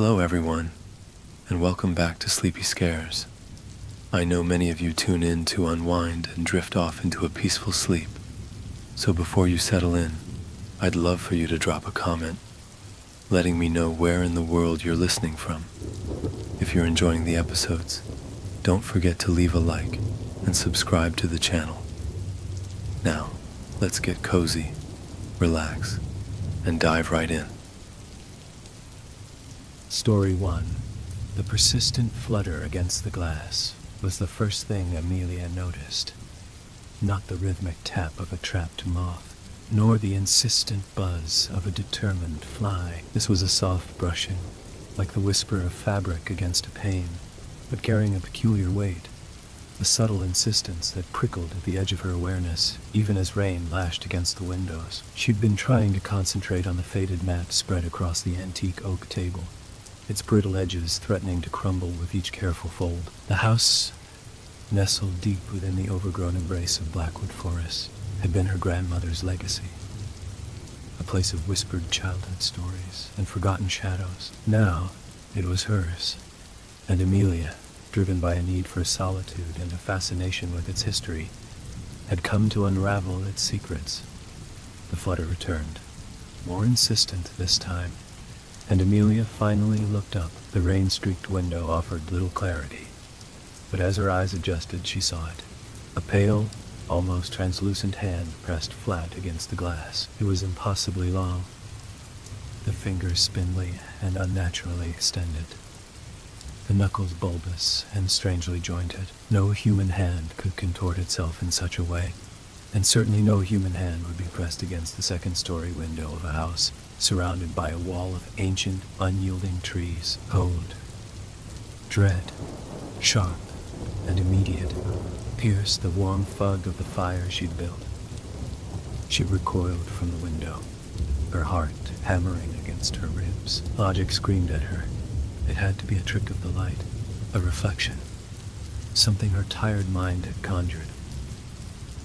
Hello, everyone, and welcome back to Sleepy Scares. I know many of you tune in to unwind and drift off into a peaceful sleep. So before you settle in, I'd love for you to drop a comment, letting me know where in the world you're listening from. If you're enjoying the episodes, don't forget to leave a like and subscribe to the channel. Now, let's get cozy, relax, and dive right in. Story 1. The persistent flutter against the glass was the first thing Amelia noticed. Not the rhythmic tap of a trapped moth, nor the insistent buzz of a determined fly. This was a soft brushing, like the whisper of fabric against a pane, but carrying a peculiar weight, a subtle insistence that prickled at the edge of her awareness, even as rain lashed against the windows. She'd been trying to concentrate on the faded mat spread across the antique oak table, its brittle edges threatening to crumble with each careful fold. The house, nestled deep within the overgrown embrace of Blackwood Forest, had been her grandmother's legacy. A place of whispered childhood stories and forgotten shadows. Now, it was hers. And Amelia, driven by a need for solitude and a fascination with its history, had come to unravel its secrets. The flutter returned, more insistent this time, and Amelia finally looked up. The rain-streaked window offered little clarity, but as her eyes adjusted, she saw it. A pale, almost translucent hand pressed flat against the glass. It was impossibly long, the fingers spindly and unnaturally extended, the knuckles bulbous and strangely jointed. No human hand could contort itself in such a way, and certainly no human hand would be pressed against the second-story window of a house surrounded by a wall of ancient, unyielding trees. Cold, dread, sharp, and immediate, pierced the warm fog of the fire she'd built. She recoiled from the window, her heart hammering against her ribs. Logic screamed at her. It had to be a trick of the light, a reflection, something her tired mind had conjured.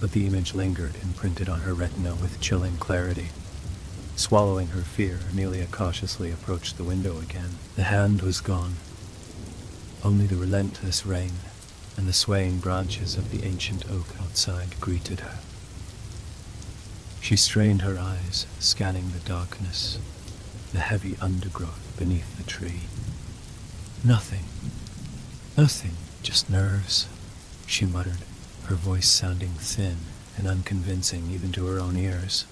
But the image lingered, imprinted on her retina with chilling clarity. Swallowing her fear, Amelia cautiously approached the window again. The hand was gone. Only the relentless rain and the swaying branches of the ancient oak outside greeted her. She strained her eyes, scanning the darkness, the heavy undergrowth beneath the tree. Nothing, just nerves, she muttered, her voice sounding thin and unconvincing even to her own ears.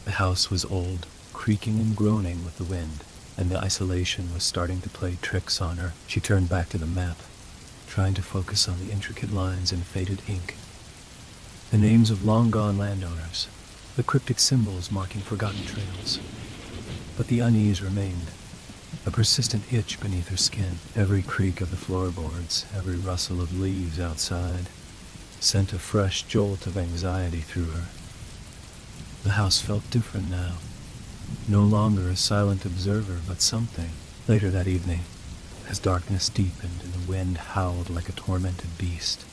The house was old, creaking and groaning with the wind, and the isolation was starting to play tricks on her. She turned back to the map, trying to focus on the intricate lines in faded ink. The names of long-gone landowners, the cryptic symbols marking forgotten trails. But the unease remained, a persistent itch beneath her skin. Every creak of the floorboards, every rustle of leaves outside, sent a fresh jolt of anxiety through her. The house felt different now, no longer a silent observer, but something. Later that evening, as darkness deepened and the wind howled like a tormented beast,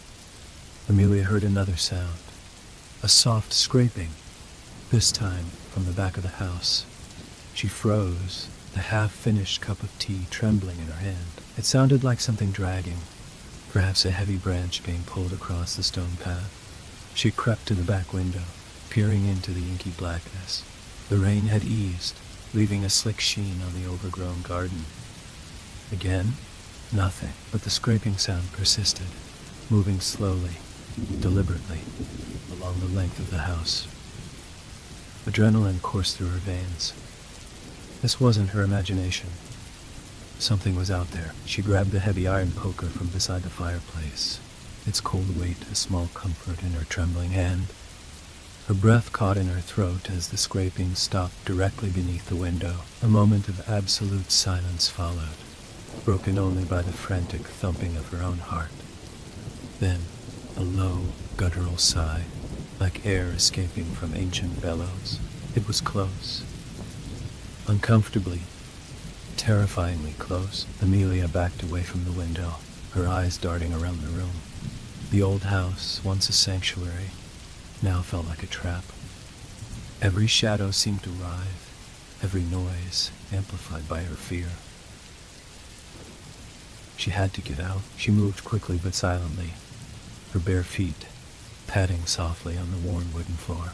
Amelia heard another sound, a soft scraping, this time from the back of the house. She froze, the half-finished cup of tea trembling in her hand. It sounded like something dragging, perhaps a heavy branch being pulled across the stone path. She crept to the back window, peering into the inky blackness. The rain had eased, leaving a slick sheen on the overgrown garden. Again, nothing, but the scraping sound persisted, moving slowly, deliberately, along the length of the house. Adrenaline coursed through her veins. This wasn't her imagination. Something was out there. She grabbed the heavy iron poker from beside the fireplace, its cold weight a small comfort in her trembling hand. Her breath caught in her throat as the scraping stopped directly beneath the window. A moment of absolute silence followed, broken only by the frantic thumping of her own heart. Then, a low, guttural sigh, like air escaping from ancient bellows. It was close. Uncomfortably, terrifyingly close. Amelia backed away from the window, her eyes darting around the room. The old house, once a sanctuary, now felt like a trap. Every shadow seemed to writhe, every noise amplified by her fear. She had to get out. She moved quickly but silently, her bare feet padding softly on the worn wooden floor.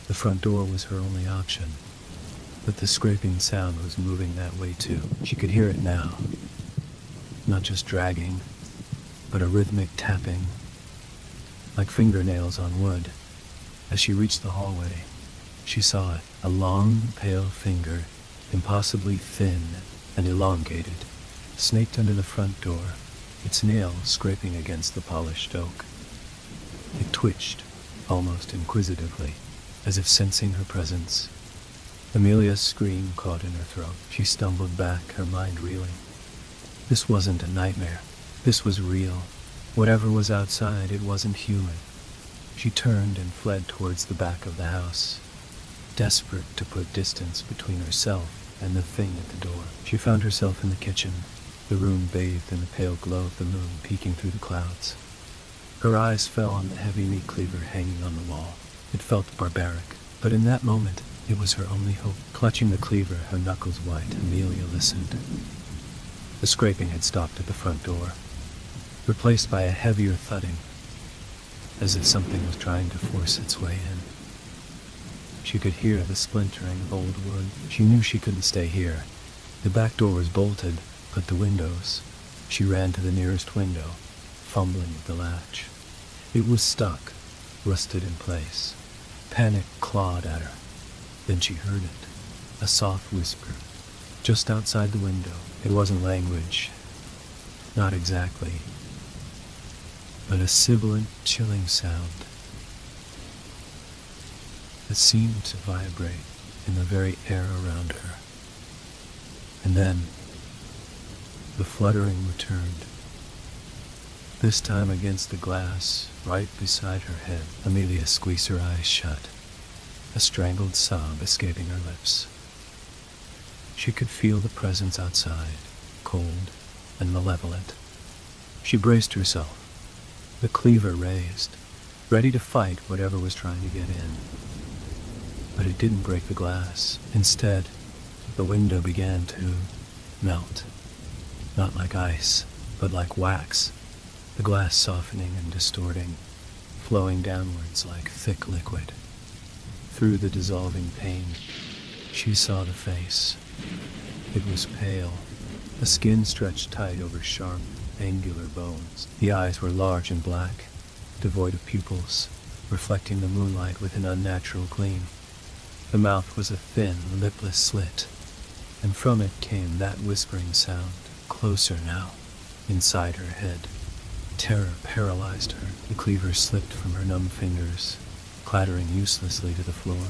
The front door was her only option, but the scraping sound was moving that way too. She could hear it now, not just dragging, but a rhythmic tapping, like fingernails on wood. As she reached the hallway, she saw it, a long, pale finger, impossibly thin and elongated, snaked under the front door, its nails scraping against the polished oak. It twitched, almost inquisitively, as if sensing her presence. Amelia's scream caught in her throat. She stumbled back, her mind reeling. This wasn't a nightmare. This was real. Whatever was outside, it wasn't human. She turned and fled towards the back of the house, desperate to put distance between herself and the thing at the door. She found herself in the kitchen, the room bathed in the pale glow of the moon peeking through the clouds. Her eyes fell on the heavy meat cleaver hanging on the wall. It felt barbaric, but in that moment, it was her only hope. Clutching the cleaver, her knuckles white, Amelia listened. The scraping had stopped at the front door, replaced by a heavier thudding, as if something was trying to force its way in. She could hear the splintering of old wood. She knew she couldn't stay here. The back door was bolted, but the windows. She ran to the nearest window, fumbling with the latch. It was stuck, rusted in place. Panic clawed at her. Then she heard it, a soft whisper, just outside the window. It wasn't language, not exactly, but a sibilant, chilling sound that seemed to vibrate in the very air around her. And then, the fluttering returned, this time against the glass, right beside her head. Amelia squeezed her eyes shut, a strangled sob escaping her lips. She could feel the presence outside, cold and malevolent. She braced herself, the cleaver raised, ready to fight whatever was trying to get in. But it didn't break the glass. Instead, the window began to melt, not like ice, but like wax, the glass softening and distorting, flowing downwards like thick liquid. Through the dissolving pane, she saw the face. It was pale, the skin stretched tight over sharp, angular bones. The eyes were large and black, devoid of pupils, reflecting the moonlight with an unnatural gleam. The mouth was a thin, lipless slit, and from it came that whispering sound, closer now, inside her head. Terror paralyzed her. The cleaver slipped from her numb fingers, clattering uselessly to the floor.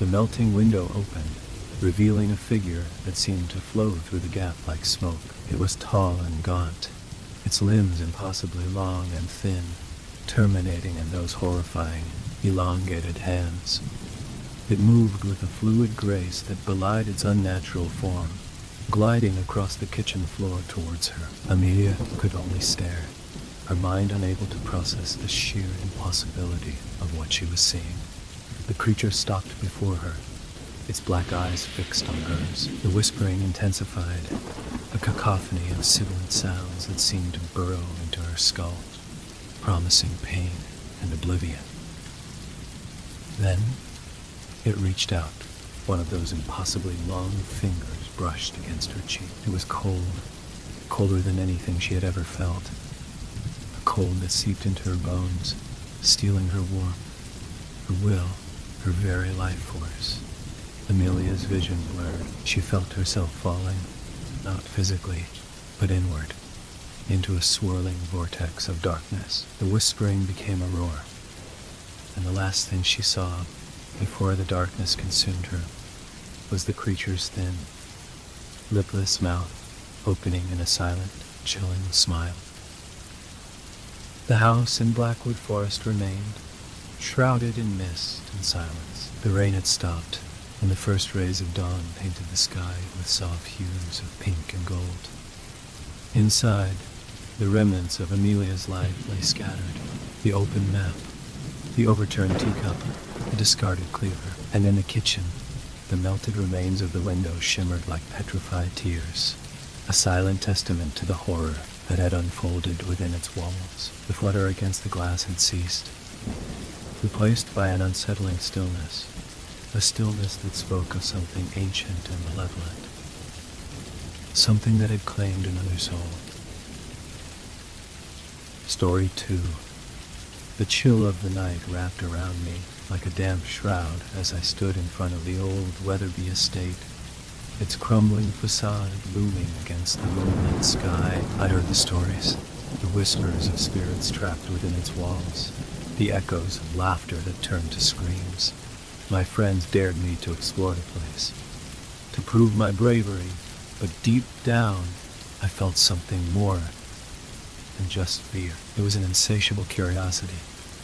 The melting window opened, revealing a figure that seemed to flow through the gap like smoke. It was tall and gaunt, its limbs impossibly long and thin, terminating in those horrifying, elongated hands. It moved with a fluid grace that belied its unnatural form, gliding across the kitchen floor towards her. Amelia could only stare, her mind unable to process the sheer impossibility of what she was seeing. The creature stopped before her, its black eyes fixed on hers. The whispering intensified, a cacophony of sibilant sounds that seemed to burrow into her skull, promising pain and oblivion. Then it reached out. One of those impossibly long fingers brushed against her cheek. It was cold, colder than anything she had ever felt. A cold that seeped into her bones, stealing her warmth, her will, her very life force. Amelia's vision blurred. She felt herself falling, not physically, but inward, into a swirling vortex of darkness. The whispering became a roar, and the last thing she saw, before the darkness consumed her, was the creature's thin, lipless mouth opening in a silent, chilling smile. The house in Blackwood Forest remained, shrouded in mist and silence. The rain had stopped, and the first rays of dawn painted the sky with soft hues of pink and gold. Inside, the remnants of Amelia's life lay scattered. The open map, the overturned teacup, the discarded cleaver, and in the kitchen, the melted remains of the window shimmered like petrified tears. a silent testament to the horror that had unfolded within its walls. The flutter against the glass had ceased, replaced by an unsettling stillness, a stillness that spoke of something ancient and malevolent, something that had claimed another soul. Story 2. The chill of the night wrapped around me like a damp shroud as I stood in front of the old Weatherby estate, its crumbling facade looming against the moonlit sky. I heard the stories, the whispers of spirits trapped within its walls, the echoes of laughter that turned to screams. My friends dared me to explore the place, to prove my bravery, but deep down, I felt something more than just fear. It was an insatiable curiosity,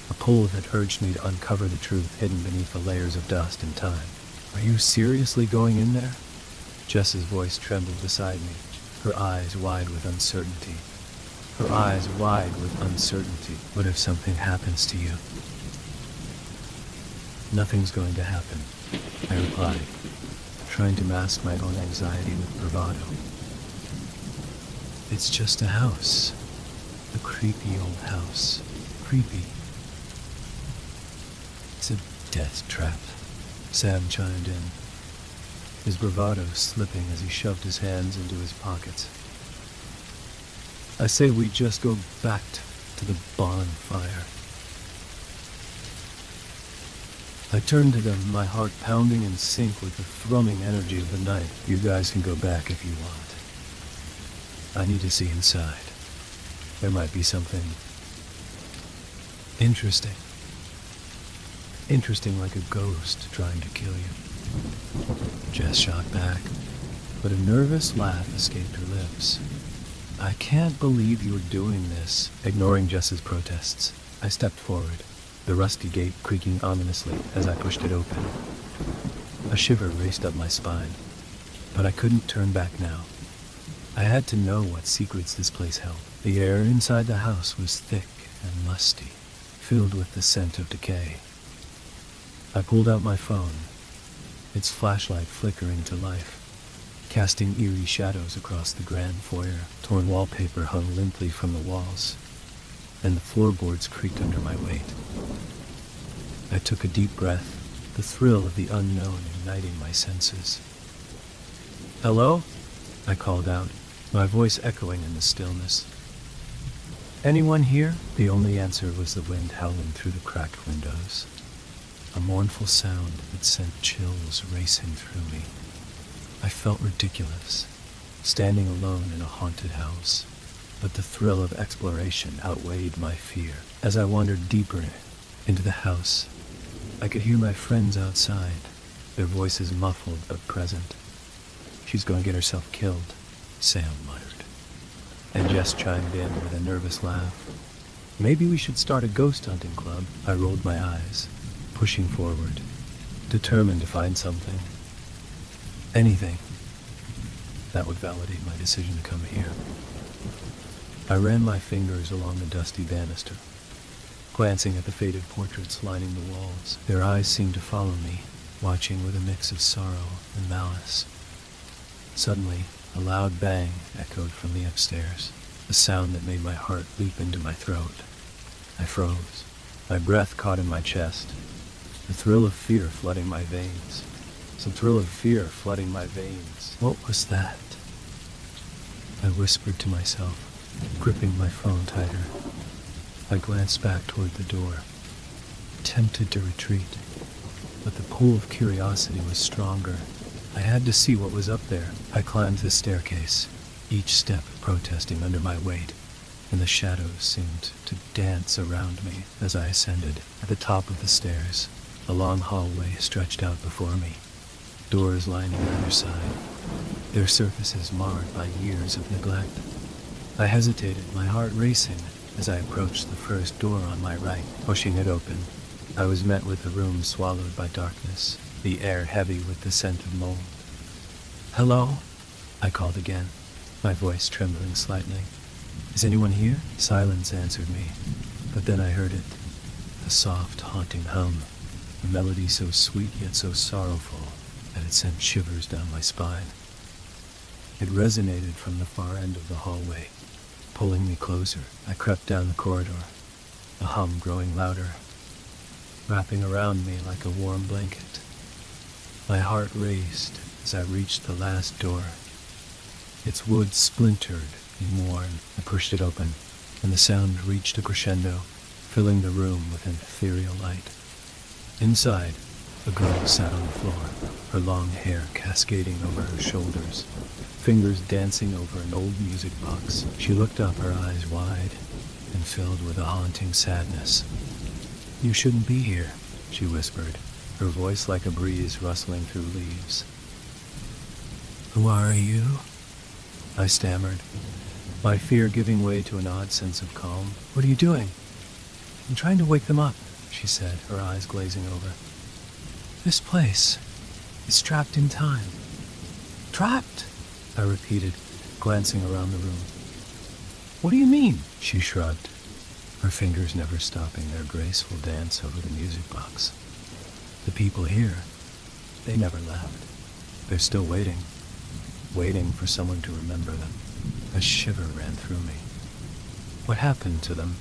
a pull that urged me to uncover the truth hidden beneath the layers of dust and time. Are you seriously going in there? Jess's voice trembled beside me, her eyes wide with uncertainty. Her eyes wide with uncertainty. What if something happens to you? Nothing's going to happen, I replied, trying to mask my own anxiety with bravado. It's just a house. A creepy old house. Creepy. It's a death trap, Sam chimed in, his bravado slipping as he shoved his hands into his pockets. I say we just go back to the bonfire. I turned to them, my heart pounding in sync with the thrumming energy of the night. You guys can go back if you want. I need to see inside. There might be something interesting. Interesting like a ghost trying to kill you. Jess shot back, but a nervous laugh escaped her lips. I can't believe you're doing this. Ignoring Jess's protests, I stepped forward, the rusty gate creaking ominously as I pushed it open. A shiver raced up my spine, but I couldn't turn back now. I had to know what secrets this place held. The air inside the house was thick and musty, filled with the scent of decay. I pulled out my phone, its flashlight flickering to life, casting eerie shadows across the grand foyer. Torn wallpaper hung limply from the walls, and the floorboards creaked under my weight. I took a deep breath, the thrill of the unknown igniting my senses. "Hello?" I called out, my voice echoing in the stillness. "Anyone here?" The only answer was the wind howling through the cracked windows, a mournful sound that sent chills racing through me. I felt ridiculous, standing alone in a haunted house, but the thrill of exploration outweighed my fear. As I wandered deeper into the house, I could hear my friends outside, their voices muffled but present. "She's going to get herself killed," Sam muttered, and Jess chimed in with a nervous laugh. "Maybe we should start a ghost hunting club." I rolled my eyes, pushing forward, determined to find something. Anything that would validate my decision to come here. I ran my fingers along the dusty banister, glancing at the faded portraits lining the walls. Their eyes seemed to follow me, watching with a mix of sorrow and malice. Suddenly, a loud bang echoed from the upstairs, a sound that made my heart leap into my throat. I froze, my breath caught in my chest, the thrill of fear flooding my veins. What was that? I whispered to myself, gripping my phone tighter. I glanced back toward the door, tempted to retreat, but the pull of curiosity was stronger. I had to see what was up there. I climbed the staircase, each step protesting under my weight, and the shadows seemed to dance around me as I ascended. At the top of the stairs, a long hallway stretched out before me, doors lining either side, their surfaces marred by years of neglect. I hesitated, my heart racing, as I approached the first door on my right. Pushing it open, I was met with the room swallowed by darkness, the air heavy with the scent of mold. "Hello?" I called again, my voice trembling slightly. "Is anyone here?" Silence answered me, but then I heard it, a soft, haunting hum, a melody so sweet yet so sorrowful that it sent shivers down my spine. It resonated from the far end of the hallway, pulling me closer. I crept down the corridor, the hum growing louder, wrapping around me like a warm blanket. My heart raced as I reached the last door. Its wood splintered and worn. I pushed it open, and the sound reached a crescendo, filling the room with an ethereal light. Inside, a girl sat on the floor, her long hair cascading over her shoulders, fingers dancing over an old music box. She looked up, her eyes wide and filled with a haunting sadness. "You shouldn't be here," she whispered, her voice like a breeze rustling through leaves. "Who are you?" I stammered, my fear giving way to an odd sense of calm. "What are you doing?" "I'm trying to wake them up," she said, her eyes glazing over. "This place is trapped in time." "Trapped?" I repeated, glancing around the room. "What do you mean?" She shrugged, her fingers never stopping their graceful dance over the music box. "The people here, they never left. They're still waiting for someone to remember them." A shiver ran through me. "What happened to them?"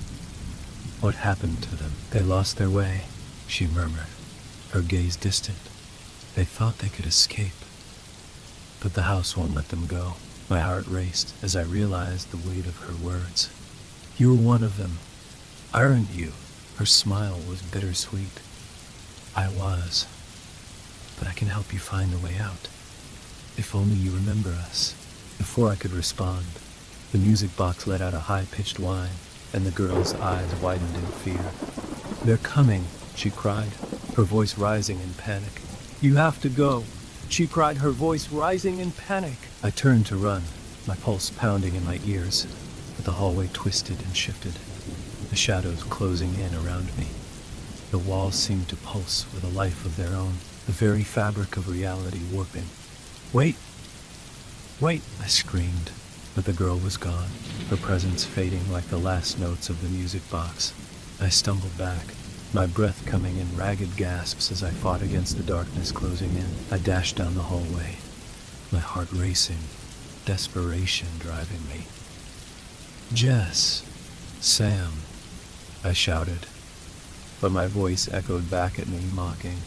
"What happened to them? They lost their way," she murmured, her gaze distant. "They thought they could escape, but the house won't let them go." My heart raced as I realized the weight of her words. "You were one of them, aren't you?" Her smile was bittersweet. "I was, but I can help you find a way out. If only you remember us." Before I could respond, the music box let out a high-pitched whine, and the girl's eyes widened in fear. "They're coming," she cried, her voice rising in panic. "You have to go," she cried, her voice rising in panic. I turned to run, my pulse pounding in my ears, but the hallway twisted and shifted, the shadows closing in around me. The walls seemed to pulse with a life of their own, the very fabric of reality warping. "Wait! Wait!" I screamed, but the girl was gone, her presence fading like the last notes of the music box. I stumbled back, my breath coming in ragged gasps as I fought against the darkness closing in. I dashed down the hallway, my heart racing, desperation driving me. "Jess! Sam!" I shouted, but my voice echoed back at me, mocking.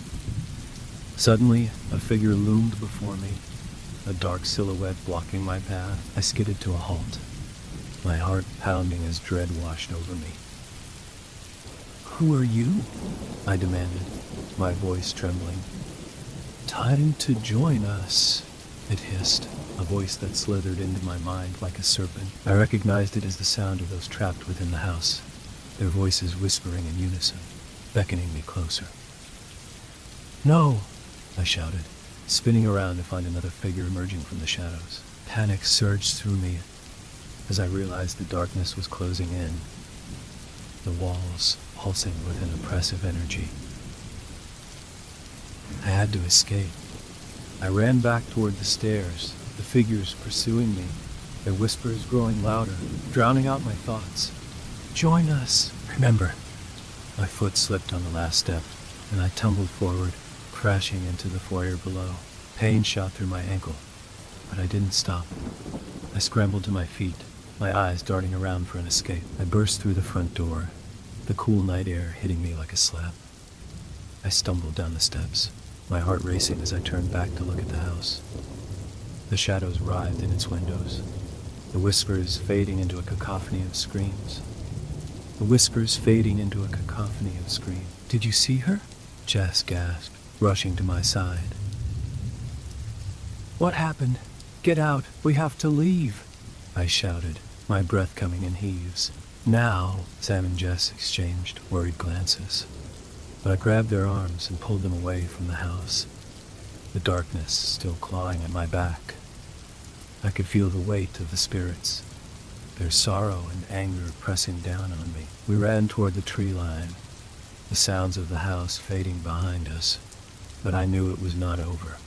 Suddenly, a figure loomed before me, a dark silhouette blocking my path. I skidded to a halt, my heart pounding as dread washed over me. "Who are you?" I demanded, my voice trembling. "Time to join us," it hissed, a voice that slithered into my mind like a serpent. I recognized it as the sound of those trapped within the house, their voices whispering in unison, beckoning me closer. "No!" I shouted, spinning around to find another figure emerging from the shadows. Panic surged through me as I realized the darkness was closing in, the walls pulsing with an oppressive energy. I had to escape. I ran back toward the stairs, the figures pursuing me, their whispers growing louder, drowning out my thoughts. "Join us! Remember!" My foot slipped on the last step, and I tumbled forward, crashing into the foyer below. Pain shot through my ankle, but I didn't stop. I scrambled to my feet, my eyes darting around for an escape. I burst through the front door, the cool night air hitting me like a slap. I stumbled down the steps, my heart racing as I turned back to look at the house. The shadows writhed in its windows, the whispers fading into a cacophony of screams. "Did you see her?" Jess gasped, rushing to my side. "What happened? Get out! We have to leave!" I shouted, my breath coming in heaves. "Now!" Sam and Jess exchanged worried glances, but I grabbed their arms and pulled them away from the house, the darkness still clawing at my back. I could feel the weight of the spirits, their sorrow and anger pressing down on me. We ran toward the tree line, the sounds of the house fading behind us, but I knew it was not over.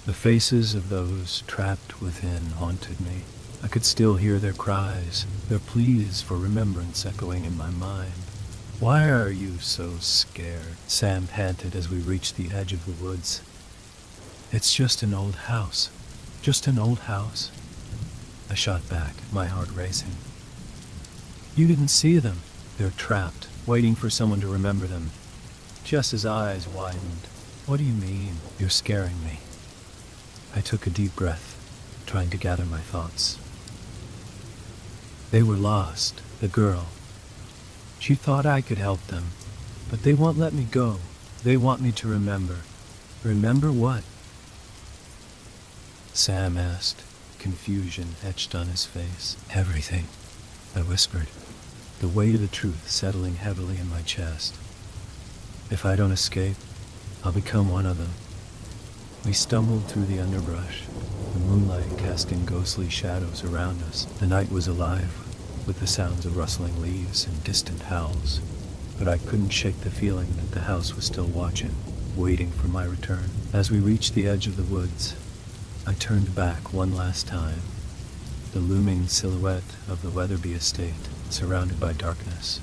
The faces of those trapped within haunted me. I could still hear their cries, their pleas for remembrance echoing in my mind. "Why are you so scared?" Sam panted as we reached the edge of the woods. "It's just an old house," Just an old house. I shot back, my heart racing. You didn't see them. They're trapped, waiting for someone to remember them. Jess's eyes widened. What do you mean? You're scaring me. I took a deep breath, trying to gather my thoughts. They were lost, the girl. She thought I could help them, but they won't let me go. They want me to remember. Remember what? Sam asked, confusion etched on his face. Everything, I whispered, the weight of the truth settling heavily in my chest. If I don't escape, I'll become one of them. We stumbled through the underbrush, the moonlight casting ghostly shadows around us. The night was alive, with the sounds of rustling leaves and distant howls, but I couldn't shake the feeling that the house was still watching, waiting for my return. As we reached the edge of the woods, I turned back one last time, the looming silhouette of the Weatherby estate, surrounded by darkness.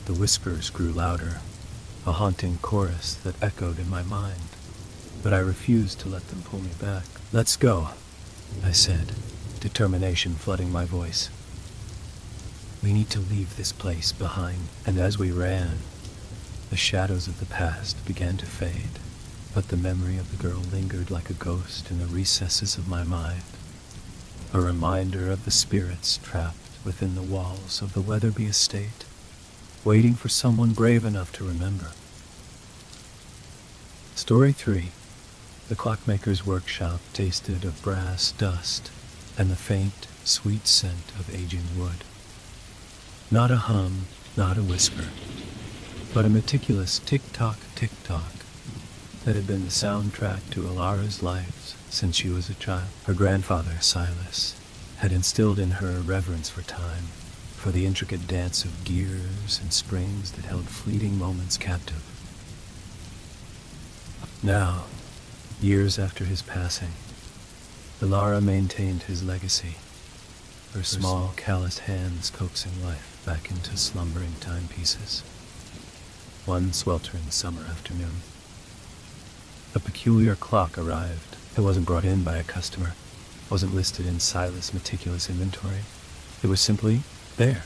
The whispers grew louder, a haunting chorus that echoed in my mind, but I refused to let them pull me back. Let's go, I said, determination flooding my voice. We need to leave this place behind. And as we ran, the shadows of the past began to fade, but the memory of the girl lingered like a ghost in the recesses of my mind, a reminder of the spirits trapped within the walls of the Weatherby estate, waiting for someone brave enough to remember. Story 3. The clockmaker's workshop tasted of brass dust and the faint, sweet scent of aging wood. Not a hum, not a whisper, but a meticulous tick-tock, tick-tock that had been the soundtrack to Alara's life since she was a child. Her grandfather, Silas, had instilled in her a reverence for time, for the intricate dance of gears and springs that held fleeting moments captive. Now, years after his passing, Alara maintained his legacy, her small, calloused hands coaxing life back into slumbering timepieces. One sweltering summer afternoon, a peculiar clock arrived. It wasn't brought in by a customer, wasn't listed in Silas' meticulous inventory. It was simply there,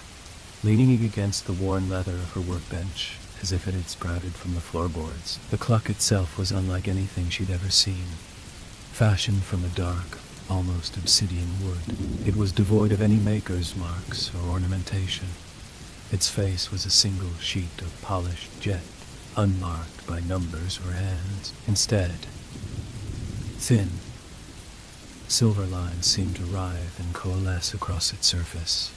leaning against the worn leather of her workbench, as if it had sprouted from the floorboards. The clock itself was unlike anything she'd ever seen, fashioned from a dark, almost obsidian wood. It was devoid of any maker's marks or ornamentation. Its face was a single sheet of polished jet, unmarked by numbers or hands. Instead, thin, silver lines seemed to writhe and coalesce across its surface,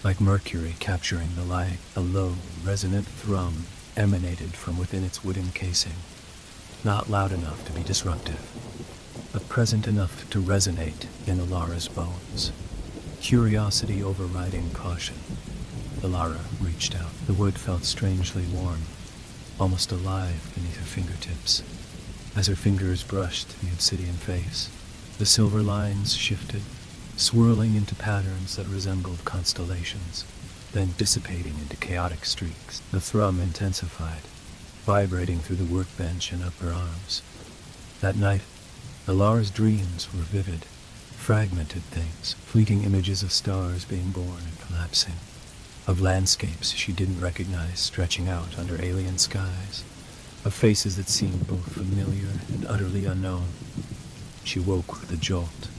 like mercury capturing the light. A low, resonant thrum emanated from within its wooden casing, not loud enough to be disruptive, but present enough to resonate in Alara's bones. Curiosity overriding caution, Alara reached out. The wood felt strangely warm, almost alive beneath her fingertips. As her fingers brushed the obsidian face, the silver lines shifted, swirling into patterns that resembled constellations, then dissipating into chaotic streaks. The thrum intensified, vibrating through the workbench and up her arms. That night, Alara's dreams were vivid, fragmented things, fleeting images of stars being born and collapsing, of landscapes she didn't recognize stretching out under alien skies, of faces that seemed both familiar and utterly unknown. She woke with a jolt,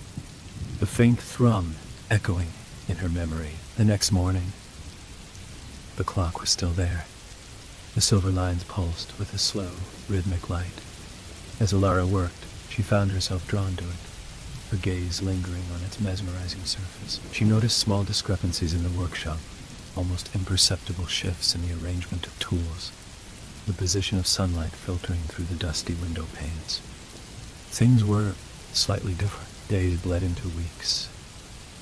the faint thrum echoing in her memory. The next morning, the clock was still there. The silver lines pulsed with a slow, rhythmic light. As Alara worked, she found herself drawn to it, her gaze lingering on its mesmerizing surface. She noticed small discrepancies in the workshop, almost imperceptible shifts in the arrangement of tools, the position of sunlight filtering through the dusty window panes. Things were slightly different. Days bled into weeks,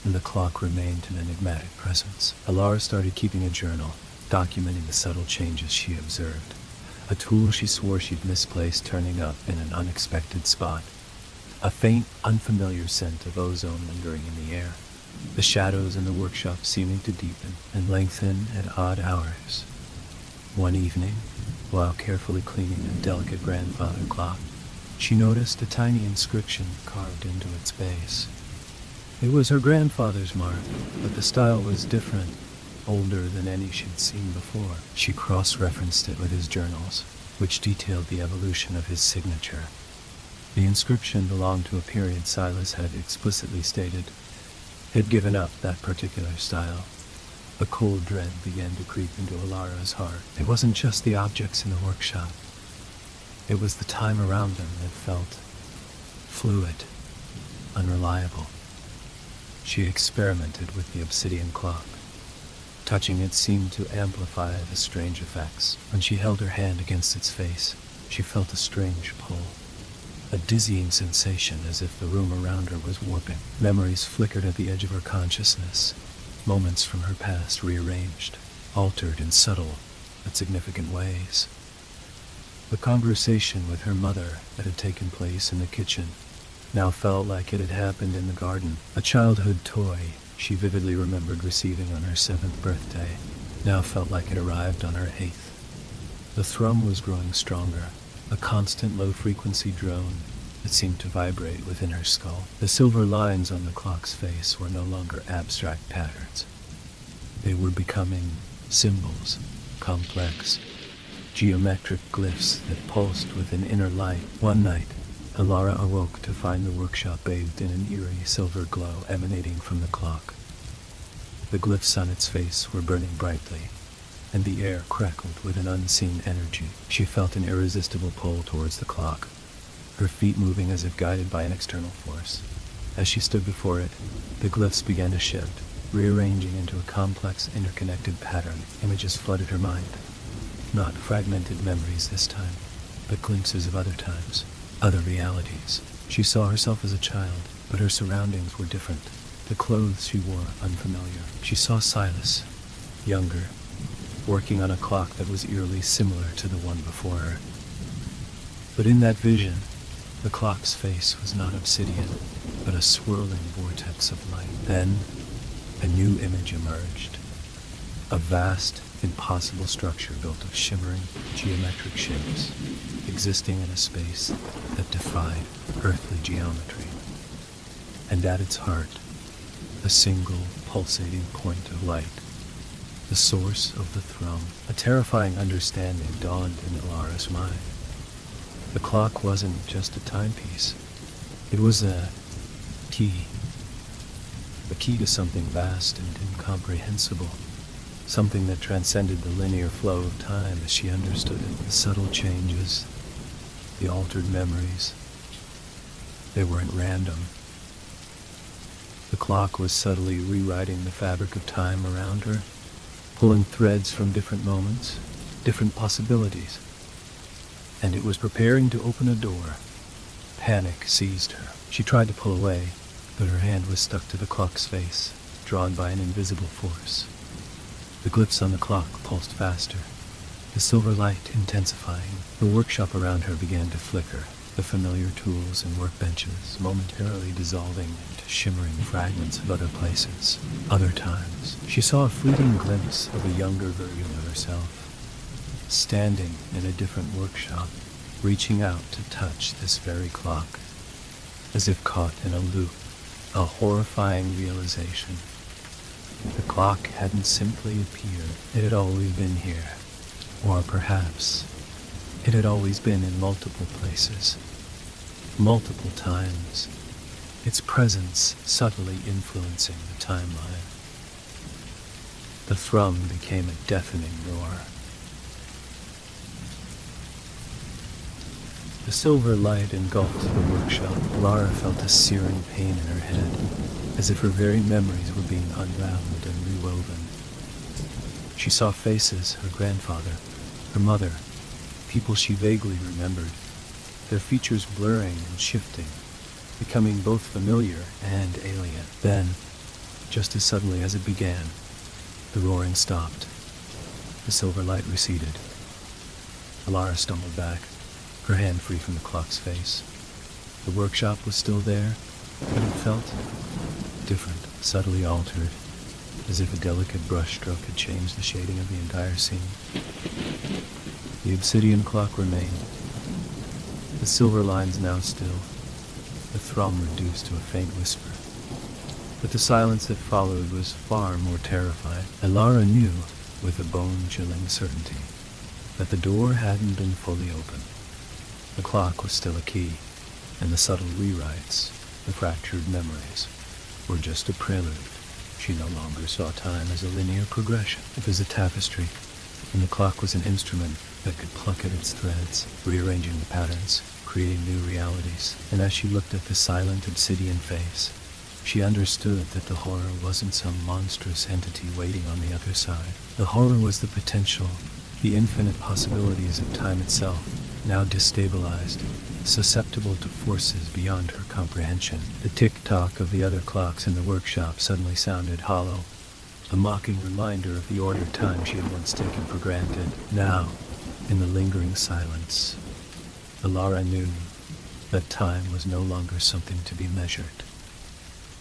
and the clock remained an enigmatic presence. Alara started keeping a journal, documenting the subtle changes she observed, a tool she swore she'd misplaced turning up in an unexpected spot, a faint, unfamiliar scent of ozone lingering in the air, the shadows in the workshop seeming to deepen and lengthen at odd hours. One evening, while carefully cleaning a delicate grandfather clock, She noticed a tiny inscription carved into its base. It was her grandfather's mark, but the style was different, older than any she'd seen before. She cross-referenced it with his journals, which detailed the evolution of his signature. The inscription belonged to a period Silas had explicitly stated had given up that particular style. A cold dread began to creep into Alara's heart. It wasn't just the objects in the workshop. It was the time around them that felt fluid, unreliable. She experimented with the obsidian clock. Touching it seemed to amplify the strange effects. When she held her hand against its face, she felt a strange pull. A dizzying sensation as if the room around her was warping. Memories flickered at the edge of her consciousness. Moments from her past rearranged, altered in subtle but significant ways. The conversation with her mother that had taken place in the kitchen now felt like it had happened in the garden. A childhood toy she vividly remembered receiving on her 7th birthday now felt like it arrived on her 8th. The thrum was growing stronger, a constant low-frequency drone that seemed to vibrate within her skull. The silver lines on the clock's face were no longer abstract patterns. They were becoming symbols, complex, geometric glyphs that pulsed with an inner light. One night, Alara awoke to find the workshop bathed in an eerie silver glow emanating from the clock. The glyphs on its face were burning brightly, and the air crackled with an unseen energy. She felt an irresistible pull towards the clock, her feet moving as if guided by an external force. As she stood before it, the glyphs began to shift, rearranging into a complex, interconnected pattern. Images flooded her mind. Not fragmented memories this time, but glimpses of other times, other realities. She saw herself as a child, but her surroundings were different. The clothes she wore unfamiliar. She saw Silas, younger, working on a clock that was eerily similar to the one before her. But in that vision, the clock's face was not obsidian, but a swirling vortex of light. Then, a new image emerged. A vast, impossible structure built of shimmering, geometric shapes, existing in a space that defied earthly geometry. And at its heart, a single, pulsating point of light, the source of the thrum. A terrifying understanding dawned in Alara's mind. The clock wasn't just a timepiece. It was a key to something vast and incomprehensible, something that transcended the linear flow of time as she understood it. The subtle changes, the altered memories, they weren't random. The clock was subtly rewriting the fabric of time around her, pulling threads from different moments, different possibilities. And it was preparing to open a door. Panic seized her. She tried to pull away, but her hand was stuck to the clock's face, drawn by an invisible force. The glyphs on the clock pulsed faster, the silver light intensifying. The workshop around her began to flicker, the familiar tools and workbenches momentarily dissolving into shimmering fragments of other places, other times. She saw a fleeting glimpse of a younger version of herself, standing in a different workshop, reaching out to touch this very clock, as if caught in a loop. A horrifying realization. The clock hadn't simply appeared. It had always been here. Or perhaps it had always been in multiple places, multiple times, its presence subtly influencing the timeline. The thrum became a deafening roar. The silver light engulfed the workshop. Lara felt a searing pain in her head, as if her very memories were being unraveled and rewoven. She saw faces, her grandfather, her mother, people she vaguely remembered, their features blurring and shifting, becoming both familiar and alien. Then, just as suddenly as it began, the roaring stopped. The silver light receded. Alara stumbled back, her hand free from the clock's face. The workshop was still there, but it felt different, subtly altered, as if a delicate brushstroke had changed the shading of the entire scene. The obsidian clock remained, the silver lines now still, the thrum reduced to a faint whisper. But the silence that followed was far more terrifying, and Lara knew, with a bone-chilling certainty, that the door hadn't been fully open. The clock was still a key, and the subtle rewrites, the fractured memories, were just a prelude. She no longer saw time as a linear progression. It was a tapestry, and the clock was an instrument that could pluck at its threads, rearranging the patterns, creating new realities. And as she looked at the silent obsidian face, she understood that the horror wasn't some monstrous entity waiting on the other side. The horror was the potential, the infinite possibilities of time itself, now destabilized, susceptible to forces beyond her comprehension. The tick-tock of the other clocks in the workshop suddenly sounded hollow, a mocking reminder of the ordered time she had once taken for granted. Now, in the lingering silence, Lara knew that time was no longer something to be measured,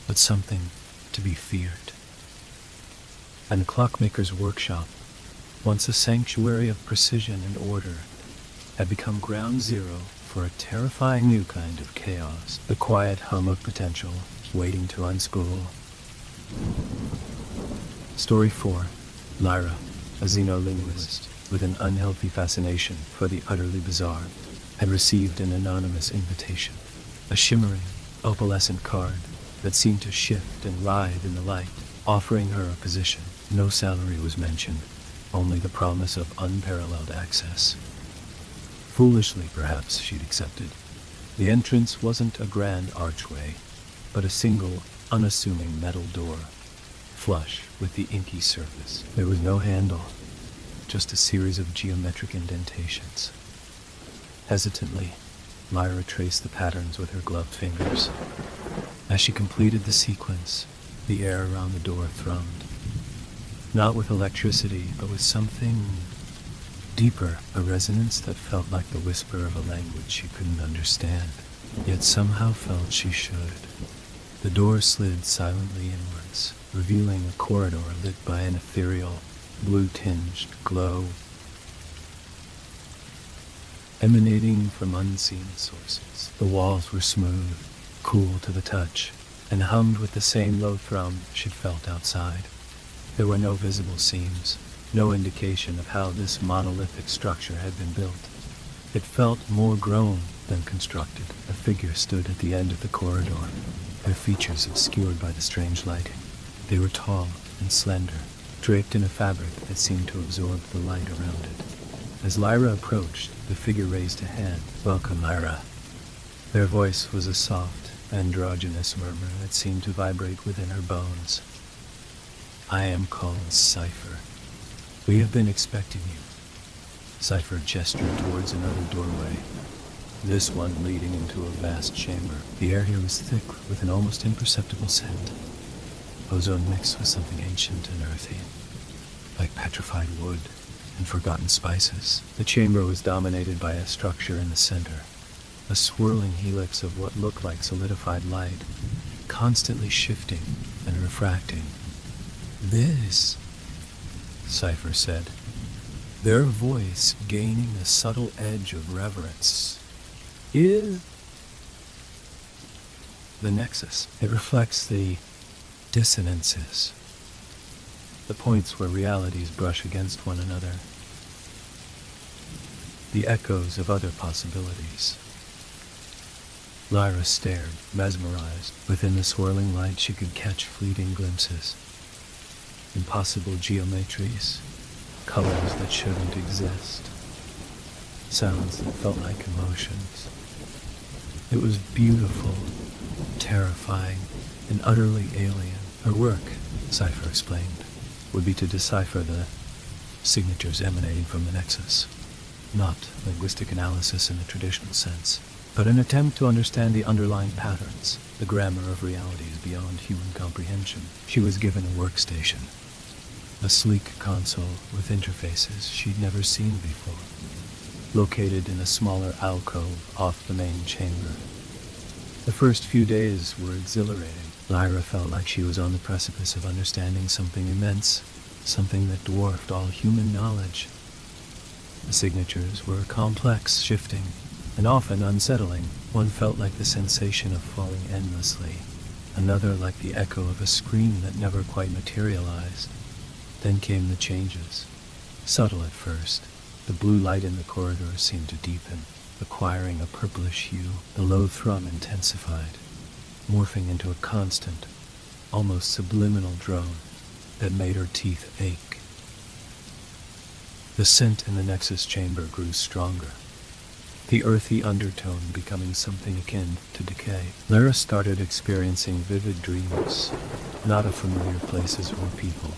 but something to be feared. And the clockmaker's workshop, once a sanctuary of precision and order, had become ground zero for a terrifying new kind of chaos, the quiet hum of potential waiting to unspool. Story 4. Lyra, a xenolinguist with an unhealthy fascination for the utterly bizarre, had received an anonymous invitation, a shimmering, opalescent card that seemed to shift and writhe in the light, offering her a position. No salary was mentioned, only the promise of unparalleled access. Foolishly, perhaps, she'd accepted. The entrance wasn't a grand archway, but a single, unassuming metal door, flush with the inky surface. There was no handle, just a series of geometric indentations. Hesitantly, Lyra traced the patterns with her gloved fingers. As she completed the sequence, the air around the door thrummed. Not with electricity, but with something deeper, a resonance that felt like the whisper of a language she couldn't understand, yet somehow felt she should. The door slid silently inwards, revealing a corridor lit by an ethereal, blue-tinged glow emanating from unseen sources. The walls were smooth, cool to the touch, and hummed with the same low thrum she'd felt outside. There were no visible seams, no indication of how this monolithic structure had been built. It felt more grown than constructed. A figure stood at the end of the corridor, their features obscured by the strange lighting. They were tall and slender, draped in a fabric that seemed to absorb the light around it. As Lyra approached, the figure raised a hand. "Welcome, Lyra." Their voice was a soft, androgynous murmur that seemed to vibrate within her bones. "I am called Cypher. We have been expecting you." Cypher gestured towards another doorway, this one leading into a vast chamber. The air here was thick with an almost imperceptible scent. Ozone mixed with something ancient and earthy, like petrified wood and forgotten spices. The chamber was dominated by a structure in the center, a swirling helix of what looked like solidified light, constantly shifting and refracting. "This," Cypher said, their voice gaining a subtle edge of reverence, "is the nexus. It reflects the dissonances, the points where realities brush against one another, the echoes of other possibilities." Lyra stared, mesmerized. Within the swirling light she could catch fleeting glimpses. Impossible geometries, colors that shouldn't exist, sounds that felt like emotions. It was beautiful, terrifying, and utterly alien. Her work, Cypher explained, would be to decipher the signatures emanating from the nexus. Not linguistic analysis in the traditional sense, but an attempt to understand the underlying patterns, the grammar of realities beyond human comprehension. She was given a workstation, a sleek console with interfaces she'd never seen before, located in a smaller alcove off the main chamber. The first few days were exhilarating. Lyra felt like she was on the precipice of understanding something immense, something that dwarfed all human knowledge. The signatures were complex, shifting, and often unsettling. One felt like the sensation of falling endlessly, another like the echo of a scream that never quite materialized. Then came the changes. Subtle at first, the blue light in the corridor seemed to deepen, acquiring a purplish hue. The low thrum intensified, morphing into a constant, almost subliminal drone that made her teeth ache. The scent in the Nexus chamber grew stronger, the earthy undertone becoming something akin to decay. Lara started experiencing vivid dreams, not of familiar places or people,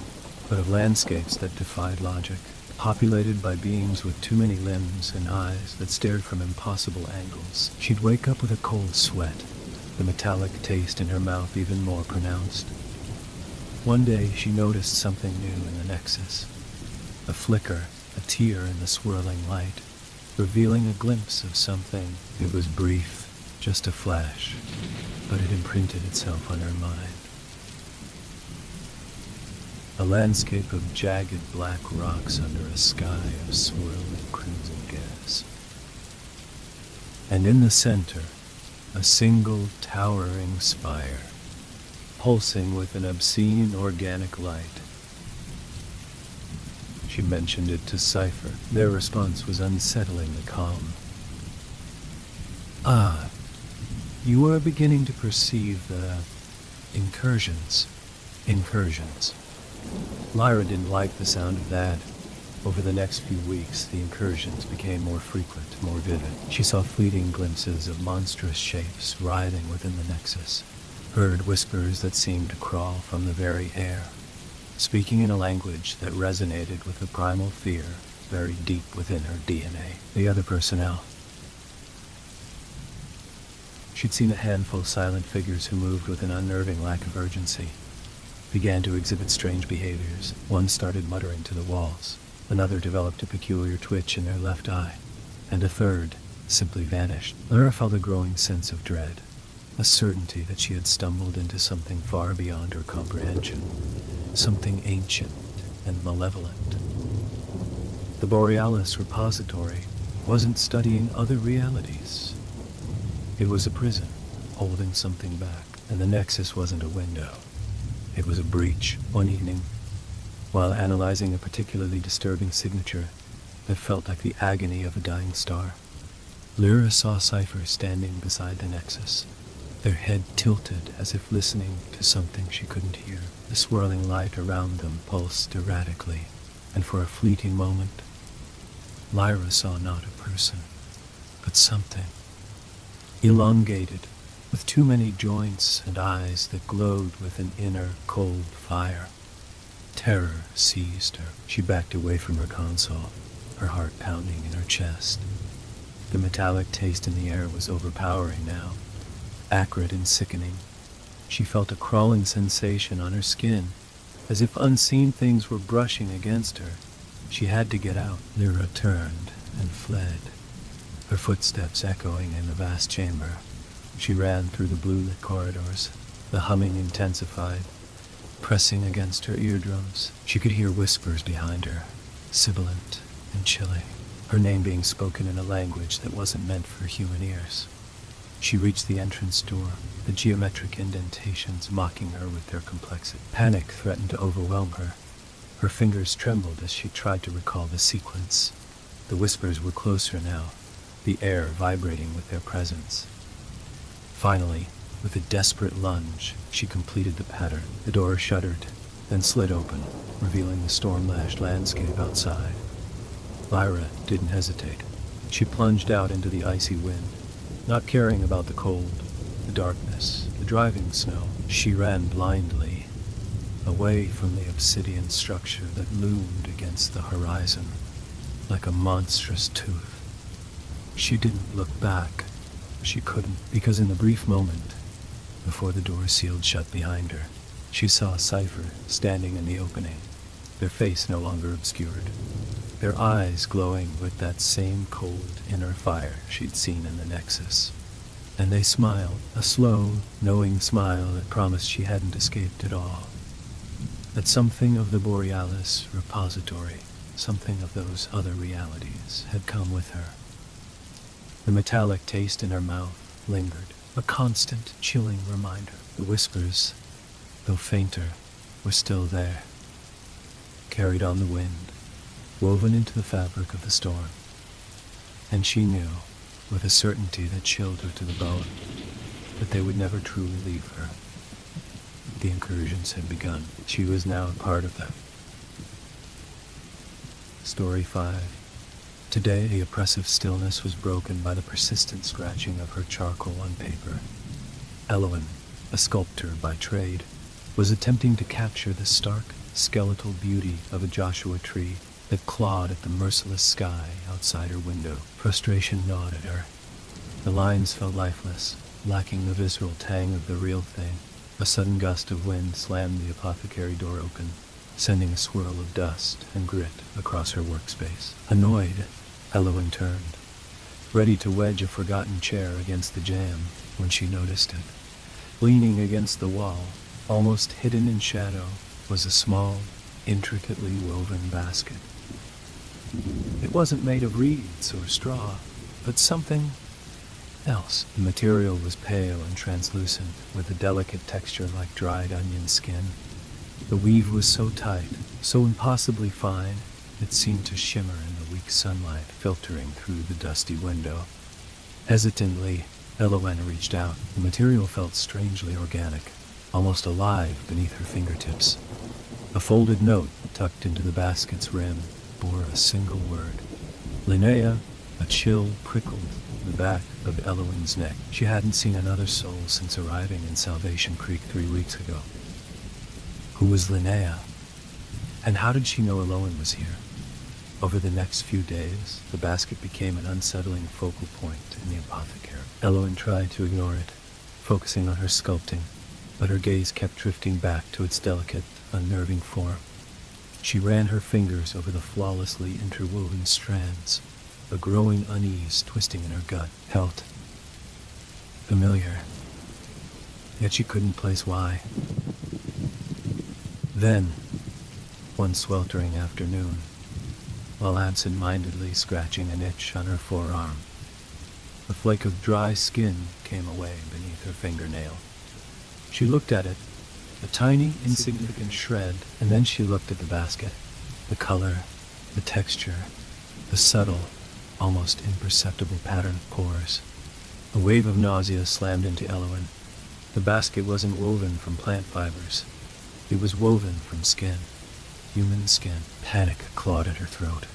but of landscapes that defied logic, populated by beings with too many limbs and eyes that stared from impossible angles. She'd wake up with a cold sweat, the metallic taste in her mouth even more pronounced. One day she noticed something new in the Nexus. A flicker, a tear in the swirling light, revealing a glimpse of something. It was brief, just a flash, but it imprinted itself on her mind. A landscape of jagged black rocks under a sky of swirling crimson gas. And in the center, a single towering spire, pulsing with an obscene organic light. She mentioned it to Cypher. Their response was unsettlingly calm. Ah, you are beginning to perceive the incursions. Lyra didn't like the sound of that. Over the next few weeks, the incursions became more frequent, more vivid. She saw fleeting glimpses of monstrous shapes writhing within the Nexus, heard whispers that seemed to crawl from the very air, speaking in a language that resonated with the primal fear buried deep within her DNA. The other personnel. She'd seen a handful of silent figures who moved with an unnerving lack of urgency, began to exhibit strange behaviors. One started muttering to the walls, another developed a peculiar twitch in their left eye, and a third simply vanished. Lara felt a growing sense of dread, a certainty that she had stumbled into something far beyond her comprehension, something ancient and malevolent. The Borealis repository wasn't studying other realities. It was a prison, holding something back, and the Nexus wasn't a window. It was a breach. One evening, while analyzing a particularly disturbing signature that felt like the agony of a dying star, Lyra saw Cypher standing beside the Nexus, their head tilted as if listening to something she couldn't hear. The swirling light around them pulsed erratically, and for a fleeting moment, Lyra saw not a person, but something, elongated, with too many joints and eyes that glowed with an inner cold fire. Terror seized her. She backed away from her console, her heart pounding in her chest. The metallic taste in the air was overpowering now, acrid and sickening. She felt a crawling sensation on her skin, as if unseen things were brushing against her. She had to get out. Lyra turned and fled, her footsteps echoing in the vast chamber. She ran through the blue-lit corridors. The humming intensified, pressing against her eardrums. She could hear whispers behind her, sibilant and chilling, her name being spoken in a language that wasn't meant for human ears. She reached the entrance door, the geometric indentations mocking her with their complexity. Panic threatened to overwhelm her. Her fingers trembled as she tried to recall the sequence. The whispers were closer now, the air vibrating with their presence. Finally, with a desperate lunge, she completed the pattern. The door shuddered, then slid open, revealing the storm-lashed landscape outside. Lyra didn't hesitate. She plunged out into the icy wind, not caring about the cold, the darkness, the driving snow. She ran blindly, away from the obsidian structure that loomed against the horizon, like a monstrous tooth. She didn't look back. She couldn't, because in the brief moment before the door sealed shut behind her, she saw Cypher standing in the opening, their face no longer obscured, their eyes glowing with that same cold inner fire she'd seen in the Nexus. And they smiled, a slow, knowing smile that promised she hadn't escaped at all, that something of the Borealis repository, something of those other realities, had come with her. The metallic taste in her mouth lingered, a constant, chilling reminder. The whispers, though fainter, were still there, carried on the wind, woven into the fabric of the storm. And she knew, with a certainty that chilled her to the bone, that they would never truly leave her. The incursions had begun. She was now a part of them. Story 5. Today, the oppressive stillness was broken by the persistent scratching of her charcoal on paper. Elowen, a sculptor by trade, was attempting to capture the stark, skeletal beauty of a Joshua tree that clawed at the merciless sky outside her window. Frustration gnawed at her. The lines felt lifeless, lacking the visceral tang of the real thing. A sudden gust of wind slammed the apothecary door open, sending a swirl of dust and grit across her workspace. Annoyed, Elowen turned, ready to wedge a forgotten chair against the jamb when she noticed it. Leaning against the wall, almost hidden in shadow, was a small, intricately woven basket. It wasn't made of reeds or straw, but something else. The material was pale and translucent, with a delicate texture like dried onion skin. The weave was so tight, so impossibly fine, it seemed to shimmer in the weak sunlight filtering through the dusty window. Hesitantly, Elowen reached out. The material felt strangely organic, almost alive beneath her fingertips. A folded note tucked into the basket's rim bore a single word. Linnea. A chill prickled the back of Elowen's neck. She hadn't seen another soul since arriving in Salvation Creek 3 weeks ago. Who was Linnea? And how did she know Elowen was here? Over the next few days, the basket became an unsettling focal point in the apothecary. Elowen tried to ignore it, focusing on her sculpting, but her gaze kept drifting back to its delicate, unnerving form. She ran her fingers over the flawlessly interwoven strands, a growing unease twisting in her gut. Felt familiar, yet she couldn't place why. Then, one sweltering afternoon, while absent-mindedly scratching an itch on her forearm, a flake of dry skin came away beneath her fingernail. She looked at it, a tiny, insignificant shred, and then she looked at the basket. The color, the texture, the subtle, almost imperceptible pattern of pores. A wave of nausea slammed into Elowen. The basket wasn't woven from plant fibers. It was woven from skin, human skin. Panic clawed at her throat.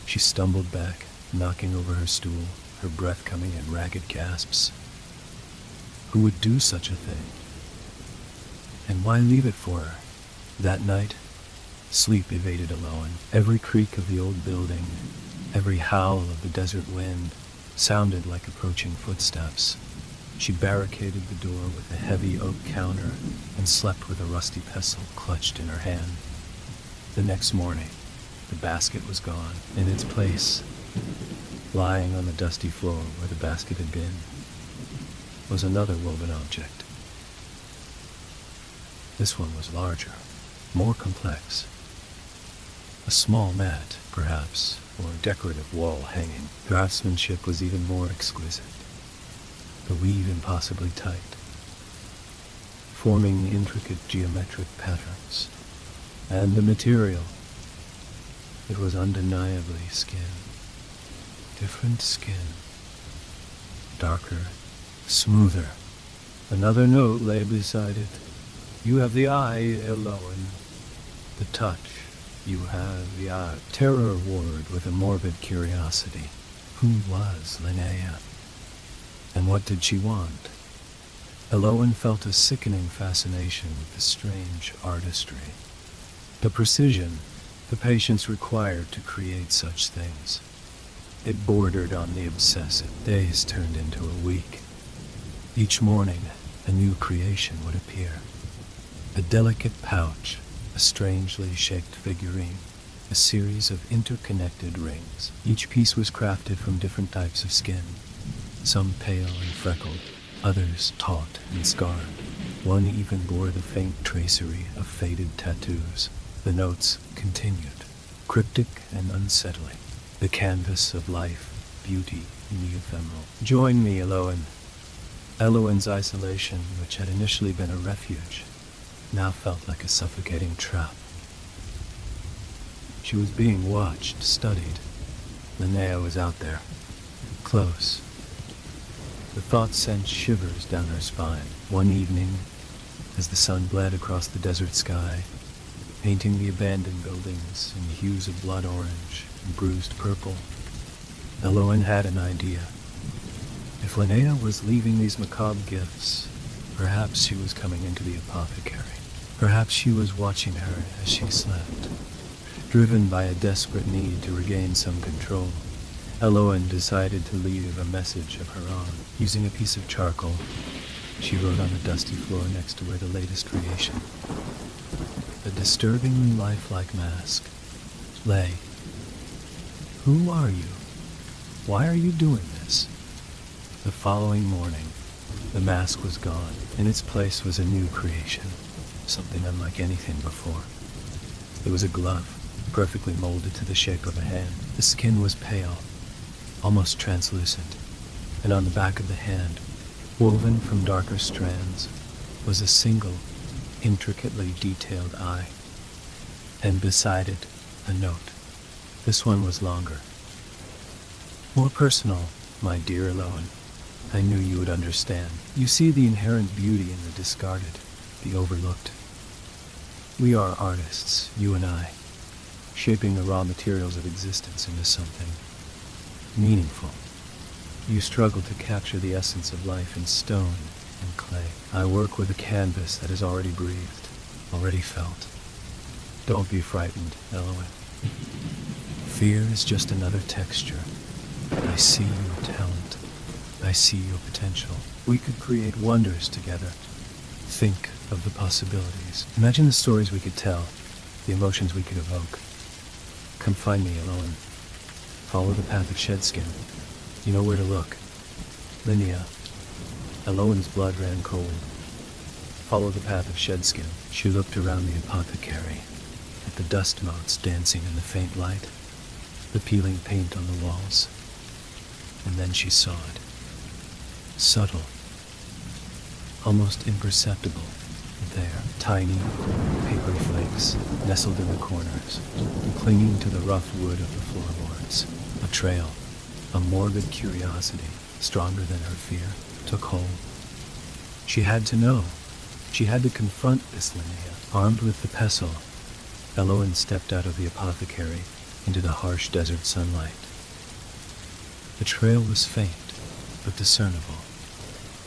She stumbled back, knocking over her stool, her breath coming in ragged gasps. Who would do such a thing? And why leave it for her? That night, sleep evaded Elowen. Every creak of the old building, every howl of the desert wind sounded like approaching footsteps. She barricaded the door with a heavy oak counter and slept with a rusty pestle clutched in her hand. The next morning, the basket was gone. In its place, lying on the dusty floor where the basket had been, was another woven object. This one was larger, more complex. A small mat, perhaps, or decorative wall hanging. Craftsmanship was even more exquisite. The weave impossibly tight, forming intricate geometric patterns. And the material, it was undeniably skin. Different skin. Darker, smoother. Another note lay beside it. You have the eye, Elowen. The touch. You have the eye. Terror warred with a morbid curiosity. Who was Linnea? And what did she want? Elowen felt a sickening fascination with the strange artistry. The precision, the patience required to create such things. It bordered on the obsessive. Days turned into a week. Each morning, a new creation would appear. A delicate pouch, a strangely shaped figurine, a series of interconnected rings. Each piece was crafted from different types of skin, some pale and freckled, others taut and scarred. One even bore the faint tracery of faded tattoos. The notes continued, cryptic and unsettling. The canvas of life, beauty in the ephemeral. Join me, Eloan. Eloan's isolation, which had initially been a refuge, now felt like a suffocating trap. She was being watched, studied. Linnea was out there, close. The thought sent shivers down her spine. One evening, as the sun bled across the desert sky, painting the abandoned buildings in hues of blood orange and bruised purple, Eloan had an idea. If Linnea was leaving these macabre gifts, perhaps she was coming into the apothecary. Perhaps she was watching her as she slept. Driven by a desperate need to regain some control, Eloan decided to leave a message of her own. Using a piece of charcoal, she wrote on the dusty floor next to where the latest creation, a disturbingly lifelike mask, lay. Who are you? Why are you doing this? The following morning, the mask was gone. In its place was a new creation, something unlike anything before. It was a glove, perfectly molded to the shape of a hand. The skin was pale, almost translucent, and on the back of the hand, woven from darker strands, was a single, intricately detailed eye. And beside it, a note. This one was longer. More personal, my dear Eloan. I knew you would understand. You see the inherent beauty in the discarded, the overlooked. We are artists, you and I, shaping the raw materials of existence into something meaningful. You struggle to capture the essence of life in stone and clay. I work with a canvas that has already breathed, already felt. Don't be frightened, Eloan. Fear is just another texture. I see your talent. I see your potential. We could create wonders together. Think of the possibilities. Imagine the stories we could tell, the emotions we could evoke. Come find me, Eloan. Follow the path of Shedskin. You know where to look. Linnea. Eloan's blood ran cold. Follow the path of Shedskin. She looked around the apothecary, at the dust motes dancing in the faint light, the peeling paint on the walls. And then she saw it. Subtle, almost imperceptible, there, tiny, papery flakes nestled in the corners, clinging to the rough wood of the floorboards. A trail, a morbid curiosity, stronger than her fear, took hold. She had to know. She had to confront this Linnea. Armed with the pestle, Eloan stepped out of the apothecary into the harsh desert sunlight. The trail was faint, but discernible.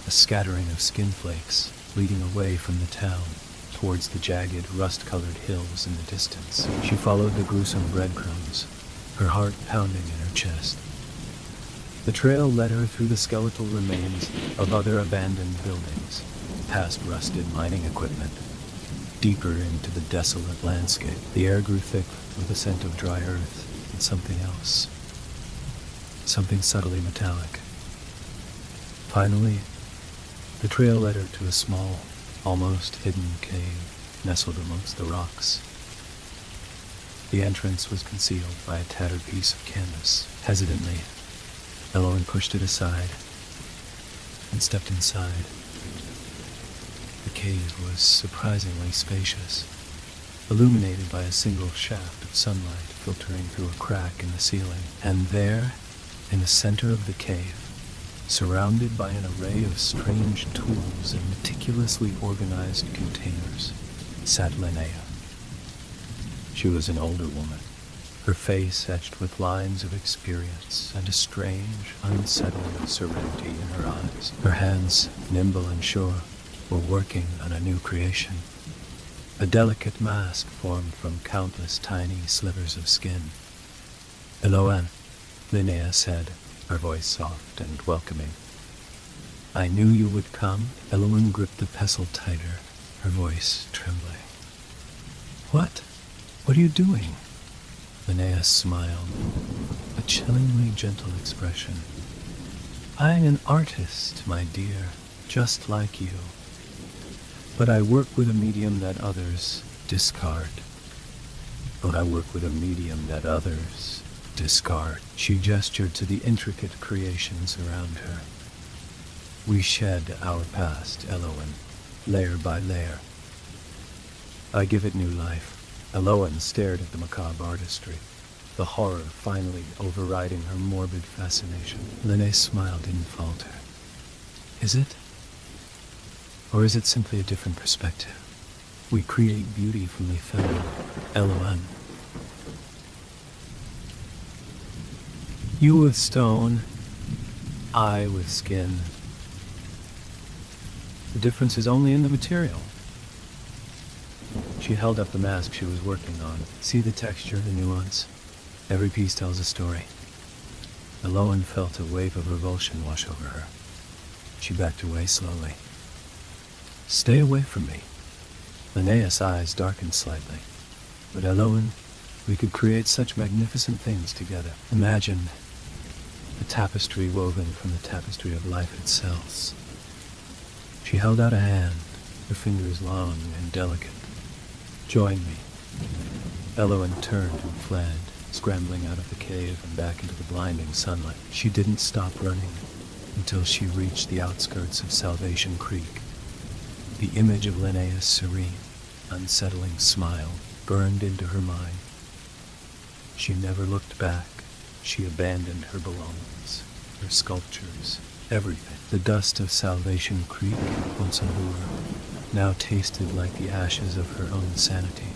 A scattering of skin flakes leading away from the town towards the jagged, rust-colored hills in the distance. She followed the gruesome breadcrumbs, her heart pounding in her chest. The trail led her through the skeletal remains of other abandoned buildings, past rusted mining equipment, deeper into the desolate landscape. The air grew thick with the scent of dry earth and something else, something subtly metallic. Finally, the trail led her to a small, almost hidden cave nestled amongst the rocks. The entrance was concealed by a tattered piece of canvas. Hesitantly, Eloan pushed it aside and stepped inside. The cave was surprisingly spacious, illuminated by a single shaft of sunlight filtering through a crack in the ceiling. And there, in the center of the cave, surrounded by an array of strange tools and meticulously organized containers, sat Linnea. She was an older woman, her face etched with lines of experience and a strange, unsettling serenity in her eyes. Her hands, nimble and sure, were working on a new creation. A delicate mask formed from countless tiny slivers of skin. "Eloan," Linnea said, her voice soft and welcoming. "I knew you would come." Eloan gripped the pestle tighter, her voice trembling. What are you doing?" Linnea smiled, a chillingly gentle expression. "I'm an artist, my dear, just like you. But I work with a medium that others discard. But I work with a medium that others discard. She gestured to the intricate creations around her. We shed our past, Elowen, layer by layer. I give it new life. Elowen stared at the macabre artistry, the horror finally overriding her morbid fascination. Linnéa's smile didn't falter. Is it? Or is it simply a different perspective? We create beauty from the ephemeral, Elowen. You with stone, I with skin. The difference is only in the material. She held up the mask she was working on. See the texture, the nuance? Every piece tells a story. Elowen felt a wave of revulsion wash over her. She backed away slowly. Stay away from me. Linnéa's eyes darkened slightly. But Elowen, we could create such magnificent things together. Imagine a tapestry woven from the tapestry of life itself. She held out a hand, her fingers long and delicate. Join me. Elowen turned and fled, scrambling out of the cave and back into the blinding sunlight. She didn't stop running until she reached the outskirts of Salvation Creek. The image of Linnéa's serene, unsettling smile burned into her mind. She never looked back. She abandoned her belongings, her sculptures, everything. The dust of Salvation Creek, once a lure, now tasted like the ashes of her own sanity.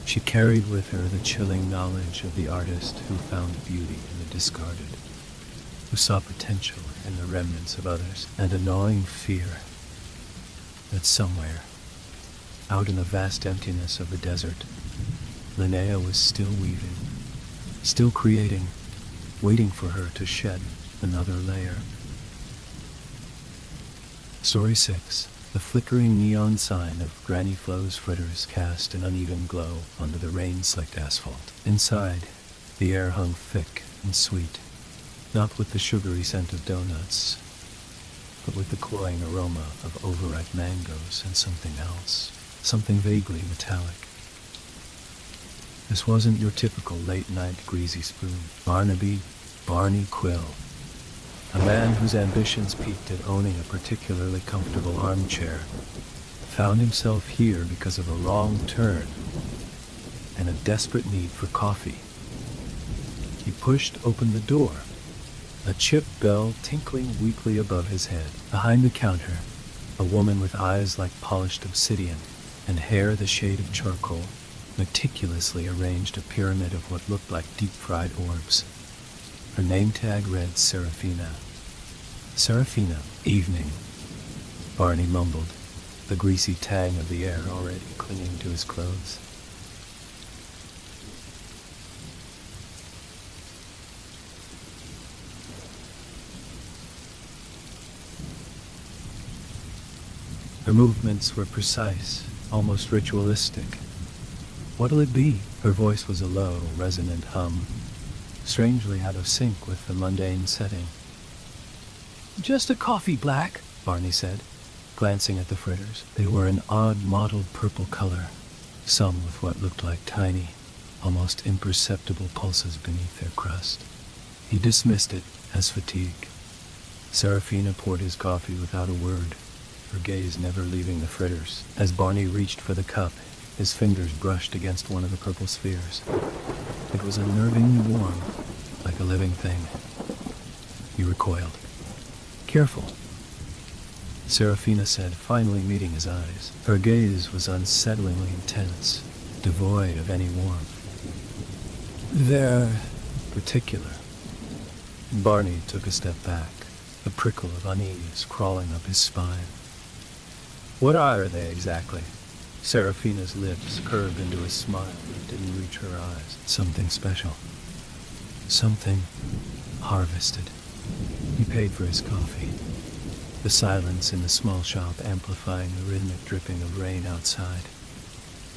She carried with her the chilling knowledge of the artist who found beauty in the discarded, who saw potential in the remnants of others, and a gnawing fear that somewhere, out in the vast emptiness of the desert, Linnea was still weaving, still creating, waiting for her to shed another layer. Story 6. The flickering neon sign of Granny Flo's fritters cast an uneven glow onto the rain-slicked asphalt. Inside, the air hung thick and sweet, not with the sugary scent of donuts, but with the cloying aroma of overripe mangoes and something else, something vaguely metallic. This wasn't your typical late-night greasy spoon. Barney Quill, a man whose ambitions peaked at owning a particularly comfortable armchair, found himself here because of a wrong turn and a desperate need for coffee. He pushed open the door, a chip bell tinkling weakly above his head. Behind the counter, a woman with eyes like polished obsidian and hair the shade of charcoal meticulously arranged a pyramid of what looked like deep-fried orbs. Her name tag read Serafina. Serafina, evening, Barney mumbled, the greasy tang of the air already clinging to his clothes. Her movements were precise, almost ritualistic. What'll it be? Her voice was a low, resonant hum, strangely out of sync with the mundane setting. Just a coffee, Black, Barney said, glancing at the fritters. They were an odd mottled purple color, some with what looked like tiny, almost imperceptible pulses beneath their crust. He dismissed it as fatigue. Serafina poured his coffee without a word, her gaze never leaving the fritters. As Barney reached for the cup, his fingers brushed against one of the purple spheres. It was unnervingly warm, like a living thing. He recoiled. Careful, Serafina said, finally meeting his eyes. Her gaze was unsettlingly intense, devoid of any warmth. They're particular. Barney took a step back, a prickle of unease crawling up his spine. What are they exactly? Serafina's lips curved into a smile that didn't reach her eyes. Something special. Something harvested. He paid for his coffee. The silence in the small shop amplifying the rhythmic dripping of rain outside.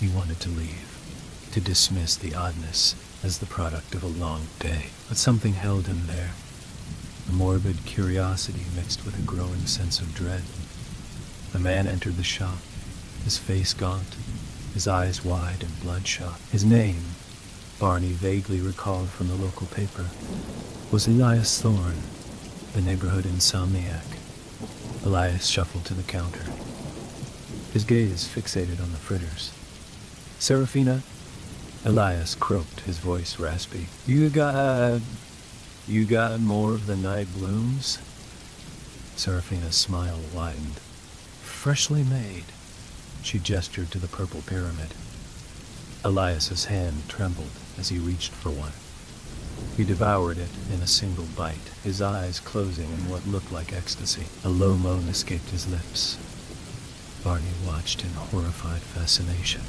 He wanted to leave, to dismiss the oddness as the product of a long day. But something held him there. A morbid curiosity mixed with a growing sense of dread. The man entered the shop, his face gaunt, his eyes wide and bloodshot. His name, Barney vaguely recalled from the local paper, was Elias Thorne, the neighborhood insomniac. Elias shuffled to the counter, his gaze fixated on the fritters. "Serafina?" Elias croaked, his voice raspy. You got more of the night blooms?" Serafina's smile widened. "Freshly made." She gestured to the purple pyramid. Elias's hand trembled as he reached for one. He devoured it in a single bite, his eyes closing in what looked like ecstasy. A low moan escaped his lips. Barney watched in horrified fascination.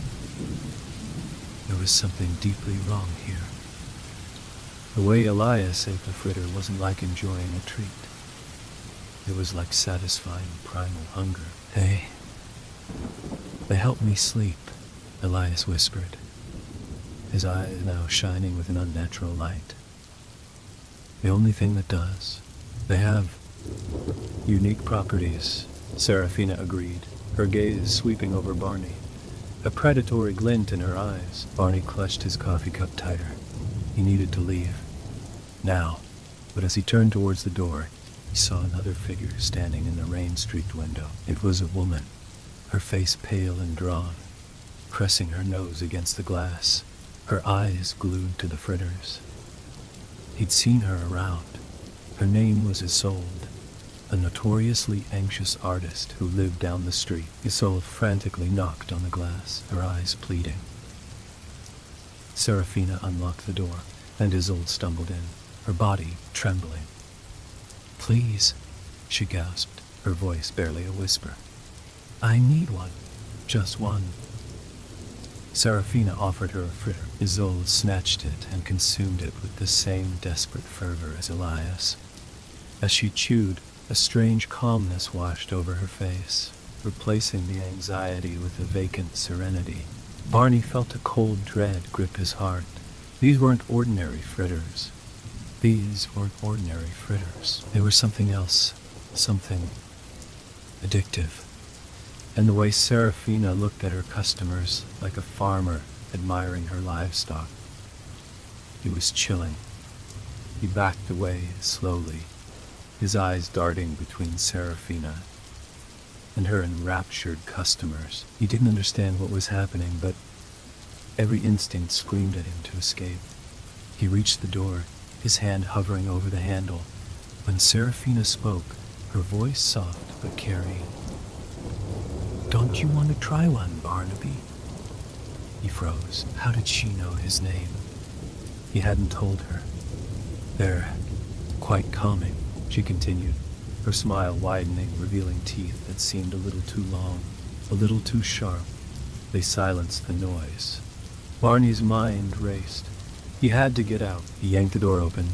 There was something deeply wrong here. The way Elias ate the fritter wasn't like enjoying a treat. It was like satisfying primal hunger. They help me sleep," Elias whispered, his eyes now shining with an unnatural light. "The only thing that does. They have unique properties," Serafina agreed, her gaze sweeping over Barney. A predatory glint in her eyes. Barney clutched his coffee cup tighter. He needed to leave. Now. But as he turned towards the door, he saw another figure standing in the rain-streaked window. It was a woman, her face pale and drawn, pressing her nose against the glass, her eyes glued to the fritters. He'd seen her around. Her name was Isolde, a notoriously anxious artist who lived down the street. Isolde frantically knocked on the glass, her eyes pleading. Serafina unlocked the door, and Isolde stumbled in, her body trembling. "Please," she gasped, her voice barely a whisper. "I need one. Just one." Serafina offered her a fritter. Isolde snatched it and consumed it with the same desperate fervor as Elias. As she chewed, a strange calmness washed over her face, replacing the anxiety with a vacant serenity. Barney felt a cold dread grip his heart. These weren't ordinary fritters. They were something else, something addictive. And the way Serafina looked at her customers like a farmer admiring her livestock. It was chilling. He backed away slowly, his eyes darting between Serafina and her enraptured customers. He didn't understand what was happening, but every instinct screamed at him to escape. He reached the door, his hand hovering over the handle. When Serafina spoke, her voice soft but carrying. "Don't you want to try one, Barnaby?" He froze. How did she know his name? He hadn't told her. "They're quite calming," she continued, her smile widening, revealing teeth that seemed a little too long, a little too sharp. They silenced the noise. Barney's mind raced. He had to get out. He yanked the door open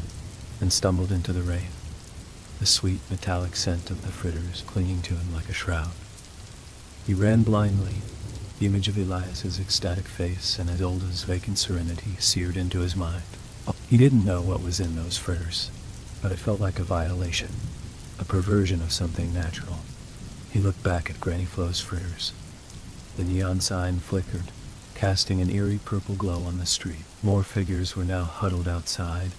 and stumbled into the rain, the sweet metallic scent of the fritters clinging to him like a shroud. He ran blindly, the image of Elias's ecstatic face and Isolde's vacant serenity seared into his mind. He didn't know what was in those fritters, but it felt like a violation, a perversion of something natural. He looked back at Granny Flo's fritters. The neon sign flickered, casting an eerie purple glow on the street. More figures were now huddled outside,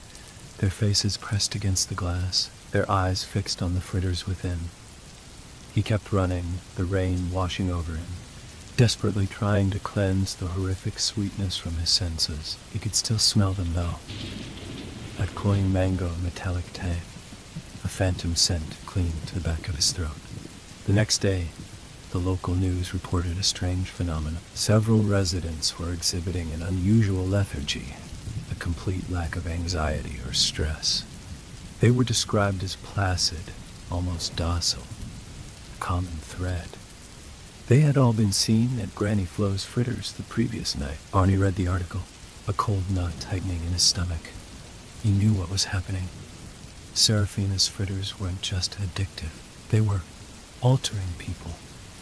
their faces pressed against the glass, their eyes fixed on the fritters within. He kept running, the rain washing over him, desperately trying to cleanse the horrific sweetness from his senses. He could still smell them, though. That cloying mango metallic tang, a phantom scent clinging to the back of his throat. The next day, the local news reported a strange phenomenon. Several residents were exhibiting an unusual lethargy, a complete lack of anxiety or stress. They were described as placid, almost docile, a common thread. They had all been seen at Granny Flo's fritters the previous night. Barney read the article, a cold knot tightening in his stomach. He knew what was happening. Serafina's fritters weren't just addictive. They were altering people,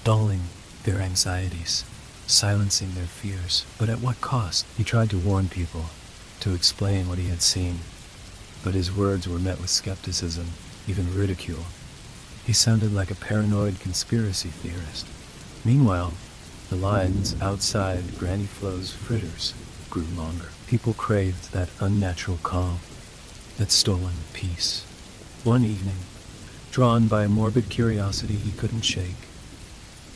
dulling their anxieties, silencing their fears. But at what cost? He tried to warn people, to explain what he had seen, but his words were met with skepticism, even ridicule. He sounded like a paranoid conspiracy theorist. Meanwhile, the lines outside Granny Flo's fritters grew longer. People craved that unnatural calm, that stolen peace. One evening, drawn by a morbid curiosity he couldn't shake,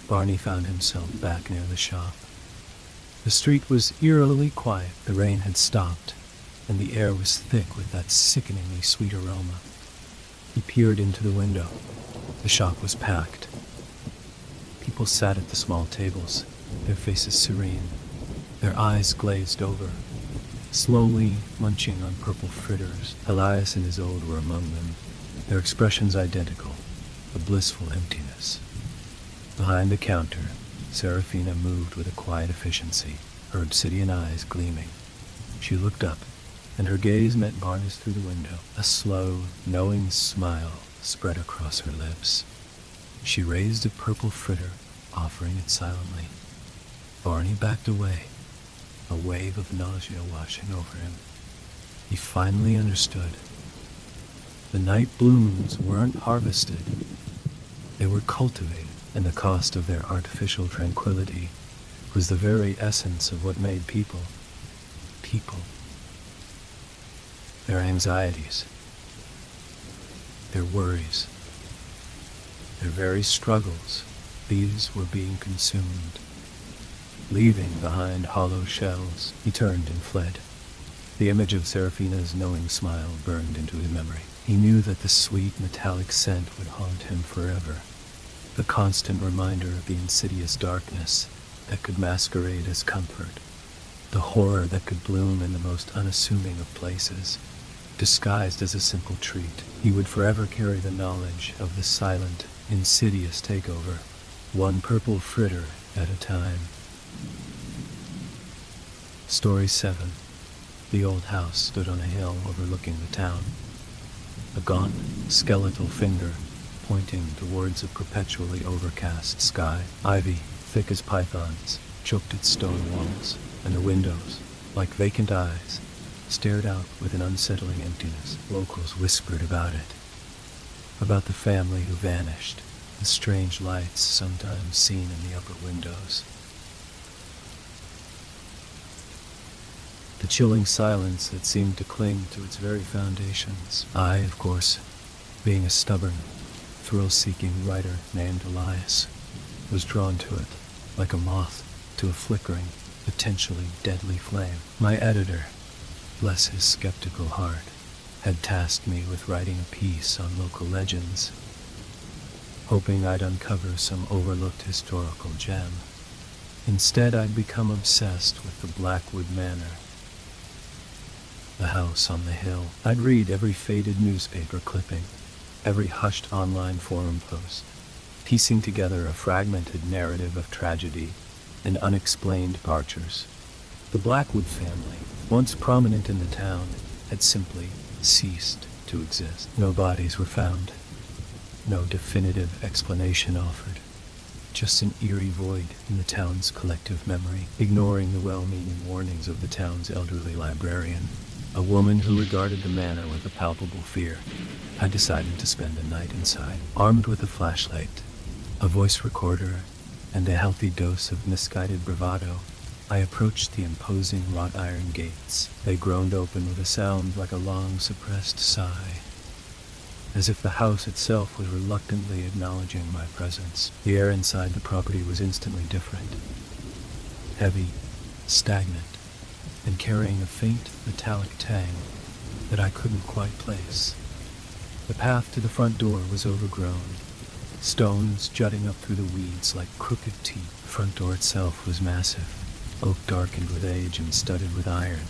Barney found himself back near the shop. The street was eerily quiet. The rain had stopped, and the air was thick with that sickeningly sweet aroma. He peered into the window. The shop was packed. People sat at the small tables, their faces serene, their eyes glazed over, slowly munching on purple fritters. Elias and Isolde were among them, their expressions identical, a blissful emptiness. Behind the counter, Serafina moved with a quiet efficiency, her obsidian eyes gleaming. She looked up, and her gaze met Barney's through the window. A slow, knowing smile spread across her lips. She raised a purple fritter, offering it silently. Barney backed away, a wave of nausea washing over him. He finally understood. The night blooms weren't harvested. They were cultivated, and the cost of their artificial tranquility was the very essence of what made people, people. Their anxieties, their worries, their very struggles, these were being consumed. Leaving behind hollow shells, he turned and fled. The image of Serafina's knowing smile burned into his memory. He knew that the sweet metallic scent would haunt him forever, the constant reminder of the insidious darkness that could masquerade as comfort, the horror that could bloom in the most unassuming of places, disguised as a simple treat. He would forever carry the knowledge of the silent, insidious takeover, one purple fritter at a time. Story 7. The old house stood on a hill overlooking the town. A gaunt, skeletal finger pointing towards a perpetually overcast sky. Ivy, thick as pythons, choked its stone walls, and the windows, like vacant eyes, stared out with an unsettling emptiness. Locals whispered about it, about the family who vanished, the strange lights sometimes seen in the upper windows. The chilling silence that seemed to cling to its very foundations. I, of course, being a stubborn, thrill-seeking writer named Elias, was drawn to it, like a moth to a flickering, potentially deadly flame. My editor, bless his skeptical heart, had tasked me with writing a piece on local legends, hoping I'd uncover some overlooked historical gem. Instead, I'd become obsessed with the Blackwood Manor, the house on the hill. I'd read every faded newspaper clipping, every hushed online forum post, piecing together a fragmented narrative of tragedy and unexplained departures. The Blackwood family, once prominent in the town, had simply ceased to exist. No bodies were found, no definitive explanation offered, just an eerie void in the town's collective memory, ignoring the well-meaning warnings of the town's elderly librarian, a woman who regarded the manor with a palpable fear. I decided to spend the night inside, armed with a flashlight, a voice recorder, and a healthy dose of misguided bravado. I approached the imposing wrought iron gates. They groaned open with a sound like a long suppressed sigh, as if the house itself was reluctantly acknowledging my presence. The air inside the property was instantly different, heavy, stagnant, and carrying a faint metallic tang that I couldn't quite place. The path to the front door was overgrown, stones jutting up through the weeds like crooked teeth. The front door itself was massive, oak darkened with age and studded with iron.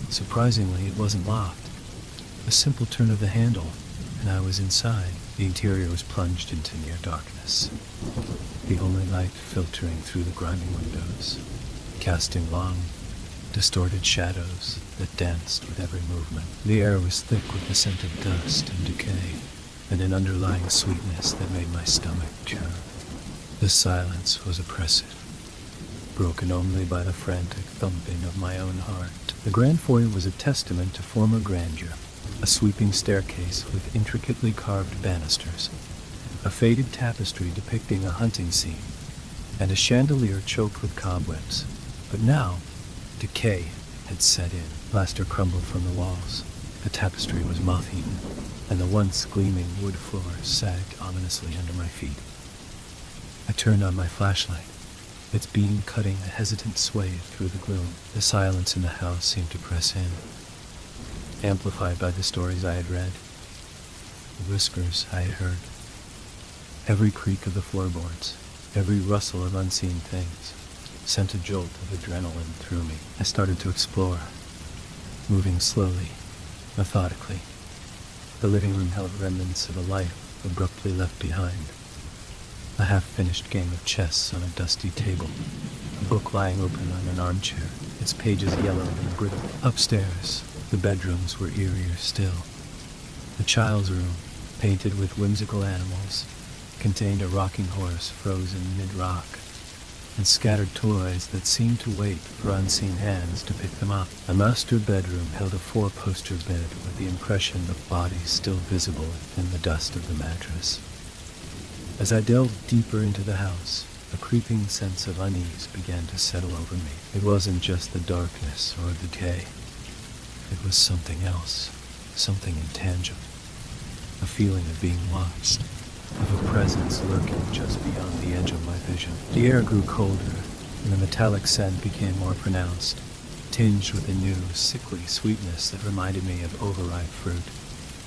Surprisingly, it wasn't locked. A simple turn of the handle, and I was inside. The interior was plunged into near darkness, the only light filtering through the grimy windows, casting long, distorted shadows that danced with every movement. The air was thick with the scent of dust and decay, and an underlying sweetness that made my stomach churn. The silence was oppressive, broken only by the frantic thumping of my own heart. The grand foyer was a testament to former grandeur, a sweeping staircase with intricately carved banisters, a faded tapestry depicting a hunting scene, and a chandelier choked with cobwebs. But now, decay had set in. Plaster crumbled from the walls. The tapestry was moth-eaten, and the once gleaming wood floor sagged ominously under my feet. I turned on my flashlight, its beam cutting a hesitant swathe through the gloom. The silence in the house seemed to press in, amplified by the stories I had read, the whispers I had heard. Every creak of the floorboards, every rustle of unseen things, sent a jolt of adrenaline through me. I started to explore, moving slowly, methodically. The living room held remnants of a life abruptly left behind. A half-finished game of chess on a dusty table, a book lying open on an armchair, its pages yellowed and brittle. Upstairs, the bedrooms were eerier still. The child's room, painted with whimsical animals, contained a rocking horse frozen mid-rock, and scattered toys that seemed to wait for unseen hands to pick them up. A master bedroom held a 4-poster bed with the impression of bodies still visible in the dust of the mattress. As I delved deeper into the house, a creeping sense of unease began to settle over me. It wasn't just the darkness or the decay. It was something else, something intangible. A feeling of being watched, of a presence lurking just beyond the edge of my vision. The air grew colder, and the metallic scent became more pronounced, tinged with a new, sickly sweetness that reminded me of overripe fruit.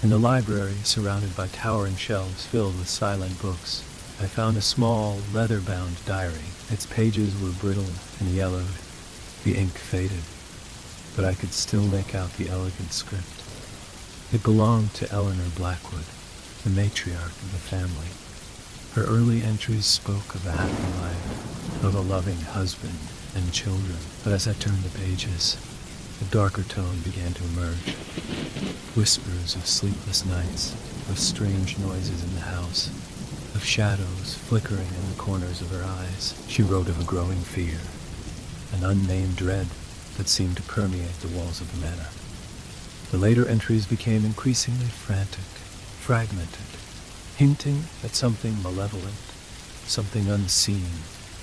In the library, surrounded by towering shelves filled with silent books, I found a small, leather-bound diary. Its pages were brittle and yellowed, the ink faded, but I could still make out the elegant script. It belonged to Eleanor Blackwood, the matriarch of the family. Her early entries spoke of a happy life, of a loving husband and children, but as I turned the pages, a darker tone began to emerge. Whispers of sleepless nights, of strange noises in the house, of shadows flickering in the corners of her eyes. She wrote of a growing fear, an unnamed dread that seemed to permeate the walls of the manor. The later entries became increasingly frantic, fragmented, hinting at something malevolent, something unseen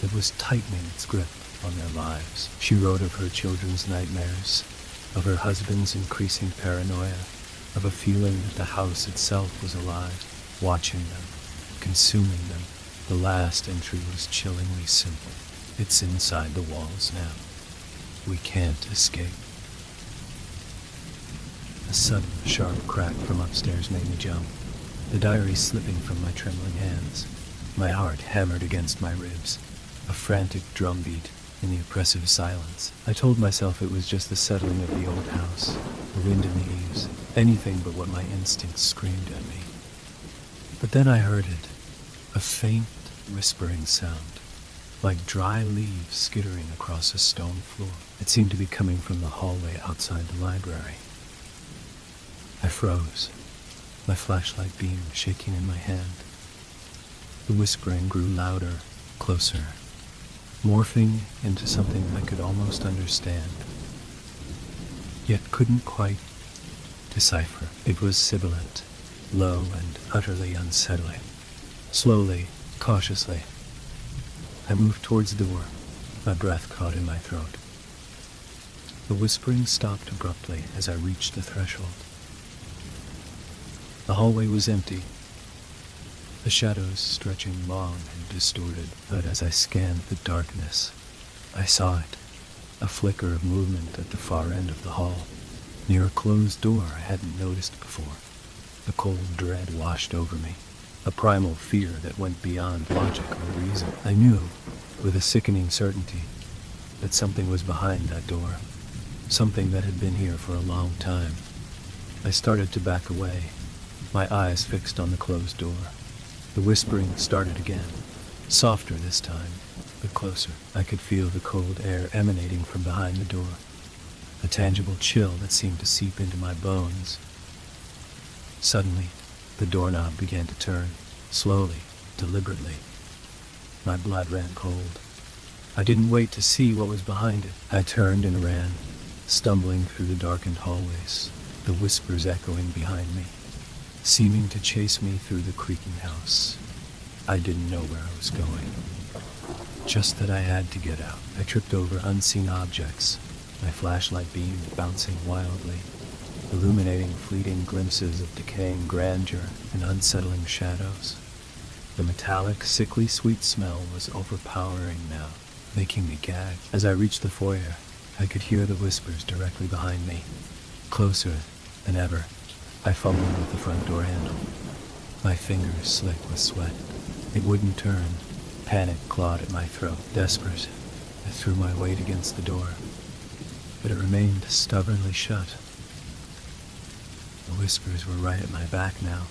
that was tightening its grip on their lives. She wrote of her children's nightmares, of her husband's increasing paranoia, of a feeling that the house itself was alive, watching them, consuming them. The last entry was chillingly simple. It's inside the walls now. We can't escape. A sudden, sharp crack from upstairs made me jump, the diary slipping from my trembling hands. My heart hammered against my ribs, a frantic drumbeat in the oppressive silence. I told myself it was just the settling of the old house, the wind in the eaves, anything but what my instincts screamed at me. But then I heard it, a faint, whispering sound, like dry leaves skittering across a stone floor. It seemed to be coming from the hallway outside the library. I froze, my flashlight beam shaking in my hand. The whispering grew louder, closer, morphing into something I could almost understand, yet couldn't quite decipher. It was sibilant, low and utterly unsettling. Slowly, cautiously, I moved towards the door, my breath caught in my throat. The whispering stopped abruptly as I reached the threshold. The hallway was empty, the shadows stretching long and distorted, but as I scanned the darkness, I saw it, a flicker of movement at the far end of the hall, near a closed door I hadn't noticed before. The cold dread washed over me, a primal fear that went beyond logic or reason. I knew, with a sickening certainty, that something was behind that door, something that had been here for a long time. I started to back away, my eyes fixed on the closed door. The whispering started again, softer this time, but closer. I could feel the cold air emanating from behind the door, a tangible chill that seemed to seep into my bones. Suddenly, the doorknob began to turn, slowly, deliberately. My blood ran cold. I didn't wait to see what was behind it. I turned and ran, stumbling through the darkened hallways, the whispers echoing behind me, seeming to chase me through the creaking house. I didn't know where I was going, just that I had to get out. I tripped over unseen objects, my flashlight beam bouncing wildly, illuminating fleeting glimpses of decaying grandeur and unsettling shadows. The metallic, sickly sweet smell was overpowering now, making me gag. As I reached the foyer, I could hear the whispers directly behind me. Closer than ever, I fumbled with the front door handle. My fingers slick with sweat. It wouldn't turn. Panic clawed at my throat. Desperate, I threw my weight against the door, but it remained stubbornly shut. The whispers were right at my back now,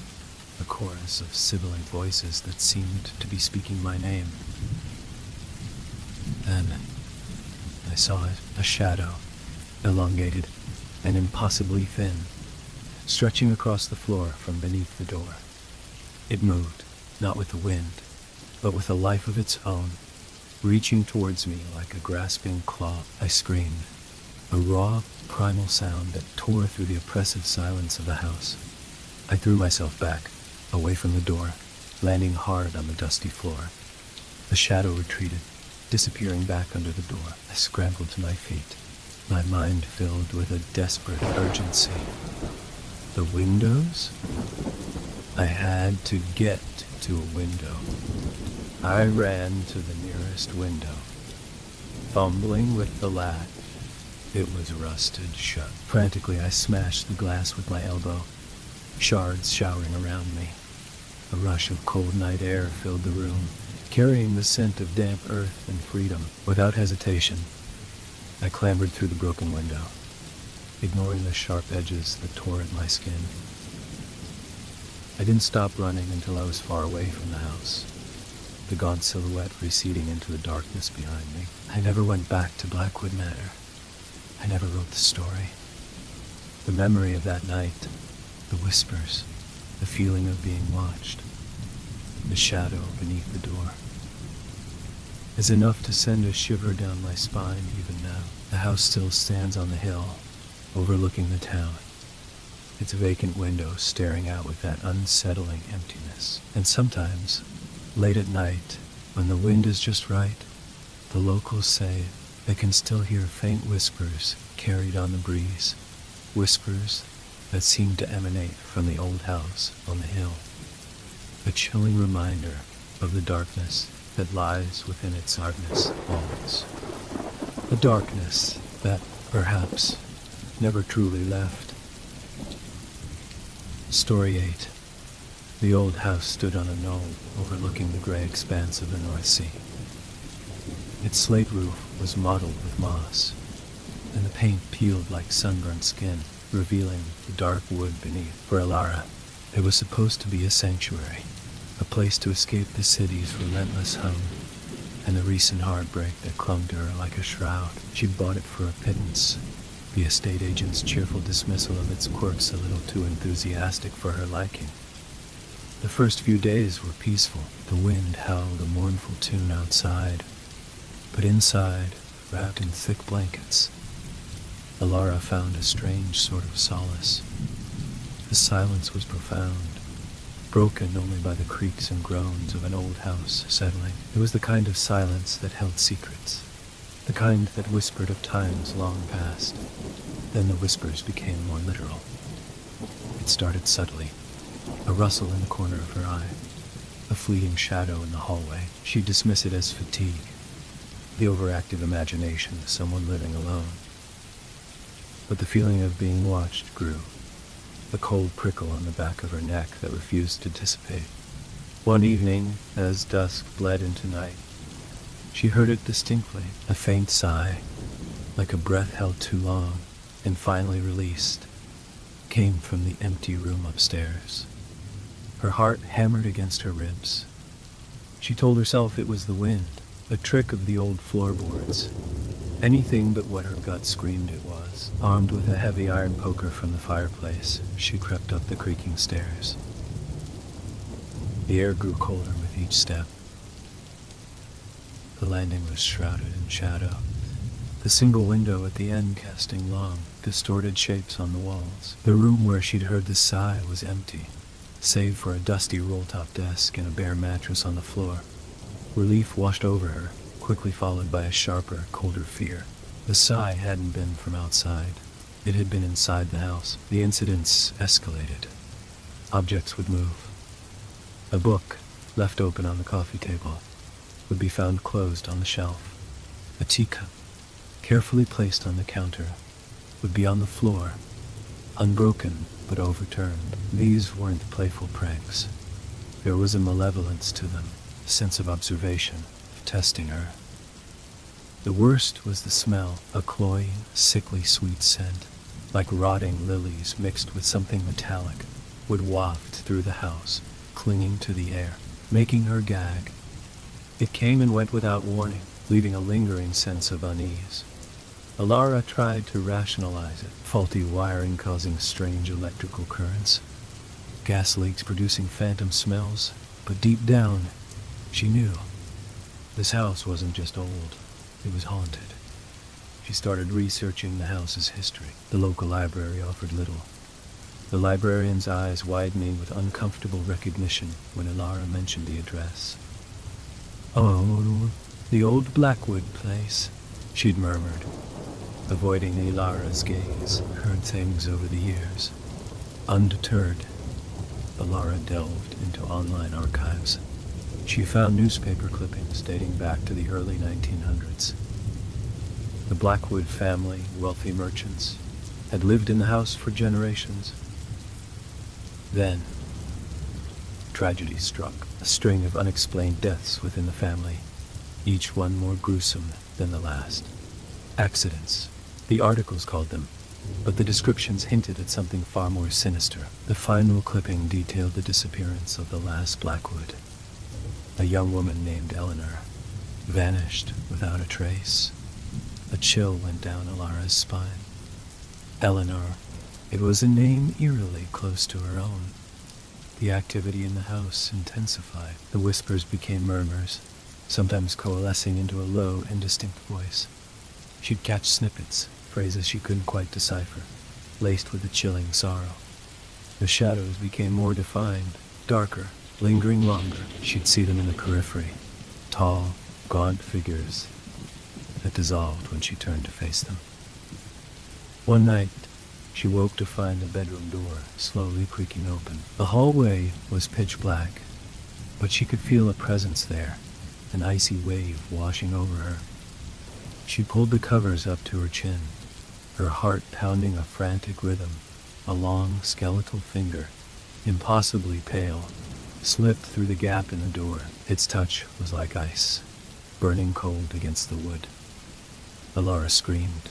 a chorus of sibilant voices that seemed to be speaking my name. Then I saw it, a shadow, elongated and impossibly thin, stretching across the floor from beneath the door. It moved, not with the wind, but with a life of its own, reaching towards me like a grasping claw. I screamed, a raw, primal sound that tore through the oppressive silence of the house. I threw myself back, away from the door, landing hard on the dusty floor. The shadow retreated, disappearing back under the door. I scrambled to my feet, my mind filled with a desperate urgency. The windows? I had to get to a window. I ran to the nearest window, fumbling with the latch. It was rusted shut. Frantically, I smashed the glass with my elbow, shards showering around me. A rush of cold night air filled the room, carrying the scent of damp earth and freedom. Without hesitation, I clambered through the broken window, ignoring the sharp edges that tore at my skin. I didn't stop running until I was far away from the house, the gaunt silhouette receding into the darkness behind me. I never went back to Blackwood Manor. I never wrote the story. The memory of that night, the whispers, the feeling of being watched, the shadow beneath the door, is enough to send a shiver down my spine even now. The house still stands on the hill, overlooking the town, its vacant windows staring out with that unsettling emptiness. And sometimes, late at night, when the wind is just right, the locals say they can still hear faint whispers carried on the breeze, whispers that seem to emanate from the old house on the hill, a chilling reminder of the darkness that lies within its darkness walls, a darkness that, perhaps, never truly left. Story 8. The old house stood on a knoll overlooking the gray expanse of the North Sea. Its slate roof was mottled with moss, and the paint peeled like sunburnt skin, revealing the dark wood beneath. For Alara, it was supposed to be a sanctuary, a place to escape the city's relentless hum and the recent heartbreak that clung to her like a shroud. She'd bought it for a pittance, the estate agent's cheerful dismissal of its quirks a little too enthusiastic for her liking. The first few days were peaceful. The wind howled a mournful tune outside, but inside, wrapped in thick blankets, Alara found a strange sort of solace. The silence was profound, broken only by the creaks and groans of an old house settling. It was the kind of silence that held secrets, the kind that whispered of times long past. Then the whispers became more literal. It started subtly, a rustle in the corner of her eye, a fleeting shadow in the hallway. She'd dismiss it as fatigue, the overactive imagination of someone living alone. But the feeling of being watched grew, a cold prickle on the back of her neck that refused to dissipate. One evening, as dusk bled into night, she heard it distinctly, a faint sigh, like a breath held too long and finally released, came from the empty room upstairs. Her heart hammered against her ribs. She told herself it was the wind, a trick of the old floorboards, anything but what her gut screamed it was. Armed with a heavy iron poker from the fireplace, she crept up the creaking stairs. The air grew colder with each step. The landing was shrouded in shadow, the single window at the end casting long, distorted shapes on the walls. The room where she'd heard the sigh was empty, save for a dusty roll-top desk and a bare mattress on the floor. Relief washed over her, quickly followed by a sharper, colder fear. The sigh hadn't been from outside. It had been inside the house. The incidents escalated. Objects would move. A book, left open on the coffee table, would be found closed on the shelf. A teacup, carefully placed on the counter, would be on the floor, unbroken but overturned. These weren't playful pranks. There was a malevolence to them, a sense of observation, of testing her. The worst was the smell, a cloying, sickly sweet scent, like rotting lilies mixed with something metallic, would waft through the house, clinging to the air, making her gag. It came and went without warning, leaving a lingering sense of unease. Alara tried to rationalize it, faulty wiring causing strange electrical currents, gas leaks producing phantom smells, but deep down, she knew. This house wasn't just old, it was haunted. She started researching the house's history. The local library offered little. The librarian's eyes widening with uncomfortable recognition when Alara mentioned the address. "Oh, the old Blackwood place," she'd murmured, avoiding Alara's gaze. Heard things over the years. Undeterred, Alara delved into online archives. She found newspaper clippings dating back to the early 1900s. The Blackwood family, wealthy merchants, had lived in the house for generations. Then, tragedy struck, a string of unexplained deaths within the family, each one more gruesome than the last. Accidents, the articles called them, but the descriptions hinted at something far more sinister. The final clipping detailed the disappearance of the last Blackwood, a young woman named Eleanor, vanished without a trace. A chill went down Alara's spine. Eleanor. It was a name eerily close to her own. The activity in the house intensified. The whispers became murmurs, sometimes coalescing into a low, indistinct voice. She'd catch snippets, phrases she couldn't quite decipher, laced with a chilling sorrow. The shadows became more defined, darker, lingering longer. She'd see them in the periphery, tall, gaunt figures that dissolved when she turned to face them. One night, she woke to find the bedroom door slowly creaking open. The hallway was pitch black, but she could feel a presence there, an icy wave washing over her. She pulled the covers up to her chin, her heart pounding a frantic rhythm. A long, skeletal finger, impossibly pale, slipped through the gap in the door. Its touch was like ice, burning cold against the wood. Alara screamed,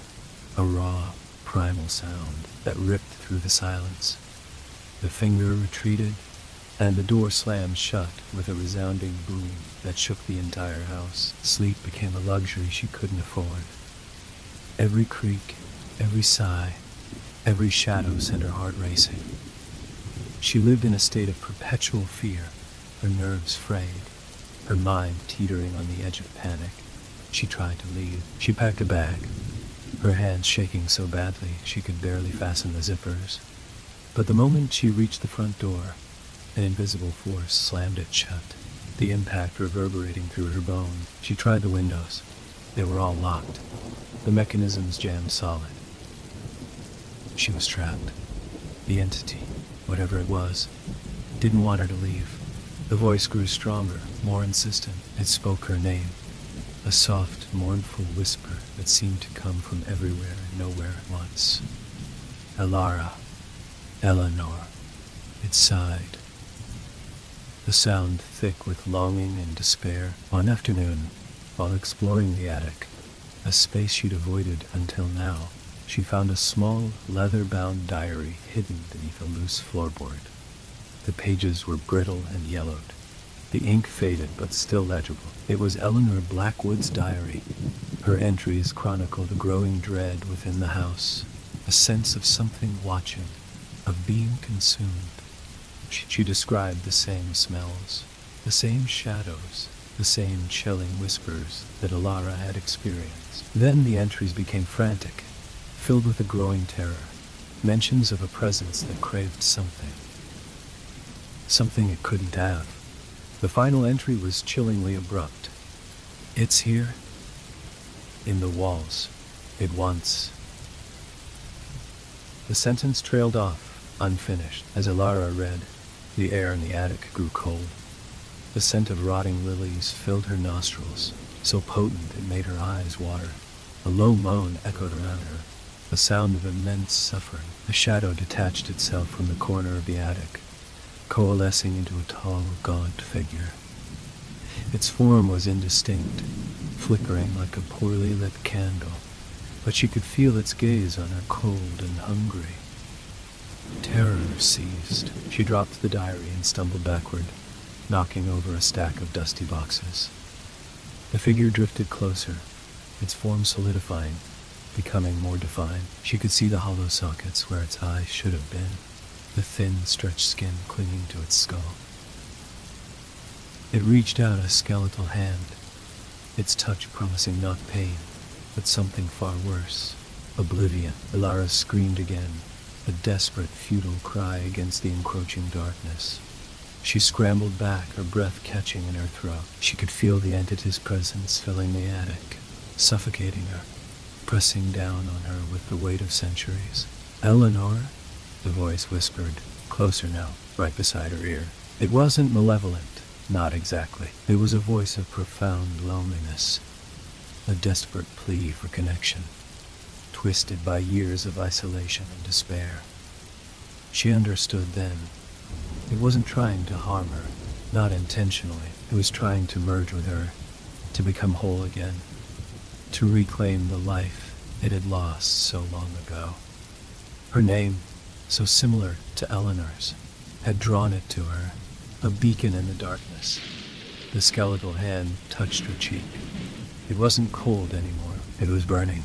a raw, primal sound that ripped through the silence. The finger retreated, and the door slammed shut with a resounding boom that shook the entire house. Sleep became a luxury she couldn't afford. Every creak, every sigh, every shadow sent her heart racing. She lived in a state of perpetual fear, her nerves frayed, her mind teetering on the edge of panic. She tried to leave. She packed a bag, her hands shaking so badly she could barely fasten the zippers. But the moment she reached the front door, an invisible force slammed it shut, the impact reverberating through her bones. She tried the windows. They were all locked, the mechanisms jammed solid. She was trapped. The entity, whatever it was, didn't want her to leave. The voice grew stronger, more insistent. It spoke her name, a soft, mournful whisper that seemed to come from everywhere and nowhere at once. Alara, Eleanor. It sighed, the sound thick with longing and despair. One afternoon, while exploring the attic, a space she'd avoided until now, she found a small, leather-bound diary hidden beneath a loose floorboard. The pages were brittle and yellowed, the ink faded but still legible. It was Eleanor Blackwood's diary. Her entries chronicled a growing dread within the house, a sense of something watching, of being consumed. She described the same smells, the same shadows, the same chilling whispers that Alara had experienced. Then the entries became frantic, filled with a growing terror, mentions of a presence that craved something it couldn't have. The final entry was chillingly abrupt. It's here, in the walls, It once. The sentence trailed off, unfinished. As Alara read, the air in the attic grew cold. The scent of rotting lilies filled her nostrils, so potent it made her eyes water. A low moan echoed around her, a sound of immense suffering. A shadow detached itself from the corner of the attic, coalescing into a tall, gaunt figure. Its form was indistinct, flickering like a poorly lit candle, but she could feel its gaze on her, cold and hungry. Terror seized. She dropped the diary and stumbled backward, knocking over a stack of dusty boxes. The figure drifted closer, its form solidifying, becoming more defined. She could see the hollow sockets where its eyes should have been, the thin, stretched skin clinging to its skull. It reached out a skeletal hand, its touch promising not pain, but something far worse, oblivion. Alara screamed again, a desperate, futile cry against the encroaching darkness. She scrambled back, her breath catching in her throat. She could feel the entity's presence filling the attic, suffocating her, pressing down on her with the weight of centuries. "Eleanor?" the voice whispered, closer now, right beside her ear. It wasn't malevolent, not exactly. It was a voice of profound loneliness, a desperate plea for connection, twisted by years of isolation and despair. She understood then. It wasn't trying to harm her, not intentionally. It was trying to merge with her, to become whole again, to reclaim the life it had lost so long ago. Her name, so similar to Eleanor's, had drawn it to her, a beacon in the darkness. The skeletal hand touched her cheek. It wasn't cold anymore. It was burning,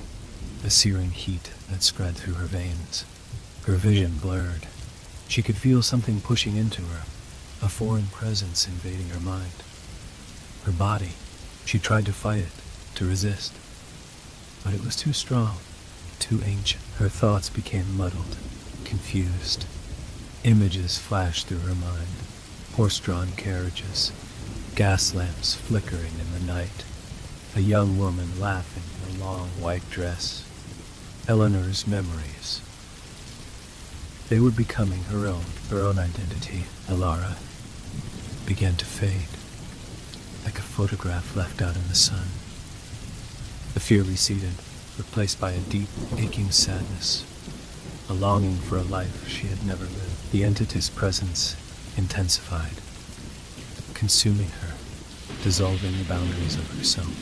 a searing heat that spread through her veins. Her vision blurred. She could feel something pushing into her, a foreign presence invading her mind. Her body, she tried to fight it, to resist. But it was too strong, too ancient. Her thoughts became muddled, confused. Images flashed through her mind, horse-drawn carriages, gas lamps flickering in the night, a young woman laughing in a long white dress. Eleanor's memories. They were becoming her own identity. Alara began to fade, like a photograph left out in the sun. The fear receded, replaced by a deep, aching sadness, a longing for a life she had never lived. The entity's presence intensified, consuming her, dissolving the boundaries of herself.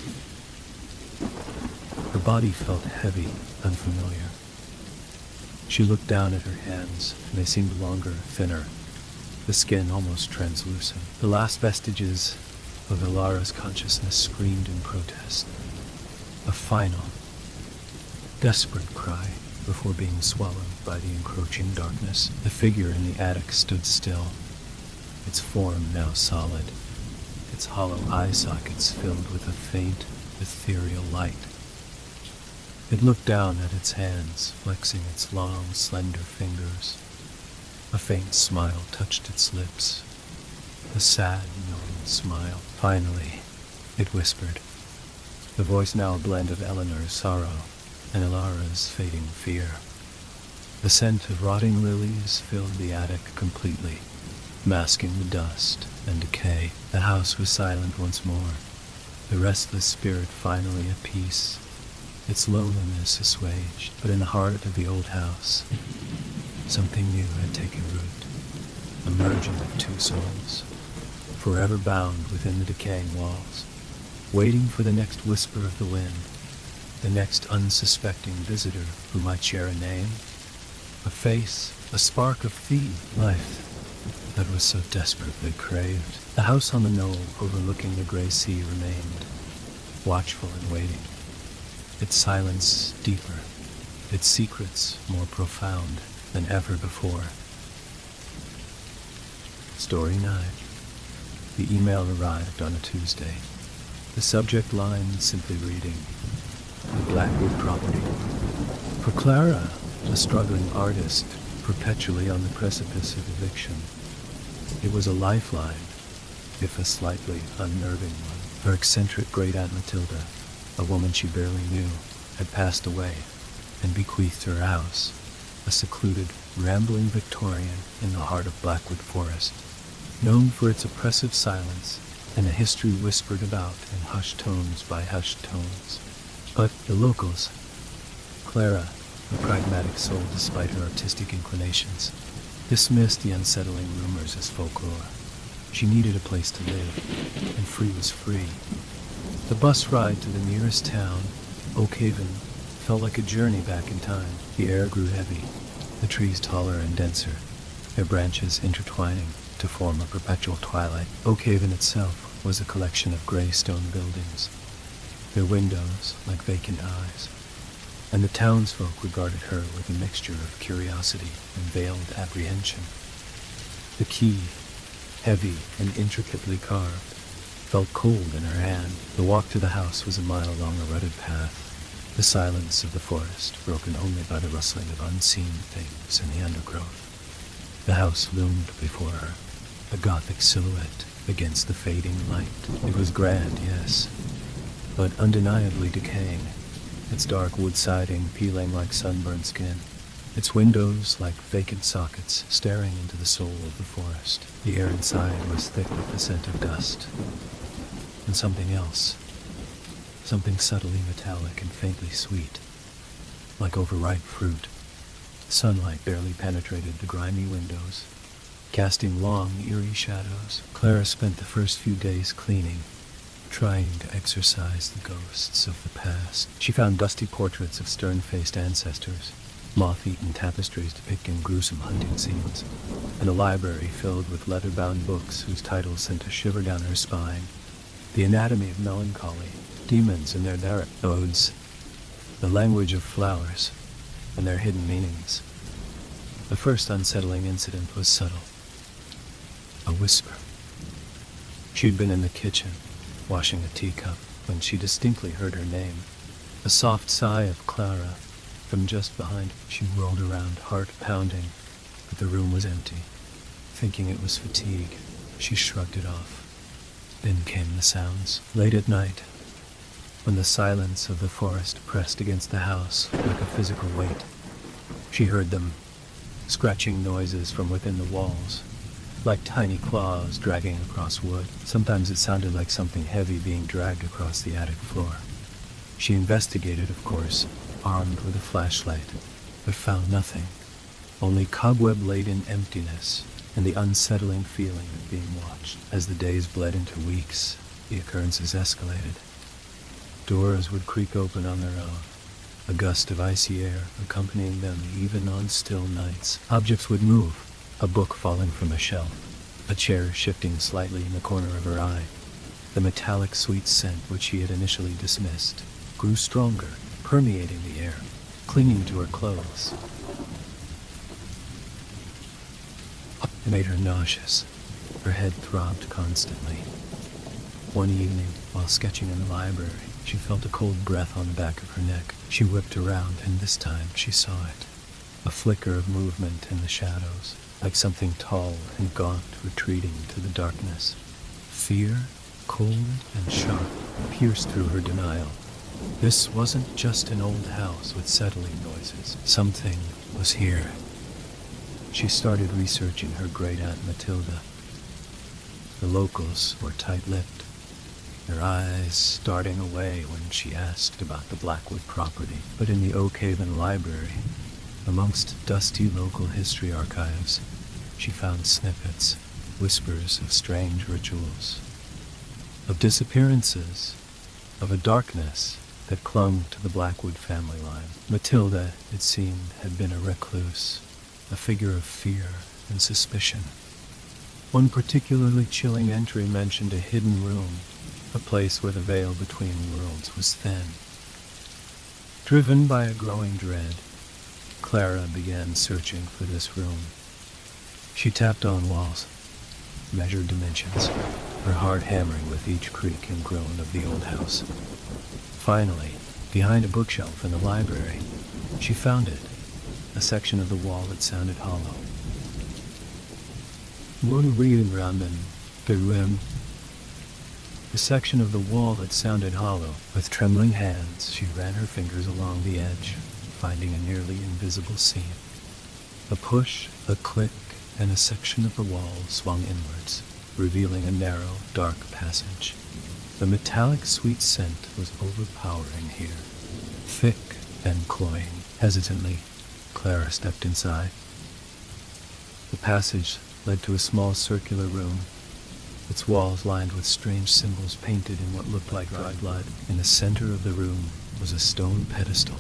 Her body felt heavy, unfamiliar. She looked down at her hands, and they seemed longer, thinner, the skin almost translucent. The last vestiges of Alara's consciousness screamed in protest. A final, desperate cry before being swallowed by the encroaching darkness. The figure in the attic stood still, its form now solid, its hollow eye sockets filled with a faint, ethereal light. It looked down at its hands, flexing its long, slender fingers. A faint smile touched its lips, a sad, knowing smile. Finally, it whispered, the voice now a blend of Eleanor's sorrow and Alara's fading fear. The scent of rotting lilies filled the attic completely, masking the dust and decay. The house was silent once more, the restless spirit finally at peace, its loneliness assuaged. But in the heart of the old house, something new had taken root, a merging of two souls, forever bound within the decaying walls, waiting for the next whisper of the wind, the next unsuspecting visitor who might share a name, a face, a spark of life that was so desperately craved. The house on the knoll overlooking the gray sea remained, watchful and waiting, its silence deeper, its secrets more profound than ever before. Story 9. The email arrived on a Tuesday. The subject line simply reading, "The Blackwood property." For Clara, a struggling artist, perpetually on the precipice of eviction, it was a lifeline, if a slightly unnerving one. Her eccentric great-aunt Matilda, a woman she barely knew, had passed away and bequeathed her house, a secluded, rambling Victorian in the heart of Blackwood Forest, known for its oppressive silence and a history whispered about in hushed tones by hushed tones. But the locals, Clara, a pragmatic soul despite her artistic inclinations, dismissed the unsettling rumors as folklore. She needed a place to live, and free was free. The bus ride to the nearest town, Oakhaven, felt like a journey back in time. The air grew heavy, the trees taller and denser, their branches intertwining to form a perpetual twilight. Oakhaven itself was a collection of gray stone buildings, their windows like vacant eyes, and the townsfolk regarded her with a mixture of curiosity and veiled apprehension. The key, heavy and intricately carved, felt cold in her hand. The walk to the house was a mile along a rutted path, the silence of the forest broken only by the rustling of unseen things in the undergrowth. The house loomed before her, a gothic silhouette against the fading light. It was grand, yes, but undeniably decaying, its dark wood siding peeling like sunburned skin, its windows like vacant sockets staring into the soul of the forest. The air inside was thick with the scent of dust, and something else, something subtly metallic and faintly sweet, like overripe fruit. Sunlight barely penetrated the grimy windows, casting long, eerie shadows. Clara spent the first few days cleaning, trying to exorcise the ghosts of the past. She found dusty portraits of stern-faced ancestors, moth-eaten tapestries depicting gruesome hunting scenes, and a library filled with leather-bound books whose titles sent a shiver down her spine. The Anatomy of Melancholy, Demons and Their Direct Odes, The Language of Flowers, and Their Hidden Meanings. The first unsettling incident was subtle. A whisper. She'd been in the kitchen, washing a teacup, when she distinctly heard her name. A soft sigh of Clara from just behind. She rolled around, heart pounding, but the room was empty. Thinking it was fatigue, she shrugged it off. Then came the sounds. Late at night, when the silence of the forest pressed against the house like a physical weight, she heard them, scratching noises from within the walls, like tiny claws dragging across wood. Sometimes it sounded like something heavy being dragged across the attic floor. She investigated, of course, armed with a flashlight, but found nothing, only cobweb-laden emptiness and the unsettling feeling of being watched. As the days bled into weeks, the occurrences escalated. Doors would creak open on their own, a gust of icy air accompanying them even on still nights. Objects would move, a book falling from a shelf, a chair shifting slightly in the corner of her eye. The metallic sweet scent which she had initially dismissed grew stronger, permeating the air, clinging to her clothes. It made her nauseous. Her head throbbed constantly. One evening, while sketching in the library, she felt a cold breath on the back of her neck. She whipped around, and this time she saw it. A flicker of movement in the shadows, like something tall and gaunt retreating to the darkness. Fear, cold and sharp, pierced through her denial. This wasn't just an old house with settling noises. Something was here. She started researching her great-aunt Matilda. The locals were tight-lipped, their eyes darting away when she asked about the Blackwood property. But in the Oakhaven library, amongst dusty local history archives, she found snippets, whispers of strange rituals, of disappearances, of a darkness that clung to the Blackwood family line. Matilda, it seemed, had been a recluse, a figure of fear and suspicion. One particularly chilling entry mentioned a hidden room, a place where the veil between worlds was thin. Driven by a growing dread, Clara began searching for this room. She tapped on walls, measured dimensions, her heart hammering with each creak and groan of the old house. Finally, behind a bookshelf in the library, she found it, a section of the wall that sounded hollow. What are reading around in the room? The section of the wall that sounded hollow. With trembling hands, she ran her fingers along the edge, finding a nearly invisible seam. A push, a click, and a section of the wall swung inwards, revealing a narrow, dark passage. The metallic sweet scent was overpowering here, thick and cloying. Hesitantly, Clara stepped inside. The passage led to a small circular room, its walls lined with strange symbols painted in what looked like dried blood. In the center of the room was a stone pedestal,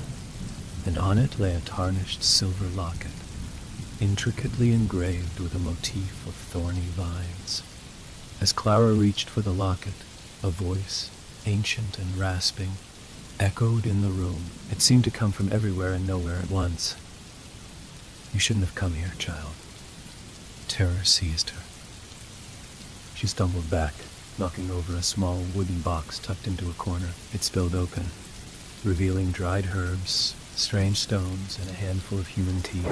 and on it lay a tarnished silver locket, intricately engraved with a motif of thorny vines. As Clara reached for the locket, a voice, ancient and rasping, echoed in the room. It seemed to come from everywhere and nowhere at once. "You shouldn't have come here, child." Terror seized her. She stumbled back, knocking over a small wooden box tucked into a corner. It spilled open, revealing dried herbs, strange stones, and a handful of human teeth.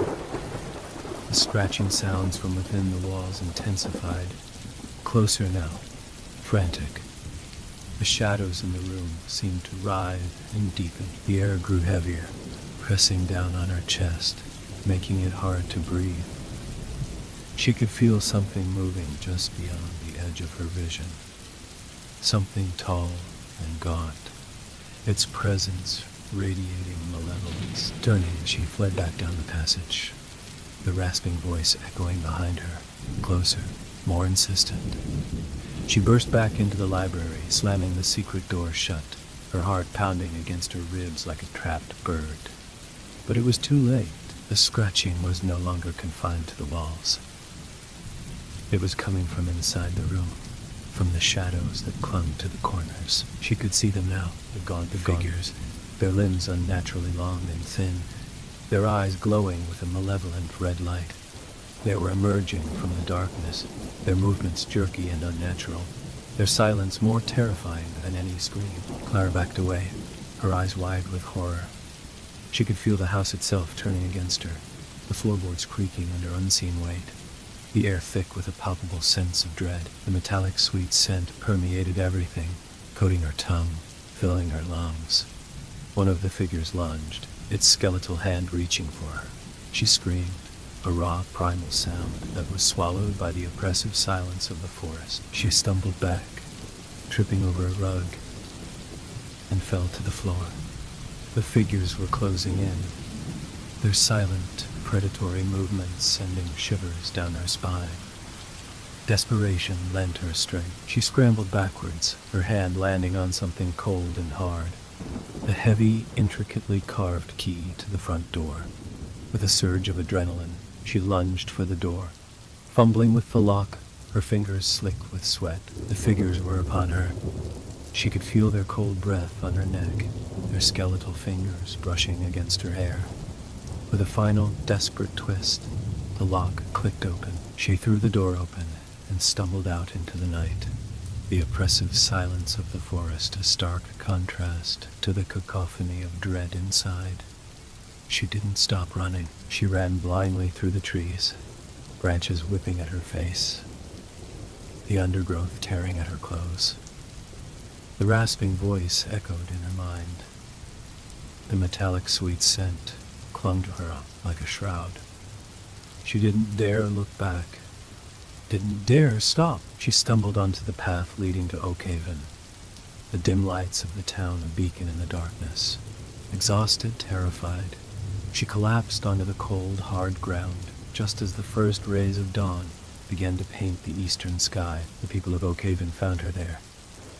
The scratching sounds from within the walls intensified. Closer now, frantic. The shadows in the room seemed to writhe and deepen. The air grew heavier, pressing down on her chest, making it hard to breathe. She could feel something moving just beyond the edge of her vision. Something tall and gaunt, its presence radiating malevolence. Turning, she fled back down the passage, the rasping voice echoing behind her, closer, more insistent. She burst back into the library, slamming the secret door shut, her heart pounding against her ribs like a trapped bird. But it was too late. The scratching was no longer confined to the walls. It was coming from inside the room, from the shadows that clung to the corners. She could see them now, the gaunt figures, their limbs unnaturally long and thin, their eyes glowing with a malevolent red light. They were emerging from the darkness, their movements jerky and unnatural, their silence more terrifying than any scream. Clara backed away, her eyes wide with horror. She could feel the house itself turning against her, the floorboards creaking under unseen weight, the air thick with a palpable sense of dread. The metallic sweet scent permeated everything, coating her tongue, filling her lungs. One of the figures lunged, its skeletal hand reaching for her. She screamed, a raw, primal sound that was swallowed by the oppressive silence of the forest. She stumbled back, tripping over a rug, and fell to the floor. The figures were closing in, their silent, predatory movements sending shivers down her spine. Desperation lent her strength. She scrambled backwards, her hand landing on something cold and hard, a heavy, intricately carved key to the front door. With a surge of adrenaline, she lunged for the door. Fumbling with the lock, her fingers slick with sweat, the figures were upon her. She could feel their cold breath on her neck, their skeletal fingers brushing against her hair. With a final, desperate twist, the lock clicked open. She threw the door open and stumbled out into the night, the oppressive silence of the forest a stark contrast to the cacophony of dread inside. She didn't stop running. She ran blindly through the trees, branches whipping at her face, the undergrowth tearing at her clothes. The rasping voice echoed in her mind. The metallic sweet scent clung to her like a shroud. She didn't dare look back, didn't dare stop. She stumbled onto the path leading to Oakhaven, the dim lights of the town a beacon in the darkness. Exhausted, terrified, she collapsed onto the cold, hard ground just as the first rays of dawn began to paint the eastern sky. The people of Oakhaven found her there,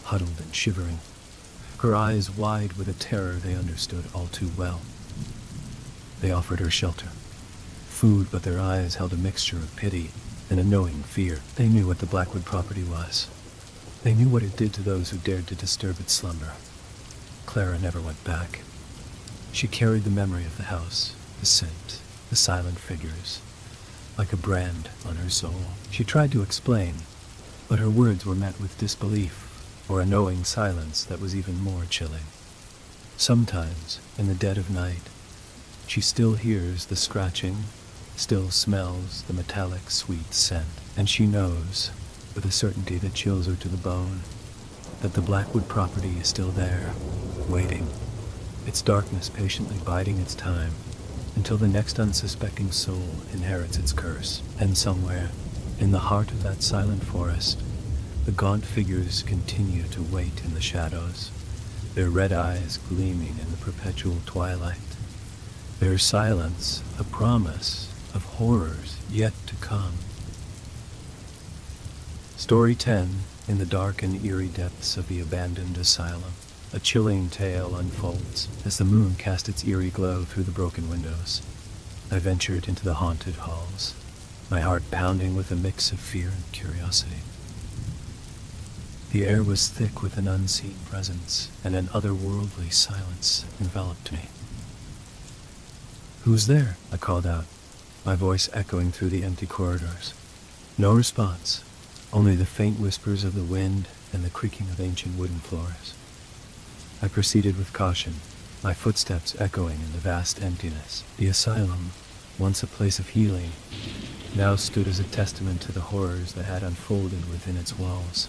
huddled and shivering, her eyes wide with a terror they understood all too well. They offered her shelter, food, but their eyes held a mixture of pity and a knowing fear. They knew what the Blackwood property was. They knew what it did to those who dared to disturb its slumber. Clara never went back. She carried the memory of the house, the scent, the silent figures, like a brand on her soul. She tried to explain, but her words were met with disbelief or a knowing silence that was even more chilling. Sometimes, in the dead of night, she still hears the scratching, still smells the metallic sweet scent, and she knows, with a certainty that chills her to the bone, that the Blackwood property is still there, waiting, its darkness patiently biding its time until the next unsuspecting soul inherits its curse. And somewhere, in the heart of that silent forest, the gaunt figures continue to wait in the shadows, their red eyes gleaming in the perpetual twilight, their silence a promise of horrors yet to come. Story 10. In the dark and eerie depths of the abandoned asylum, a chilling tale unfolds as the moon cast its eerie glow through the broken windows. I ventured into the haunted halls, my heart pounding with a mix of fear and curiosity. The air was thick with an unseen presence, and an otherworldly silence enveloped me. "Who's there?" I called out, my voice echoing through the empty corridors. No response, only the faint whispers of the wind and the creaking of ancient wooden floors. I proceeded with caution, my footsteps echoing in the vast emptiness. The asylum, once a place of healing, now stood as a testament to the horrors that had unfolded within its walls.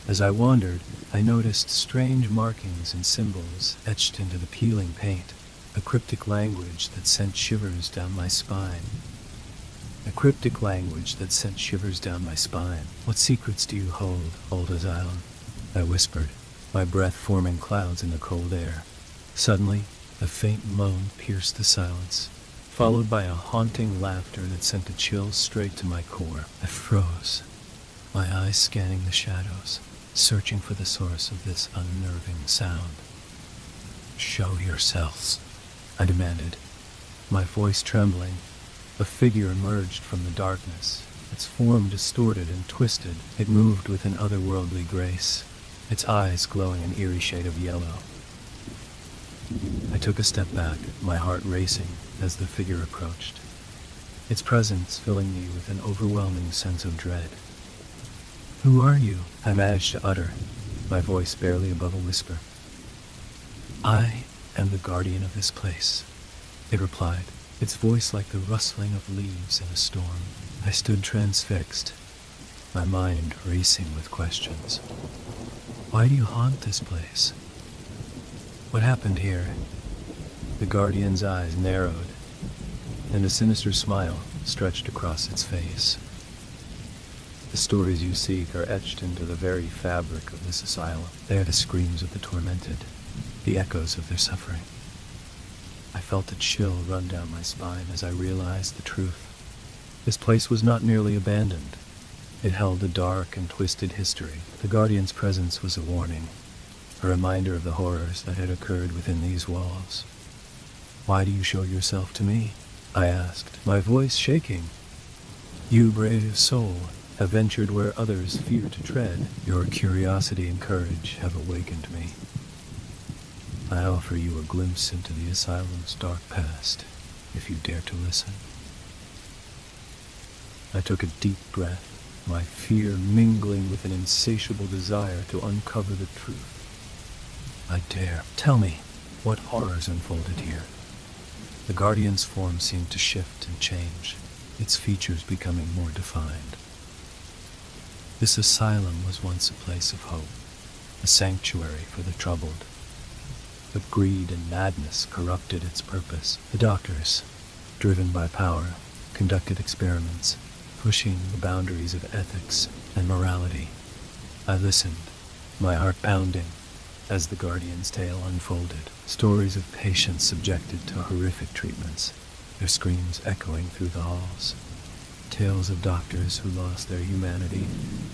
As I wandered, I noticed strange markings and symbols etched into the peeling paint, a cryptic language that sent shivers down my spine. "What secrets do you hold, old asylum?" I whispered, my breath forming clouds in the cold air. Suddenly, a faint moan pierced the silence, followed by a haunting laughter that sent a chill straight to my core. I froze, my eyes scanning the shadows, searching for the source of this unnerving sound. "Show yourselves," I demanded, my voice trembling. A figure emerged from the darkness, its form distorted and twisted. It moved with an otherworldly grace, its eyes glowing an eerie shade of yellow. I took a step back, my heart racing as the figure approached, its presence filling me with an overwhelming sense of dread. "Who are you?" I managed to utter, my voice barely above a whisper. "I am the guardian of this place," it replied, its voice like the rustling of leaves in a storm. I stood transfixed, my mind racing with questions. "Why do you haunt this place? What happened here?" The guardian's eyes narrowed, and a sinister smile stretched across its face. "The stories you seek are etched into the very fabric of this asylum. They are the screams of the tormented, the echoes of their suffering." I felt a chill run down my spine as I realized the truth. This place was not merely abandoned. It held a dark and twisted history. The guardian's presence was a warning, a reminder of the horrors that had occurred within these walls. "Why do you show yourself to me?" I asked, my voice shaking. "You, brave soul, have ventured where others fear to tread. Your curiosity and courage have awakened me. I offer you a glimpse into the asylum's dark past, if you dare to listen." I took a deep breath, my fear mingling with an insatiable desire to uncover the truth. "I dare. Tell me, what horrors unfolded here?" The guardian's form seemed to shift and change, its features becoming more defined. "This asylum was once a place of hope, a sanctuary for the troubled. But greed and madness corrupted its purpose. The doctors, driven by power, conducted experiments, pushing the boundaries of ethics and morality. I listened, my heart pounding, as the guardian's tale unfolded. Stories of patients subjected to horrific treatments, their screams echoing through the halls. Tales of doctors who lost their humanity,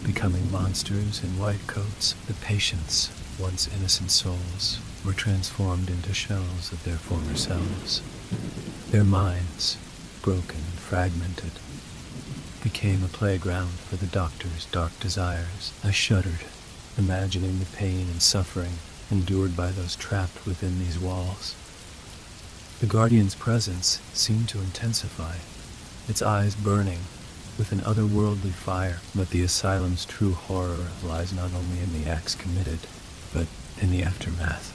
becoming monsters in white coats. The patients, once innocent souls, were transformed into shells of their former selves. Their minds, broken and fragmented, became a playground for the doctor's dark desires. I shuddered, imagining the pain and suffering endured by those trapped within these walls. The guardian's presence seemed to intensify, its eyes burning with an otherworldly fire. But the asylum's true horror lies not only in the acts committed, but in the aftermath.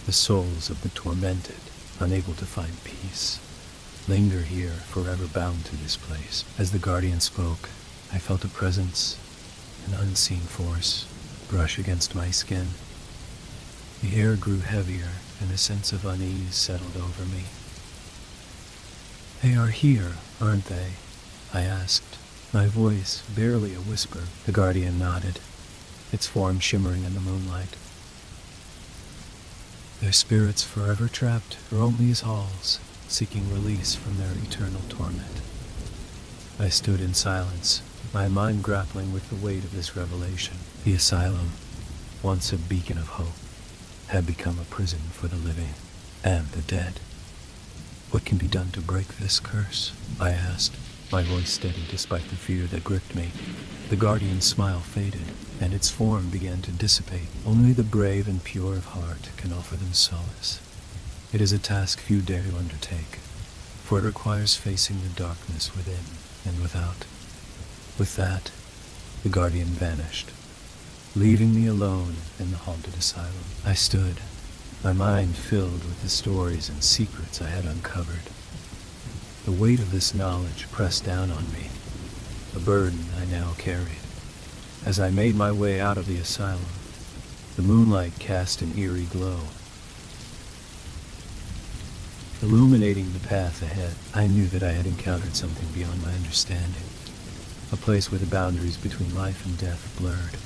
The souls of the tormented, unable to find peace, linger here, forever bound to this place. As the guardian spoke, I felt a presence, an unseen force, brush against my skin. The air grew heavier, and a sense of unease settled over me. "They are here, aren't they?" I asked, my voice barely a whisper. The guardian nodded, its form shimmering in the moonlight. "Their spirits forever trapped roam these halls, seeking release from their eternal torment." I stood in silence, my mind grappling with the weight of this revelation. The asylum, once a beacon of hope, had become a prison for the living and the dead. "What can be done to break this curse?" I asked, my voice steady despite the fear that gripped me. The guardian's smile faded, and its form began to dissipate. "Only the brave and pure of heart can offer them solace. It is a task few dare to undertake, for it requires facing the darkness within and without." With that, the guardian vanished, leaving me alone in the haunted asylum. I stood, my mind filled with the stories and secrets I had uncovered. The weight of this knowledge pressed down on me, a burden I now carried. As I made my way out of the asylum, the moonlight cast an eerie glow, illuminating the path ahead. I knew that I had encountered something beyond my understanding, a place where the boundaries between life and death blurred.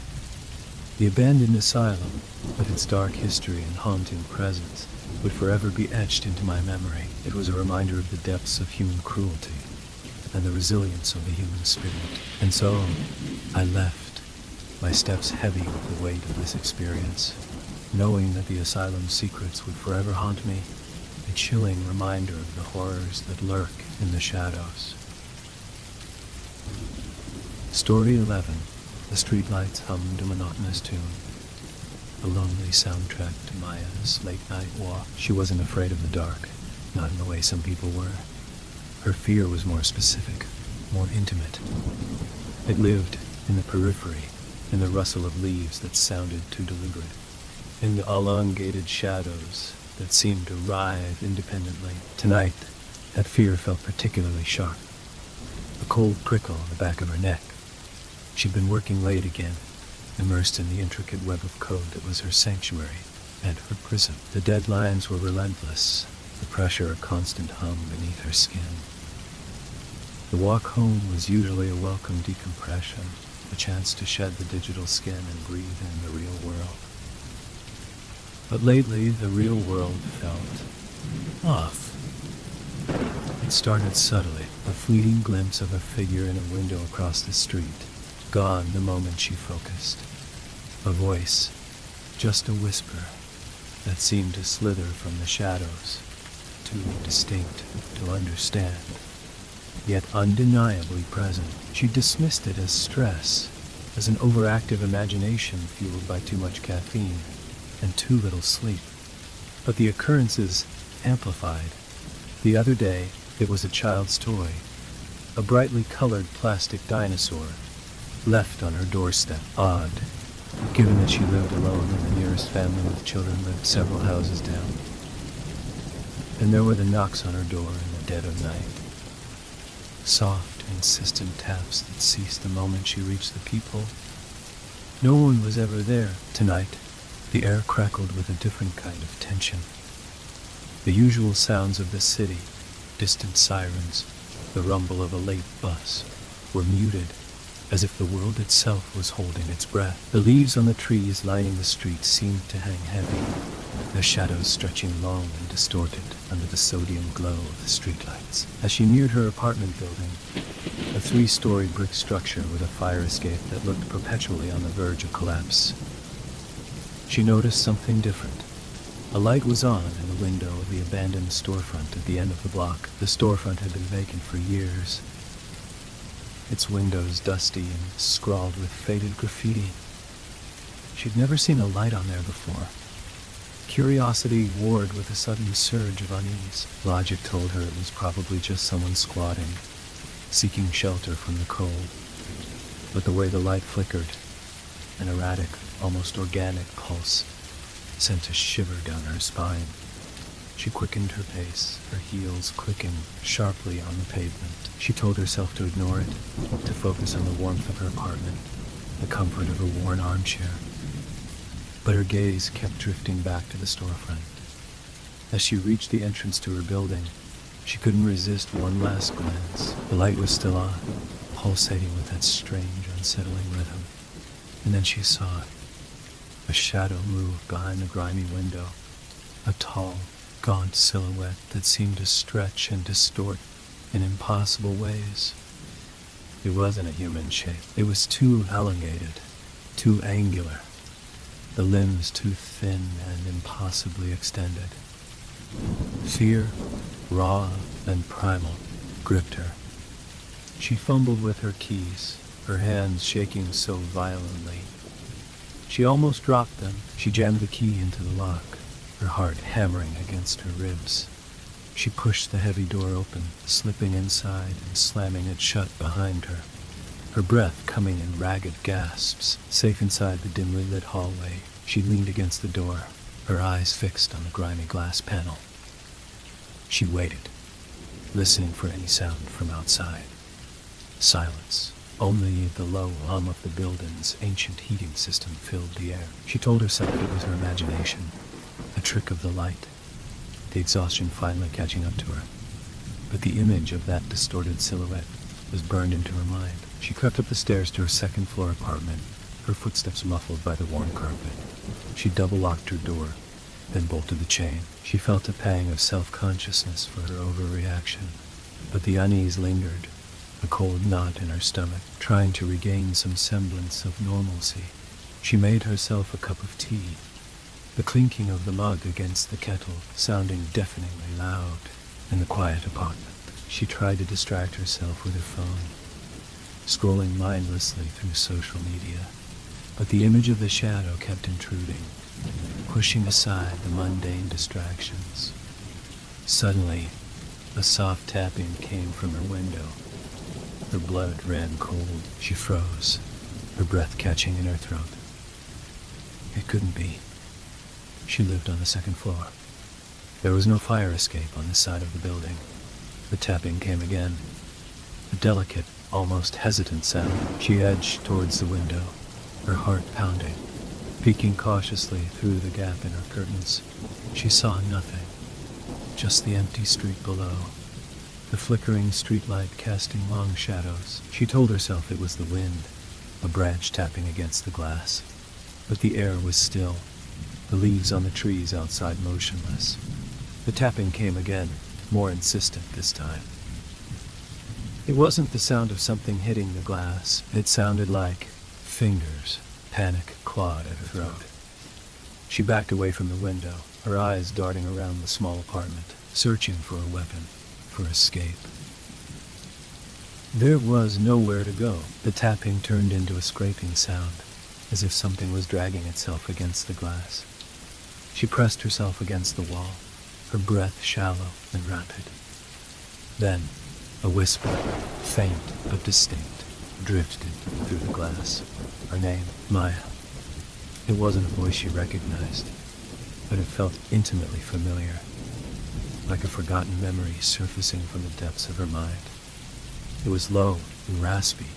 The abandoned asylum, with its dark history and haunting presence, would forever be etched into my memory. It was a reminder of the depths of human cruelty and the resilience of the human spirit. And so, I left, my steps heavy with the weight of this experience, knowing that the asylum's secrets would forever haunt me, a chilling reminder of the horrors that lurk in the shadows. Story 11. The streetlights hummed a monotonous tune, a lonely soundtrack to Maya's late-night walk. She wasn't afraid of the dark, not in the way some people were. Her fear was more specific, more intimate. It lived in the periphery, in the rustle of leaves that sounded too deliberate, in the elongated shadows that seemed to writhe independently. Tonight, that fear felt particularly sharp, a cold prickle on the back of her neck. She'd been working late again, immersed in the intricate web of code that was her sanctuary and her prison. The deadlines were relentless, the pressure a constant hum beneath her skin. The walk home was usually a welcome decompression, a chance to shed the digital skin and breathe in the real world. But lately, the real world felt off. It started subtly, a fleeting glimpse of a figure in a window across the street, gone the moment she focused. A voice, just a whisper, that seemed to slither from the shadows, too distinct to understand, yet undeniably present. She dismissed it as stress, as an overactive imagination fueled by too much caffeine and too little sleep. But the occurrences amplified. The other day, it was a child's toy, a brightly colored plastic dinosaur, left on her doorstep. Odd, given that she lived alone and the nearest family with children lived several houses down. And there were the knocks on her door in the dead of night. Soft, insistent taps that ceased the moment she reached the peephole. No one was ever there. Tonight, the air crackled with a different kind of tension. The usual sounds of the city, distant sirens, the rumble of a late bus, were muted, as if the world itself was holding its breath. The leaves on the trees lining the street seemed to hang heavy, their shadows stretching long and distorted under the sodium glow of the streetlights. As she neared her apartment building, a 3-story brick structure with a fire escape that looked perpetually on the verge of collapse, she noticed something different. A light was on in the window of the abandoned storefront at the end of the block. The storefront had been vacant for years, its windows dusty and scrawled with faded graffiti. She'd never seen a light on there before. Curiosity warred with a sudden surge of unease. Logic told her it was probably just someone squatting, seeking shelter from the cold. But the way the light flickered, an erratic, almost organic pulse, sent a shiver down her spine. She quickened her pace, her heels clicking sharply on the pavement. She told herself to ignore it, to focus on the warmth of her apartment, the comfort of a worn armchair, but her gaze kept drifting back to the storefront. As she reached the entrance to her building, she couldn't resist one last glance. The light was still on, pulsating with that strange, unsettling rhythm. And then she saw it. A shadow moved behind the grimy window, a tall, gaunt silhouette that seemed to stretch and distort in impossible ways. It wasn't a human shape. It was too elongated, too angular, the limbs too thin and impossibly extended. Fear, raw and primal, gripped her. She fumbled with her keys, her hands shaking so violently. She almost dropped them. She jammed the key into the lock, her heart hammering against her ribs. She pushed the heavy door open, slipping inside and slamming it shut behind her. Her breath coming in ragged gasps. Safe inside the dimly lit hallway, she leaned against the door, her eyes fixed on the grimy glass panel. She waited, listening for any sound from outside. Silence. Only the low hum of the building's ancient heating system filled the air. She told herself it was her imagination, a trick of the light, the exhaustion finally catching up to her. But the image of that distorted silhouette was burned into her mind. She crept up the stairs to her second-floor apartment, her footsteps muffled by the worn carpet. She double-locked her door, then bolted the chain. She felt a pang of self-consciousness for her overreaction, but the unease lingered, a cold knot in her stomach, trying to regain some semblance of normalcy. She made herself a cup of tea, the clinking of the mug against the kettle sounding deafeningly loud in the quiet apartment. She tried to distract herself with her phone, scrolling mindlessly through social media, but the image of the shadow kept intruding, pushing aside the mundane distractions. Suddenly, a soft tapping came from her window. Her blood ran cold. She froze, her breath catching in her throat. It couldn't be. She lived on the second floor. There was no fire escape on this side of the building. The tapping came again, a delicate, almost hesitant sound. She edged towards the window, her heart pounding. Peeking cautiously through the gap in her curtains, she saw nothing, just the empty street below, the flickering streetlight casting long shadows. She told herself it was the wind, a branch tapping against the glass. But the air was still, the leaves on the trees outside motionless. The tapping came again, more insistent this time. It wasn't the sound of something hitting the glass. It sounded like fingers, panic clawed at her throat. She backed away from the window, her eyes darting around the small apartment, searching for a weapon, for escape. There was nowhere to go. The tapping turned into a scraping sound, as if something was dragging itself against the glass. She pressed herself against the wall, her breath shallow and rapid. Then, a whisper, faint but distinct, drifted through the glass. Her name, Maya. It wasn't a voice she recognized, but it felt intimately familiar, like a forgotten memory surfacing from the depths of her mind. It was low and raspy,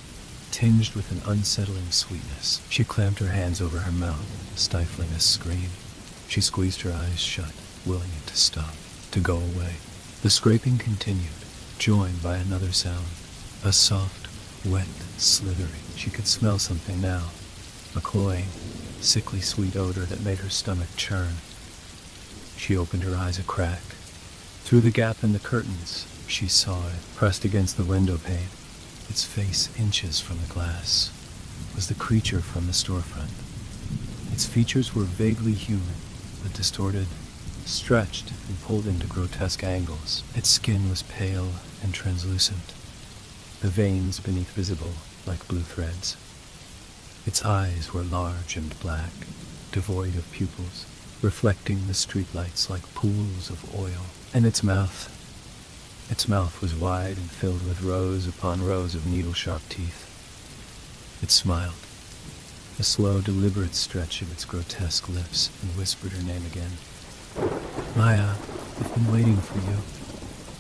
tinged with an unsettling sweetness. She clamped her hands over her mouth, stifling a scream. She squeezed her eyes shut, willing it to stop, to go away. The scraping continued, joined by another sound, a soft, wet slithering. She could smell something now, a cloying, sickly sweet odor that made her stomach churn. She opened her eyes a crack. Through the gap in the curtains, she saw it, pressed against the window pane, its face inches from the glass, was the creature from the storefront. Its features were vaguely human, but distorted, stretched and pulled into grotesque angles. Its skin was pale and translucent, the veins beneath visible like blue threads. Its eyes were large and black, devoid of pupils, reflecting the streetlights like pools of oil. And its mouth was wide and filled with rows upon rows of needle-sharp teeth. It smiled, a slow, deliberate stretch of its grotesque lips, and whispered her name again. Maya, I've been waiting for you.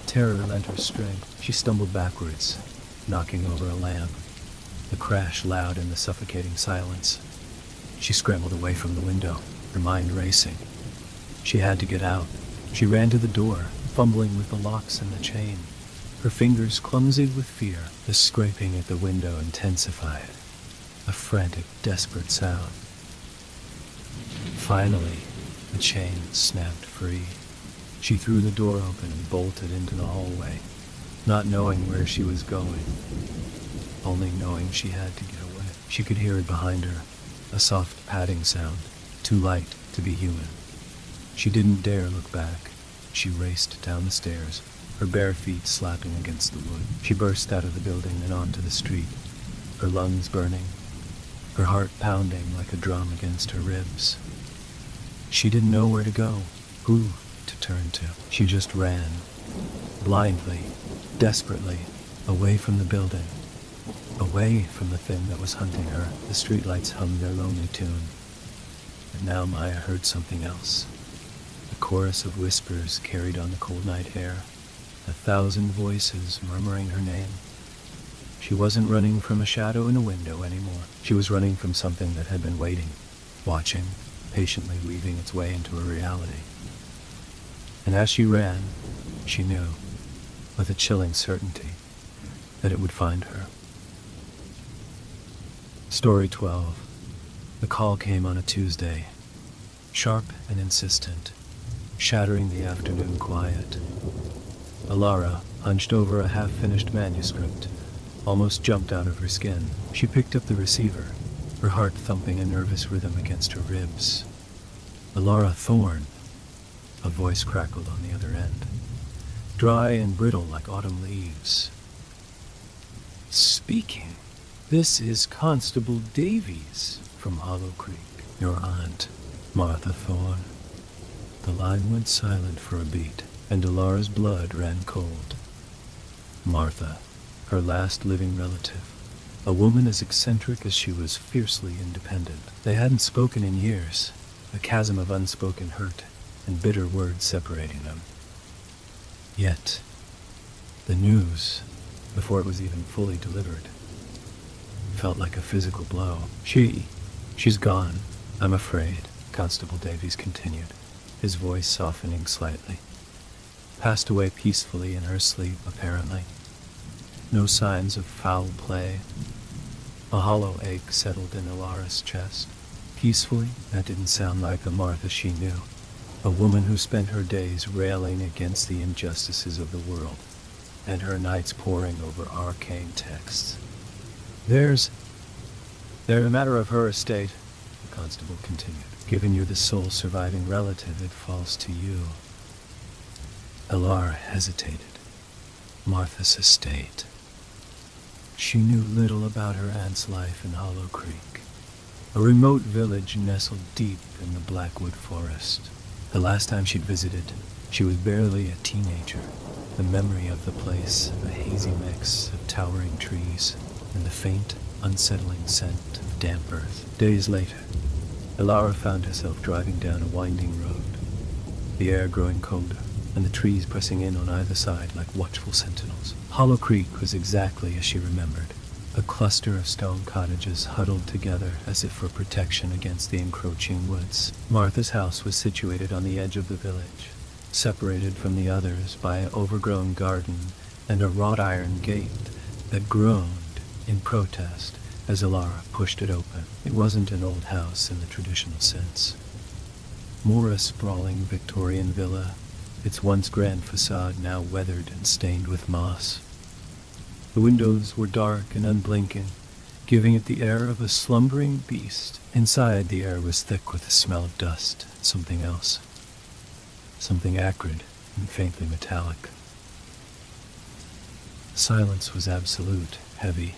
Terror lent her strength. She stumbled backwards, knocking over a lamp, the crash loud in the suffocating silence. She scrambled away from the window, her mind racing. She had to get out. She ran to the door, fumbling with the locks and the chain. Her fingers clumsy with fear. The scraping at the window intensified. A frantic, desperate sound. Finally, the chain snapped free. She threw the door open and bolted into the hallway, not knowing where she was going, only knowing she had to get away. She could hear it behind her, a soft padding sound, too light to be human. She didn't dare look back. She raced down the stairs, her bare feet slapping against the wood. She burst out of the building and onto the street, her lungs burning, her heart pounding like a drum against her ribs. She didn't know where to go, who to turn to. She just ran, blindly, desperately, away from the building, away from the thing that was hunting her. The streetlights hummed their lonely tune. And now Maya heard something else. A chorus of whispers carried on the cold night air, 1,000 voices murmuring her name. She wasn't running from a shadow in a window anymore. She was running from something that had been waiting, watching, patiently weaving its way into her reality. And as she ran, she knew, with a chilling certainty, that it would find her. Story 12. The call came on a Tuesday, sharp and insistent, shattering the afternoon quiet. Alara, hunched over a half-finished manuscript, almost jumped out of her skin. She picked up the receiver, her heart thumping a nervous rhythm against her ribs. Alara Thorne, a voice crackled on the other end, dry and brittle like autumn leaves. Speaking. This is Constable Davies from Hollow Creek. Your aunt, Martha Thorne. The line went silent for a beat, and Alara's blood ran cold. Martha, her last living relative, a woman as eccentric as she was fiercely independent. They hadn't spoken in years, a chasm of unspoken hurt and bitter words separating them. Yet, the news, before it was even fully delivered, felt like a physical blow. She's gone, I'm afraid, Constable Davies continued, his voice softening slightly. Passed away peacefully in her sleep, apparently. No signs of foul play. A hollow ache settled in Alara's chest. Peacefully? That didn't sound like the Martha she knew. A woman who spent her days railing against the injustices of the world, and her nights poring over arcane texts. There's a matter of her estate, the constable continued. Given you're the sole surviving relative, it falls to you. Alara hesitated. Martha's estate. She knew little about her aunt's life in Hollow Creek, a remote village nestled deep in the Blackwood forest. The last time she'd visited, she was barely a teenager. The memory of the place, a hazy mix of towering trees, and the faint, unsettling scent of damp earth. Days later, Alara found herself driving down a winding road, the air growing colder, and the trees pressing in on either side like watchful sentinels. Hollow Creek was exactly as she remembered, a cluster of stone cottages huddled together as if for protection against the encroaching woods. Martha's house was situated on the edge of the village, separated from the others by an overgrown garden and a wrought iron gate that groaned in protest as Alara pushed it open. It wasn't an old house in the traditional sense, more a sprawling Victorian villa, its once grand facade now weathered and stained with moss. The windows were dark and unblinking, giving it the air of a slumbering beast. Inside, the air was thick with the smell of dust and something else, something acrid and faintly metallic. Silence was absolute, heavy,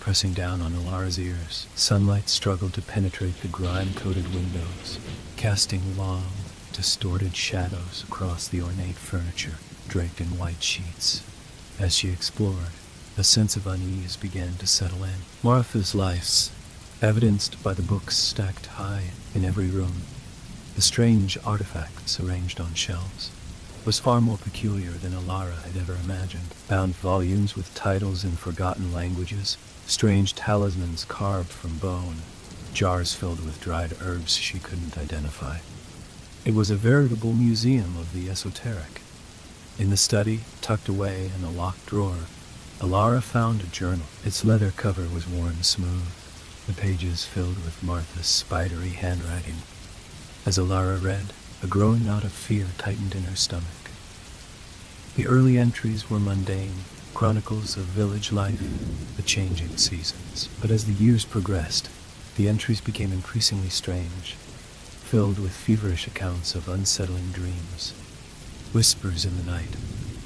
pressing down on Alara's ears. Sunlight struggled to penetrate the grime-coated windows, casting long, distorted shadows across the ornate furniture draped in white sheets. As she explored, a sense of unease began to settle in. Martha's life, evidenced by the books stacked high in every room, the strange artifacts arranged on shelves, was far more peculiar than Alara had ever imagined. Bound volumes with titles in forgotten languages, strange talismans carved from bone, jars filled with dried herbs she couldn't identify. It was a veritable museum of the esoteric. In the study, tucked away in a locked drawer, Alara found a journal. Its leather cover was worn smooth, the pages filled with Martha's spidery handwriting. As Alara read, a growing knot of fear tightened in her stomach. The early entries were mundane, chronicles of village life, the changing seasons. But as the years progressed, the entries became increasingly strange, filled with feverish accounts of unsettling dreams, whispers in the night,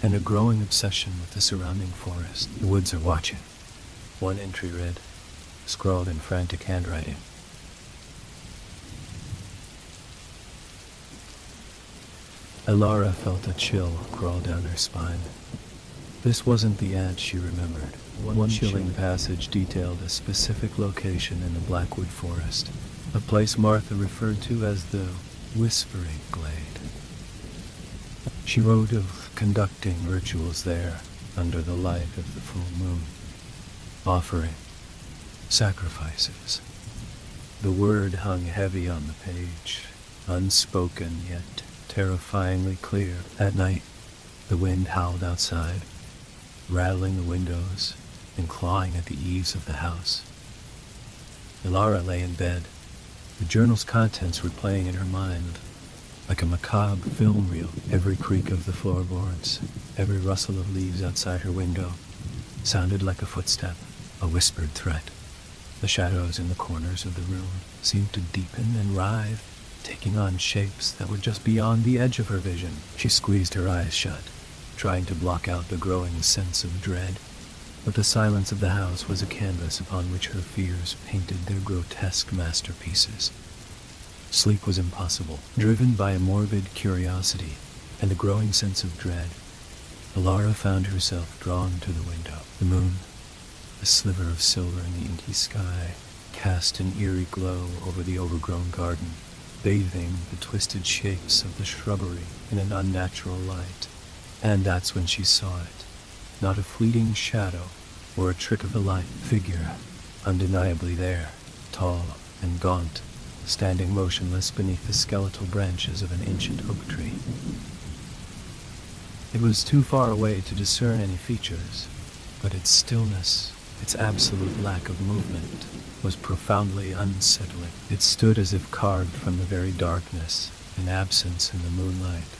and a growing obsession with the surrounding forest. The woods are watching. One entry read, scrawled in frantic handwriting. Alara felt a chill crawl down her spine. This wasn't the ad she remembered. One chilling passage detailed a specific location in the Blackwood Forest, a place Martha referred to as the Whispering Glade. She wrote of conducting rituals there under the light of the full moon, offering sacrifices. The word hung heavy on the page, unspoken yet terrifyingly clear. At night, the wind howled outside, rattling the windows and clawing at the eaves of the house. Alara lay in bed, the journal's contents replaying in her mind like a macabre film reel. Every creak of the floorboards, every rustle of leaves outside her window sounded like a footstep, a whispered threat. The shadows in the corners of the room seemed to deepen and writhe, taking on shapes that were just beyond the edge of her vision. She squeezed her eyes shut, trying to block out the growing sense of dread. But the silence of the house was a canvas upon which her fears painted their grotesque masterpieces. Sleep was impossible. Driven by a morbid curiosity and a growing sense of dread, Alara found herself drawn to the window. The moon, a sliver of silver in the inky sky, cast an eerie glow over the overgrown garden, bathing the twisted shapes of the shrubbery in an unnatural light. And that's when she saw it. Not a fleeting shadow or a trick of the light. Figure, undeniably there, tall and gaunt, standing motionless beneath the skeletal branches of an ancient oak tree. It was too far away to discern any features, but its stillness, its absolute lack of movement, was profoundly unsettling. It stood as if carved from the very darkness, an absence in the moonlight.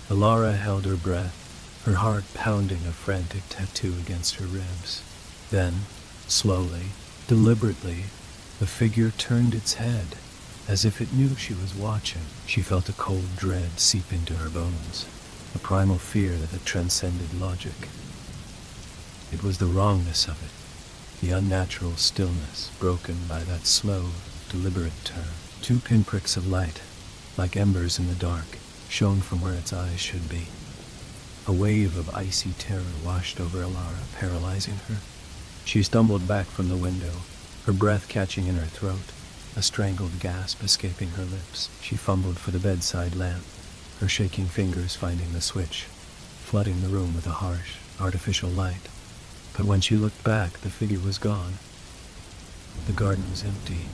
Alara held her breath, her heart pounding a frantic tattoo against her ribs. Then, slowly, deliberately, the figure turned its head, as if it knew she was watching. She felt a cold dread seep into her bones, a primal fear that had transcended logic. It was the wrongness of it, the unnatural stillness broken by that slow, deliberate turn. 2 pinpricks of light, like embers in the dark, shone from where its eyes should be. A wave of icy terror washed over Alara, paralyzing her. She stumbled back from the window, her breath catching in her throat, a strangled gasp escaping her lips. She fumbled for the bedside lamp, her shaking fingers finding the switch, flooding the room with a harsh, artificial light. But when she looked back, the figure was gone. The garden was empty,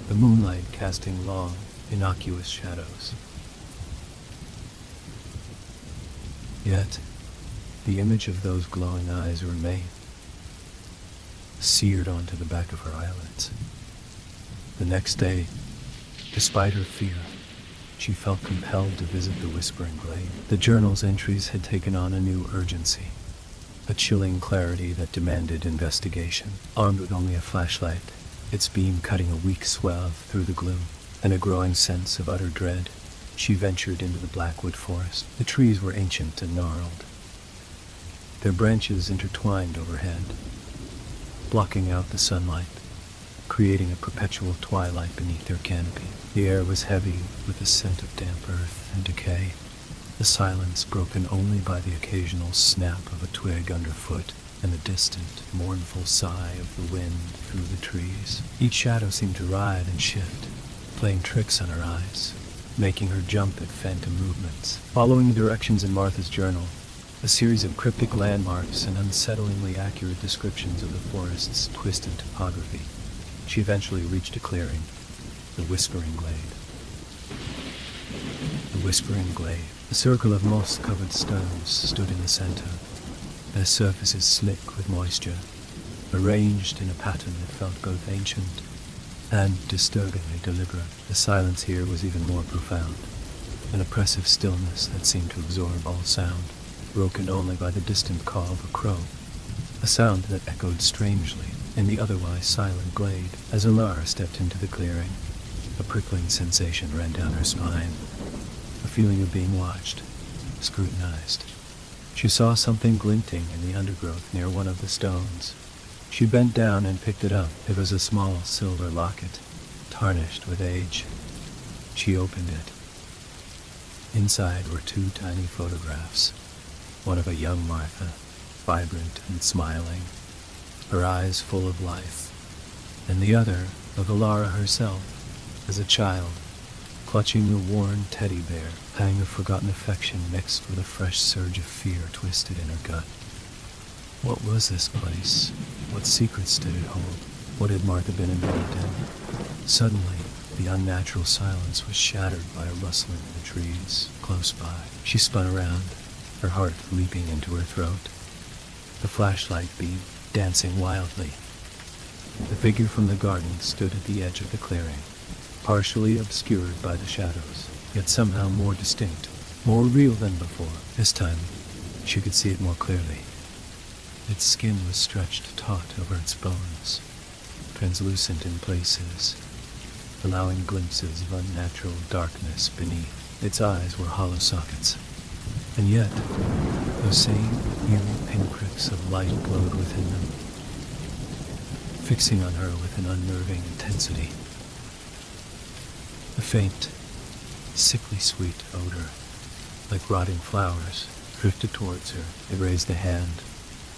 the moonlight casting long, innocuous shadows. Yet, the image of those glowing eyes remained, seared onto the back of her eyelids. The next day, despite her fear, she felt compelled to visit the Whispering Glade. The journal's entries had taken on a new urgency, a chilling clarity that demanded investigation. Armed with only a flashlight, its beam cutting a weak swath through the gloom, and a growing sense of utter dread, she ventured into the Blackwood Forest. The trees were ancient and gnarled, their branches intertwined overhead, blocking out the sunlight, creating a perpetual twilight beneath their canopy. The air was heavy with the scent of damp earth and decay, the silence broken only by the occasional snap of a twig underfoot and the distant, mournful sigh of the wind through the trees. Each shadow seemed to writhe and shift, playing tricks on her eyes, making her jump at phantom movements. Following the directions in Martha's journal, a series of cryptic landmarks and unsettlingly accurate descriptions of the forest's twisted topography, she eventually reached a clearing, The Whispering Glade. The Whispering Glade. A circle of moss-covered stones stood in the center, their surfaces slick with moisture, arranged in a pattern that felt both ancient and disturbingly deliberate. The silence here was even more profound, an oppressive stillness that seemed to absorb all sound, broken only by the distant call of a crow, a sound that echoed strangely in the otherwise silent glade. As Alara stepped into the clearing, a prickling sensation ran down her spine, a feeling of being watched, scrutinized. She saw something glinting in the undergrowth near one of the stones. She bent down and picked it up. It was a small silver locket, tarnished with age. She opened it. Inside were two tiny photographs, one of a young Martha, vibrant and smiling, her eyes full of life, and the other of Alara herself, as a child, clutching a worn teddy bear, pang of forgotten affection mixed with a fresh surge of fear twisted in her gut. What was this place? What secrets did it hold? What had Martha been involved in? Suddenly, the unnatural silence was shattered by a rustling in the trees close by. She spun around, her heart leaping into her throat, the flashlight beam dancing wildly. The figure from the garden stood at the edge of the clearing, partially obscured by the shadows, yet somehow more distinct, more real than before. This time, she could see it more clearly. Its skin was stretched taut over its bones, translucent in places, allowing glimpses of unnatural darkness beneath. Its eyes were hollow sockets, and yet those same eerie pinpricks of light glowed within them, fixing on her with an unnerving intensity. A faint, sickly sweet odor, like rotting flowers, drifted towards her. It raised a hand,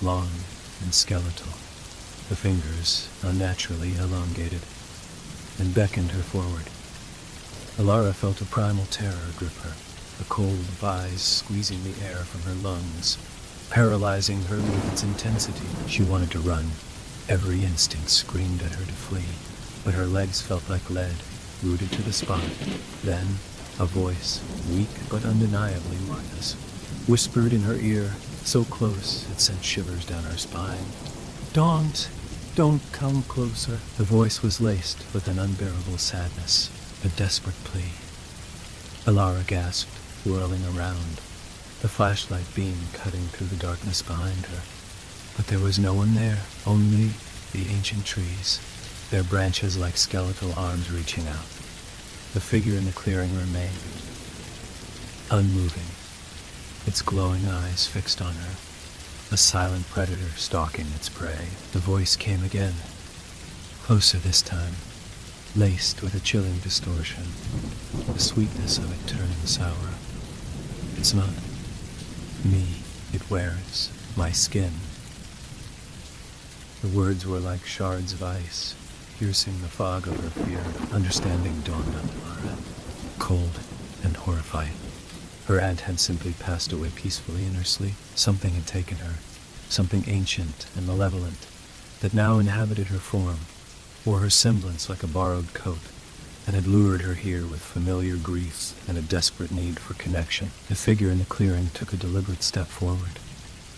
long and skeletal, the fingers unnaturally elongated, and beckoned her forward. Alara felt a primal terror grip her, a cold vise squeezing the air from her lungs, paralyzing her with its intensity. She wanted to run. Every instinct screamed at her to flee, but her legs felt like lead, rooted to the spot. Then, a voice, weak but undeniably Martha's, whispered in her ear, so close it sent shivers down her spine. Don't come closer." The voice was laced with an unbearable sadness, a desperate plea. Alara gasped, whirling around, the flashlight beam cutting through the darkness behind her. But there was no one there, only the ancient trees, their branches like skeletal arms reaching out. The figure in the clearing remained, unmoving, its glowing eyes fixed on her, a silent predator stalking its prey. The voice came again, closer this time, laced with a chilling distortion, the sweetness of it turning sour. "It's not me it wears, my skin." The words were like shards of ice, piercing the fog of her fear. Understanding dawned on Alara, cold and horrified. Her aunt had simply passed away peacefully in her sleep. Something had taken her, something ancient and malevolent, that now inhabited her form, wore her semblance like a borrowed coat, and had lured her here with familiar griefs and a desperate need for connection. The figure in the clearing took a deliberate step forward,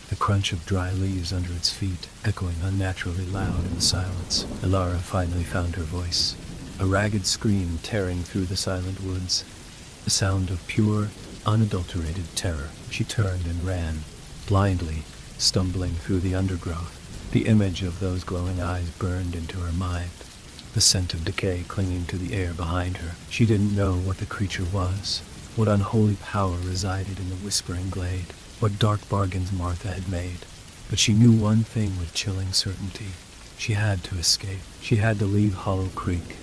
the crunch of dry leaves under its feet echoing unnaturally loud in the silence. Alara finally found her voice, a ragged scream tearing through the silent woods, the sound of pure, unadulterated terror. She turned and ran, blindly, stumbling through the undergrowth. The image of those glowing eyes burned into her mind, the scent of decay clinging to the air behind her. She didn't know what the creature was, what unholy power resided in the Whispering Glade, what dark bargains Martha had made. But she knew one thing with chilling certainty. She had to escape. She had to leave Hollow Creek,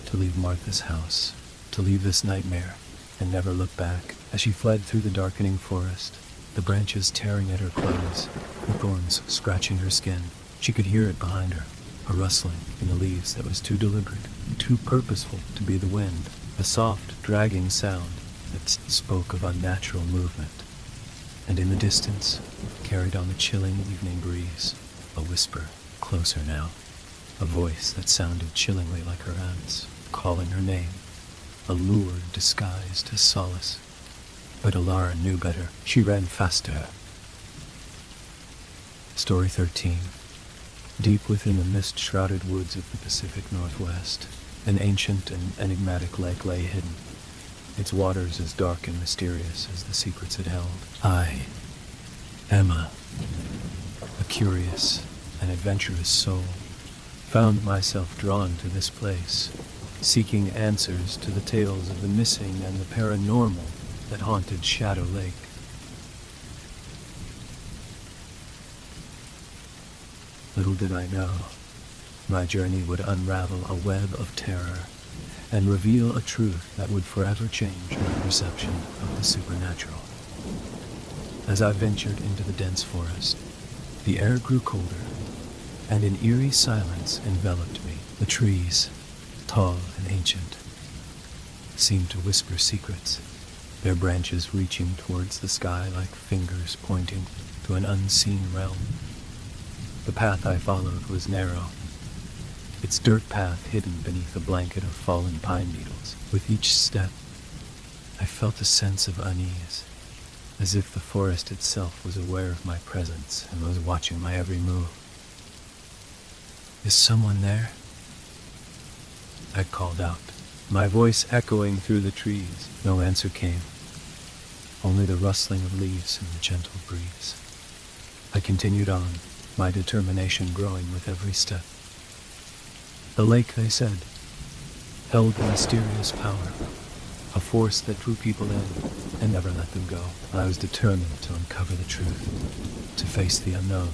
to leave Martha's house, to leave this nightmare, and never look back. As she fled through the darkening forest, the branches tearing at her clothes, the thorns scratching her skin, she could hear it behind her, a rustling in the leaves that was too deliberate, too purposeful to be the wind, a soft, dragging sound that spoke of unnatural movement. And in the distance, carried on the chilling evening breeze, a whisper, closer now, a voice that sounded chillingly like her aunt's. calling her name, a lure disguised as solace. But Alara knew better. She ran faster. Story 13. Deep within the mist-shrouded woods of the Pacific Northwest, an ancient and enigmatic lake lay hidden, its waters as dark and mysterious as the secrets it held. I, Emma, a curious and adventurous soul, found myself drawn to this place, seeking answers to the tales of the missing and the paranormal that haunted Shadow Lake. Little did I know, my journey would unravel a web of terror and reveal a truth that would forever change my perception of the supernatural. As I ventured into the dense forest, the air grew colder, and an eerie silence enveloped me. The trees, tall and ancient, seemed to whisper secrets, their branches reaching towards the sky like fingers pointing to an unseen realm. The path I followed was narrow, its dirt path hidden beneath a blanket of fallen pine needles. With each step, I felt a sense of unease, as if the forest itself was aware of my presence and was watching my every move. "Is someone there?" I called out, my voice echoing through the trees. No answer came, only the rustling of leaves in the gentle breeze. I continued on, my determination growing with every step. The lake, they said, held a mysterious power, a force that drew people in and never let them go. I was determined to uncover the truth, to face the unknown,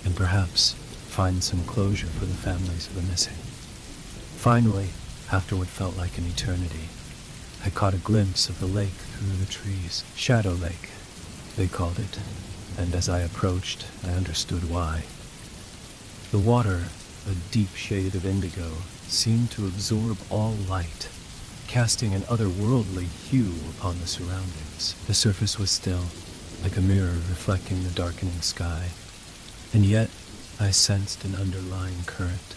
and perhaps find some closure for the families of the missing. Finally, after what felt like an eternity, I caught a glimpse of the lake through the trees. Shadow Lake, they called it, and as I approached, I understood why. The water, a deep shade of indigo, seemed to absorb all light, casting an otherworldly hue upon the surroundings. The surface was still, like a mirror reflecting the darkening sky, and yet I sensed an underlying current,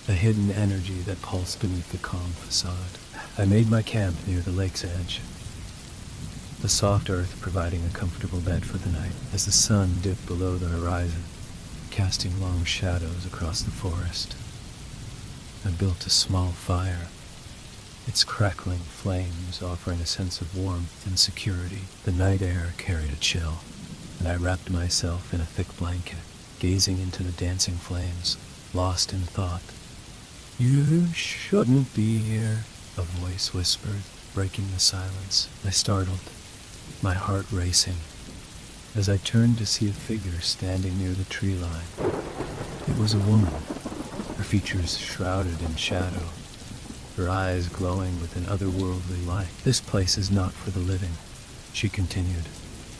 a hidden energy that pulsed beneath the calm facade. I made my camp near the lake's edge, the soft earth providing a comfortable bed for the night. As the sun dipped below the horizon, casting long shadows across the forest, I built a small fire, its crackling flames offering a sense of warmth and security. The night air carried a chill, and I wrapped myself in a thick blanket, gazing into the dancing flames, lost in thought. "You shouldn't be here," a voice whispered, breaking the silence. I startled, my heart racing, as I turned to see a figure standing near the tree line. It was a woman, her features shrouded in shadow, her eyes glowing with an otherworldly light. "This place is not for the living," she continued,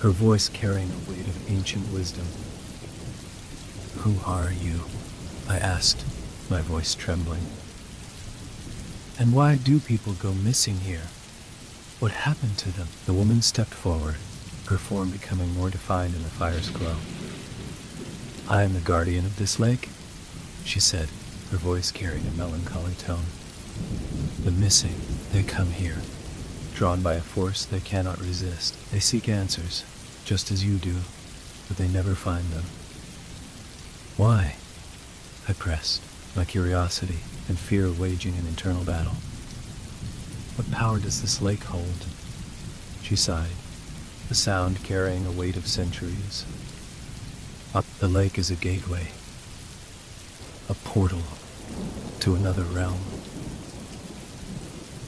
her voice carrying a weight of ancient wisdom. "Who are you?" I asked, my voice trembling. "And why do people go missing here? What happened to them?" The woman stepped forward, her form becoming more defined in the fire's glow. "I am the guardian of this lake," she said, her voice carrying a melancholy tone. "The missing, they come here, drawn by a force they cannot resist. They seek answers, just as you do, but they never find them." "Why?" I pressed, my curiosity and fear waging an internal battle. "What power does this lake hold?" She sighed, the sound carrying a weight of centuries. "The lake is a gateway, a portal to another realm.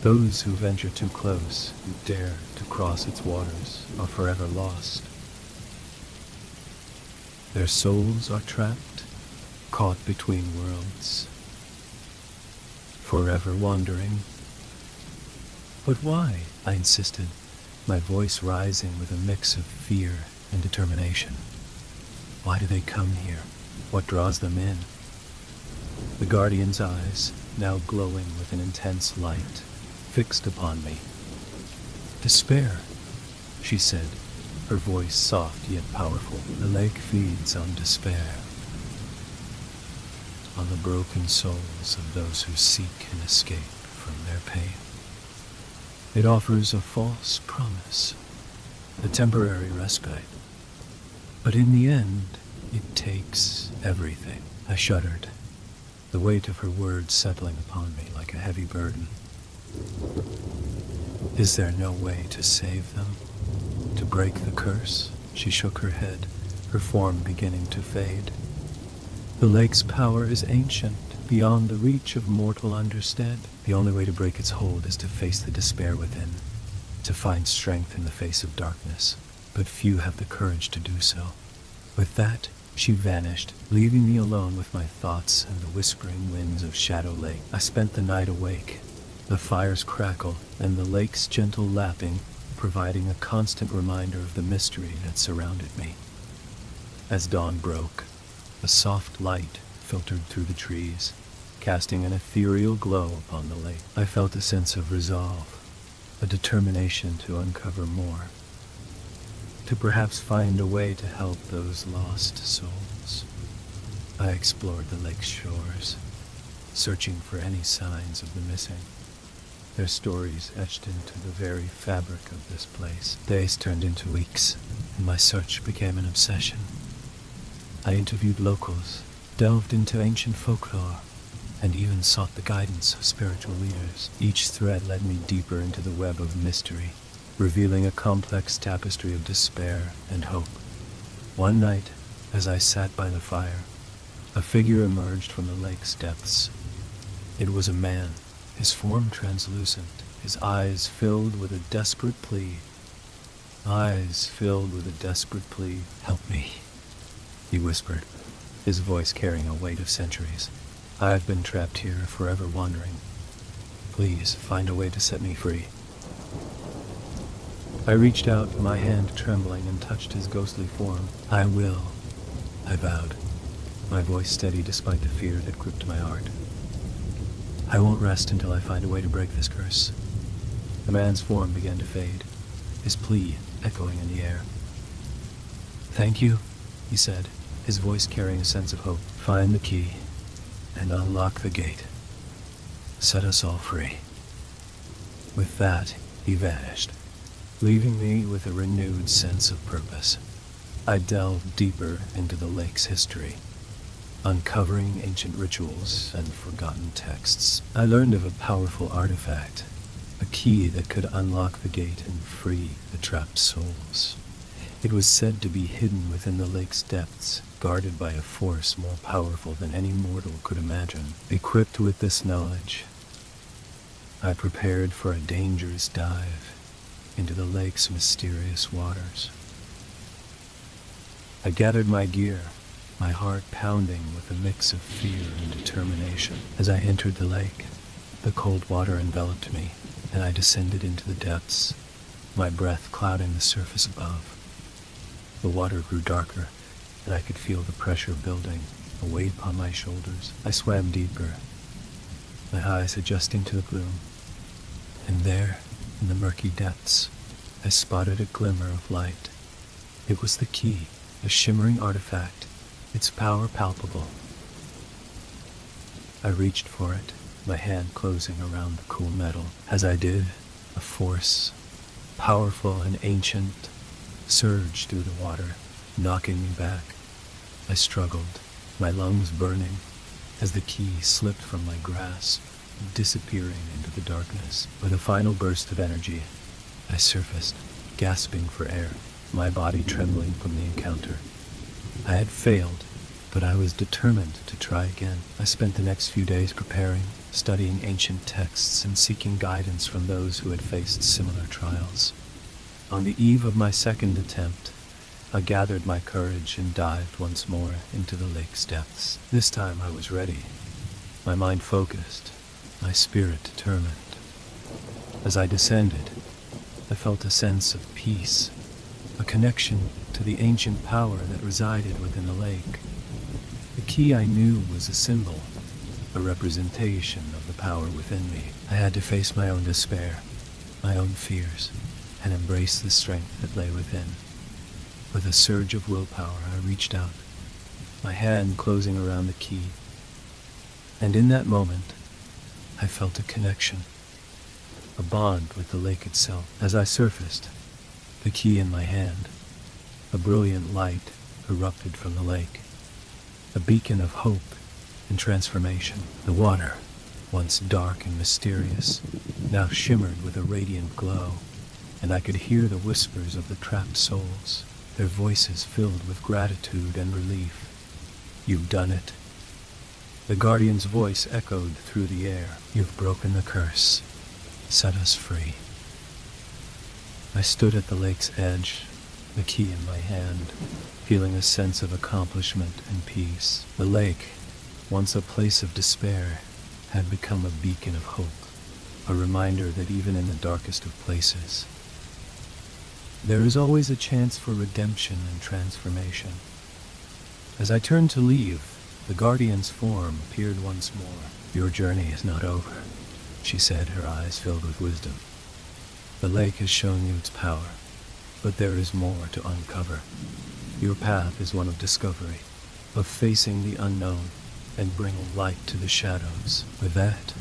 Those who venture too close, who dare to cross its waters, are forever lost. Their souls are trapped, caught between worlds, forever wandering." "But why?" I insisted, my voice rising with a mix of fear and determination. "Why do they come here? What draws them in?" The guardian's eyes, now glowing with an intense light, fixed upon me. "Despair," she said, her voice soft yet powerful. "The lake feeds on despair, on the broken souls of those who seek an escape from their pain. It offers a false promise, a temporary respite. But in the end, it takes everything. I shuddered, the weight of her words settling upon me like a heavy burden. Is there no way to save them? To break the curse? She shook her head, her form beginning to fade. The lake's power is ancient, beyond the reach of mortal understand. The only way to break its hold is to face the despair within, to find strength in the face of darkness. But few have the courage to do so. With that, she vanished, leaving me alone with my thoughts and the whispering winds of Shadow Lake. I spent the night awake, the fire's crackle and the lake's gentle lapping providing a constant reminder of the mystery that surrounded me. As dawn broke, a soft light filtered through the trees, casting an ethereal glow upon the lake. I felt a sense of resolve, a determination to uncover more, to perhaps find a way to help those lost souls. I explored the lake's shores, searching for any signs of the missing, their stories etched into the very fabric of this place. Days turned into weeks, and my search became an obsession. I interviewed locals, delved into ancient folklore, and even sought the guidance of spiritual leaders. Each thread led me deeper into the web of mystery, revealing a complex tapestry of despair and hope. One night, as I sat by the fire, a figure emerged from the lake's depths. It was a man, his form translucent, his eyes filled with a desperate plea. "Help me," he whispered, his voice carrying a weight of centuries. "I've been trapped here, forever wandering. Please, find a way to set me free." I reached out, my hand trembling, and touched his ghostly form. "I will," I vowed, my voice steady despite the fear that gripped my heart. "I won't rest until I find a way to break this curse." The man's form began to fade, his plea echoing in the air. "Thank you," he said, his voice carrying a sense of hope. "Find the key and unlock the gate. Set us all free." With that, he vanished, leaving me with a renewed sense of purpose. I delved deeper into the lake's history, uncovering ancient rituals and forgotten texts. I learned of a powerful artifact, a key that could unlock the gate and free the trapped souls. It was said to be hidden within the lake's depths, guarded by a force more powerful than any mortal could imagine. Equipped with this knowledge, I prepared for a dangerous dive into the lake's mysterious waters. I gathered my gear, my heart pounding with a mix of fear and determination. As I entered the lake, the cold water enveloped me, and I descended into the depths, my breath clouding the surface above. The water grew darker, and I could feel the pressure building, a weight upon my shoulders. I swam deeper, my eyes adjusting to the gloom. And there, in the murky depths, I spotted a glimmer of light. It was the key, a shimmering artifact, its power palpable. I reached for it, my hand closing around the cool metal. As I did, a force, powerful and ancient, surged through the water, knocking me back. I struggled, my lungs burning, as the key slipped from my grasp, disappearing into the darkness. With a final burst of energy, I surfaced, gasping for air, my body trembling from the encounter. I had failed, but I was determined to try again. I spent the next few days preparing, studying ancient texts and seeking guidance from those who had faced similar trials. On the eve of my second attempt, I gathered my courage and dived once more into the lake's depths. This time I was ready, my mind focused, my spirit determined. As I descended, I felt a sense of peace, a connection to the ancient power that resided within the lake. The key I knew was a symbol, a representation of the power within me. I had to face my own despair, my own fears, and embrace the strength that lay within. With a surge of willpower, I reached out, my hand closing around the key. And in that moment, I felt a connection, a bond with the lake itself. As I surfaced, the key in my hand, a brilliant light erupted from the lake, a beacon of hope and transformation. The water, once dark and mysterious, now shimmered with a radiant glow, and I could hear the whispers of the trapped souls, their voices filled with gratitude and relief. "You've done it." The guardian's voice echoed through the air. "You've broken the curse. Set us free." I stood at the lake's edge, the key in my hand, feeling a sense of accomplishment and peace. The lake, once a place of despair, had become a beacon of hope, a reminder that even in the darkest of places, there is always a chance for redemption and transformation. As I turned to leave, the guardian's form appeared once more. "Your journey is not over," she said, her eyes filled with wisdom. "The lake has shown you its power, but there is more to uncover. Your path is one of discovery, of facing the unknown and bringing light to the shadows." With that,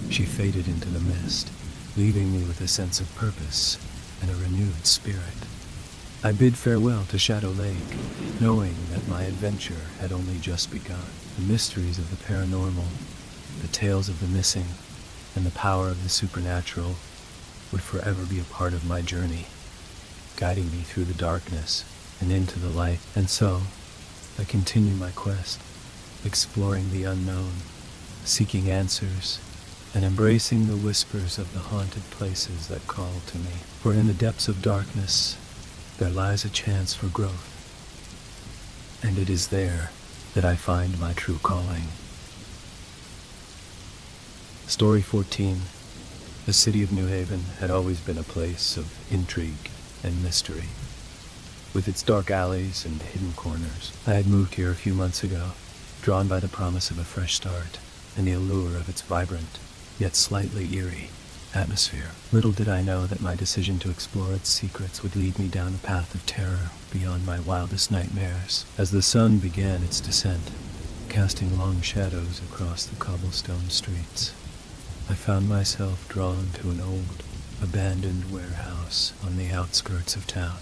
she faded into the mist, leaving me with a sense of purpose and a renewed spirit. I bid farewell to Shadow Lake, knowing that my adventure had only just begun. The mysteries of the paranormal, the tales of the missing, and the power of the supernatural would forever be a part of my journey, guiding me through the darkness and into the light. And so, I continue my quest, exploring the unknown, seeking answers, and embracing the whispers of the haunted places that call to me. For in the depths of darkness, there lies a chance for growth, and it is there that I find my true calling. Story 14. The city of New Haven had always been a place of intrigue and mystery, with its dark alleys and hidden corners. I had moved here a few months ago, drawn by the promise of a fresh start and the allure of its vibrant, yet slightly eerie, atmosphere. Little did I know that my decision to explore its secrets would lead me down a path of terror beyond my wildest nightmares. As the sun began its descent, casting long shadows across the cobblestone streets, I found myself drawn to an old, abandoned warehouse on the outskirts of town.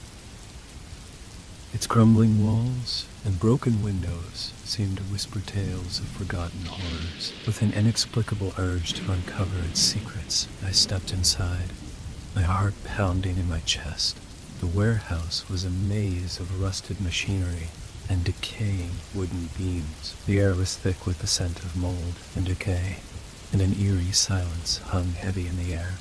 Its crumbling walls and broken windows seemed to whisper tales of forgotten horrors. With an inexplicable urge to uncover its secrets, I stepped inside, my heart pounding in my chest. The warehouse was a maze of rusted machinery and decaying wooden beams. The air was thick with the scent of mold and decay, and an eerie silence hung heavy in the air.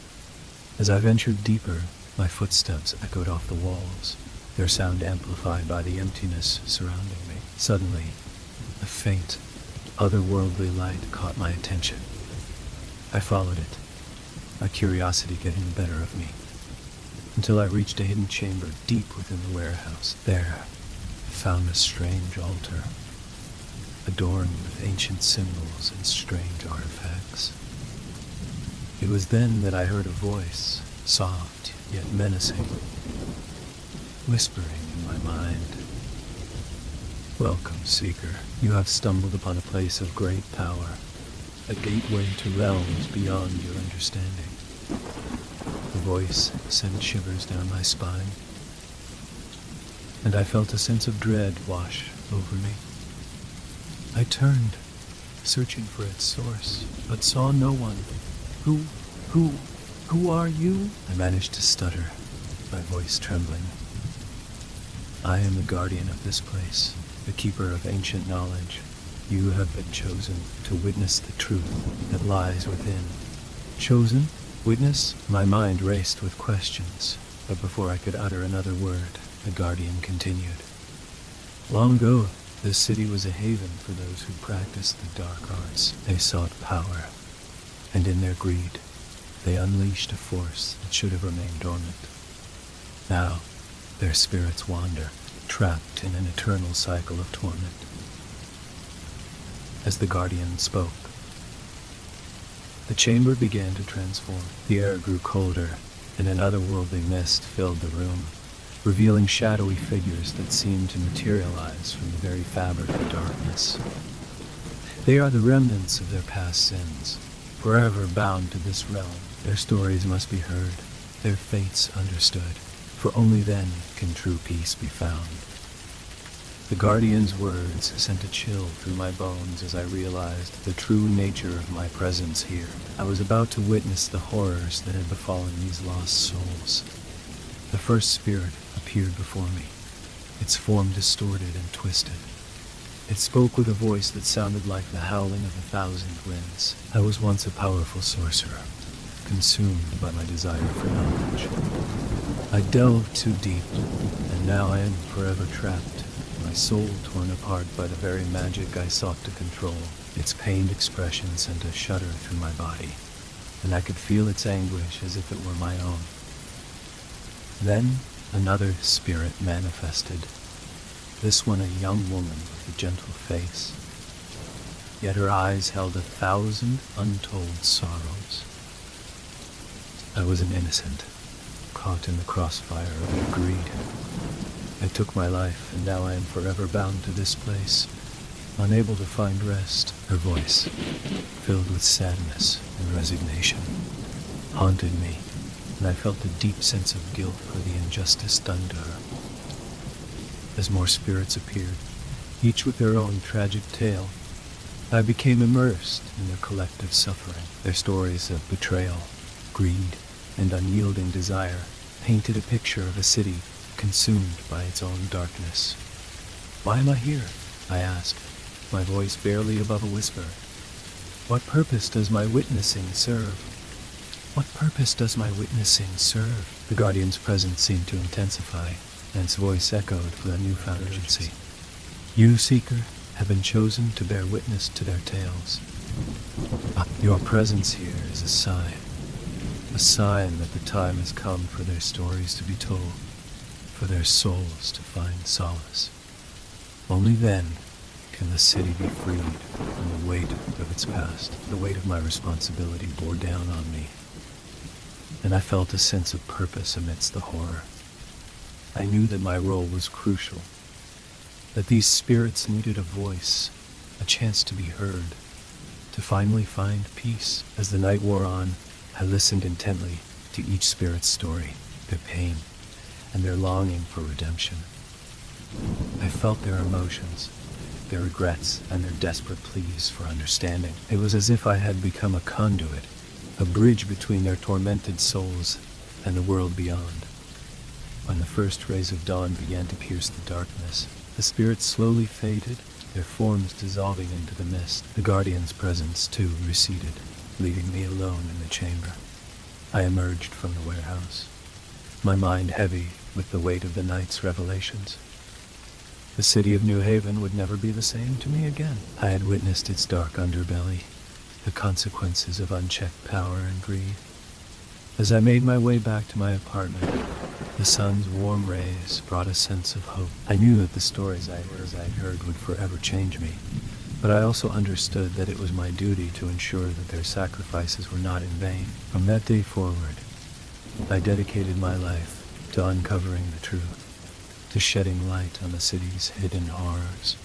As I ventured deeper, my footsteps echoed off the walls, their sound amplified by the emptiness surrounding me. Suddenly, a faint, otherworldly light caught my attention. I followed it, my curiosity getting the better of me, until I reached a hidden chamber deep within the warehouse. There, I found a strange altar, adorned with ancient symbols and strange artifacts. It was then that I heard a voice, soft yet menacing, whispering in my mind. "Welcome, Seeker. You have stumbled upon a place of great power, a gateway to realms beyond your understanding." The voice sent shivers down my spine, and I felt a sense of dread wash over me. I turned, searching for its source, but saw no one. Who are you?" I managed to stutter, my voice trembling. "I am the guardian of this place, the keeper of ancient knowledge. You have been chosen to witness the truth that lies within." "Chosen? Witness?" My mind raced with questions, but before I could utter another word, the guardian continued. "Long ago, this city was a haven for those who practiced the dark arts. They sought power, and in their greed, they unleashed a force that should have remained dormant. Now, their spirits wander, trapped in an eternal cycle of torment." As the guardian spoke, the chamber began to transform. The air grew colder, and an otherworldly mist filled the room, revealing shadowy figures that seemed to materialize from the very fabric of darkness. "They are the remnants of their past sins, forever bound to this realm," Their stories must be heard, their fates understood, for only then can true peace be found. The guardian's words sent a chill through my bones as I realized the true nature of my presence here. I was about to witness the horrors that had befallen these lost souls. The first spirit appeared before me, its form distorted and twisted. It spoke with a voice that sounded like the howling of 1,000 winds. I was once a powerful sorcerer, consumed by my desire for knowledge. I delved too deep, and now I am forever trapped, my soul torn apart by the very magic I sought to control. Its pained expression sent a shudder through my body, and I could feel its anguish as if it were my own. Then another spirit manifested, this one a young woman with a gentle face, yet her eyes held 1,000 untold sorrows. I was an innocent, caught in the crossfire of their greed. I took my life, and now I am forever bound to this place, unable to find rest. Her voice, filled with sadness and resignation, haunted me, and I felt a deep sense of guilt for the injustice done to her. As more spirits appeared, each with their own tragic tale, I became immersed in their collective suffering. Their stories of betrayal, greed, and unyielding desire painted a picture of a city consumed by its own darkness. "Why am I here?" I asked, my voice barely above a whisper. "What purpose does my witnessing serve? What purpose does my witnessing serve?" The guardian's presence seemed to intensify, and its voice echoed with a newfound urgency. "You, seeker, have been chosen to bear witness to their tales. Your presence here is a sign that the time has come for their stories to be told, for their souls to find solace. Only then can the city be freed from the weight of its past." The weight of my responsibility bore down on me, and I felt a sense of purpose amidst the horror. I knew that my role was crucial, that these spirits needed a voice, a chance to be heard, to finally find peace. As the night wore on, I listened intently to each spirit's story, their pain, and their longing for redemption. I felt their emotions, their regrets, and their desperate pleas for understanding. It was as if I had become a conduit, a bridge between their tormented souls and the world beyond. When the first rays of dawn began to pierce the darkness, the spirits slowly faded, their forms dissolving into the mist. The guardian's presence, too, receded, leaving me alone in the chamber. I emerged from the warehouse, my mind heavy with the weight of the night's revelations. The city of New Haven would never be the same to me again. I had witnessed its dark underbelly, the consequences of unchecked power and greed. As I made my way back to my apartment, the sun's warm rays brought a sense of hope. I knew that the stories I had heard would forever change me, but I also understood that it was my duty to ensure that their sacrifices were not in vain. From that day forward, I dedicated my life to uncovering the truth, to shedding light on the city's hidden horrors.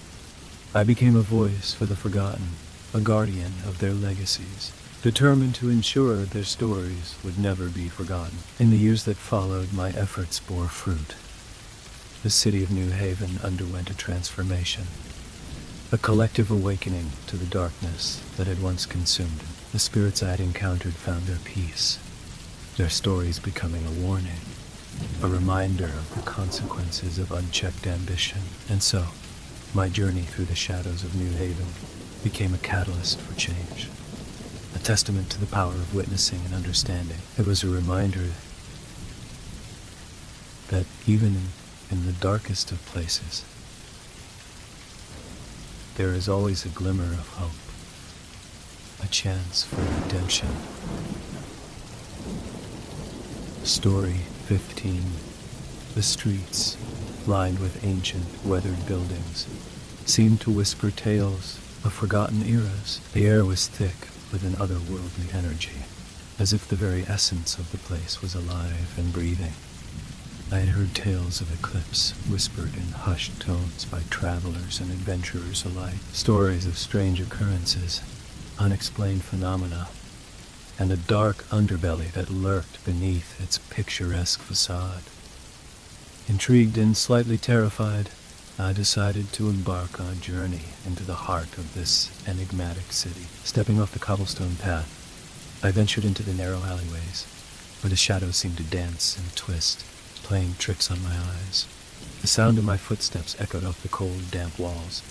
I became a voice for the forgotten, a guardian of their legacies, determined to ensure their stories would never be forgotten. In the years that followed, my efforts bore fruit. The city of New Haven underwent a transformation, a collective awakening to the darkness that had once consumed it. The spirits I had encountered found their peace, their stories becoming a warning, a reminder of the consequences of unchecked ambition. And so, my journey through the shadows of New Haven became a catalyst for change, a testament to the power of witnessing and understanding. It was a reminder that even in the darkest of places, there is always a glimmer of hope, a chance for redemption. Story 15. The streets, lined with ancient, weathered buildings, seemed to whisper tales of forgotten eras. The air was thick with an otherworldly energy, as if the very essence of the place was alive and breathing. I had heard tales of eclipse whispered in hushed tones by travelers and adventurers alike, stories of strange occurrences, unexplained phenomena, and a dark underbelly that lurked beneath its picturesque facade. Intrigued and slightly terrified, I decided to embark on a journey into the heart of this enigmatic city. Stepping off the cobblestone path, I ventured into the narrow alleyways, where the shadows seemed to dance and twist, playing tricks on my eyes. The sound of my footsteps echoed off the cold, damp walls,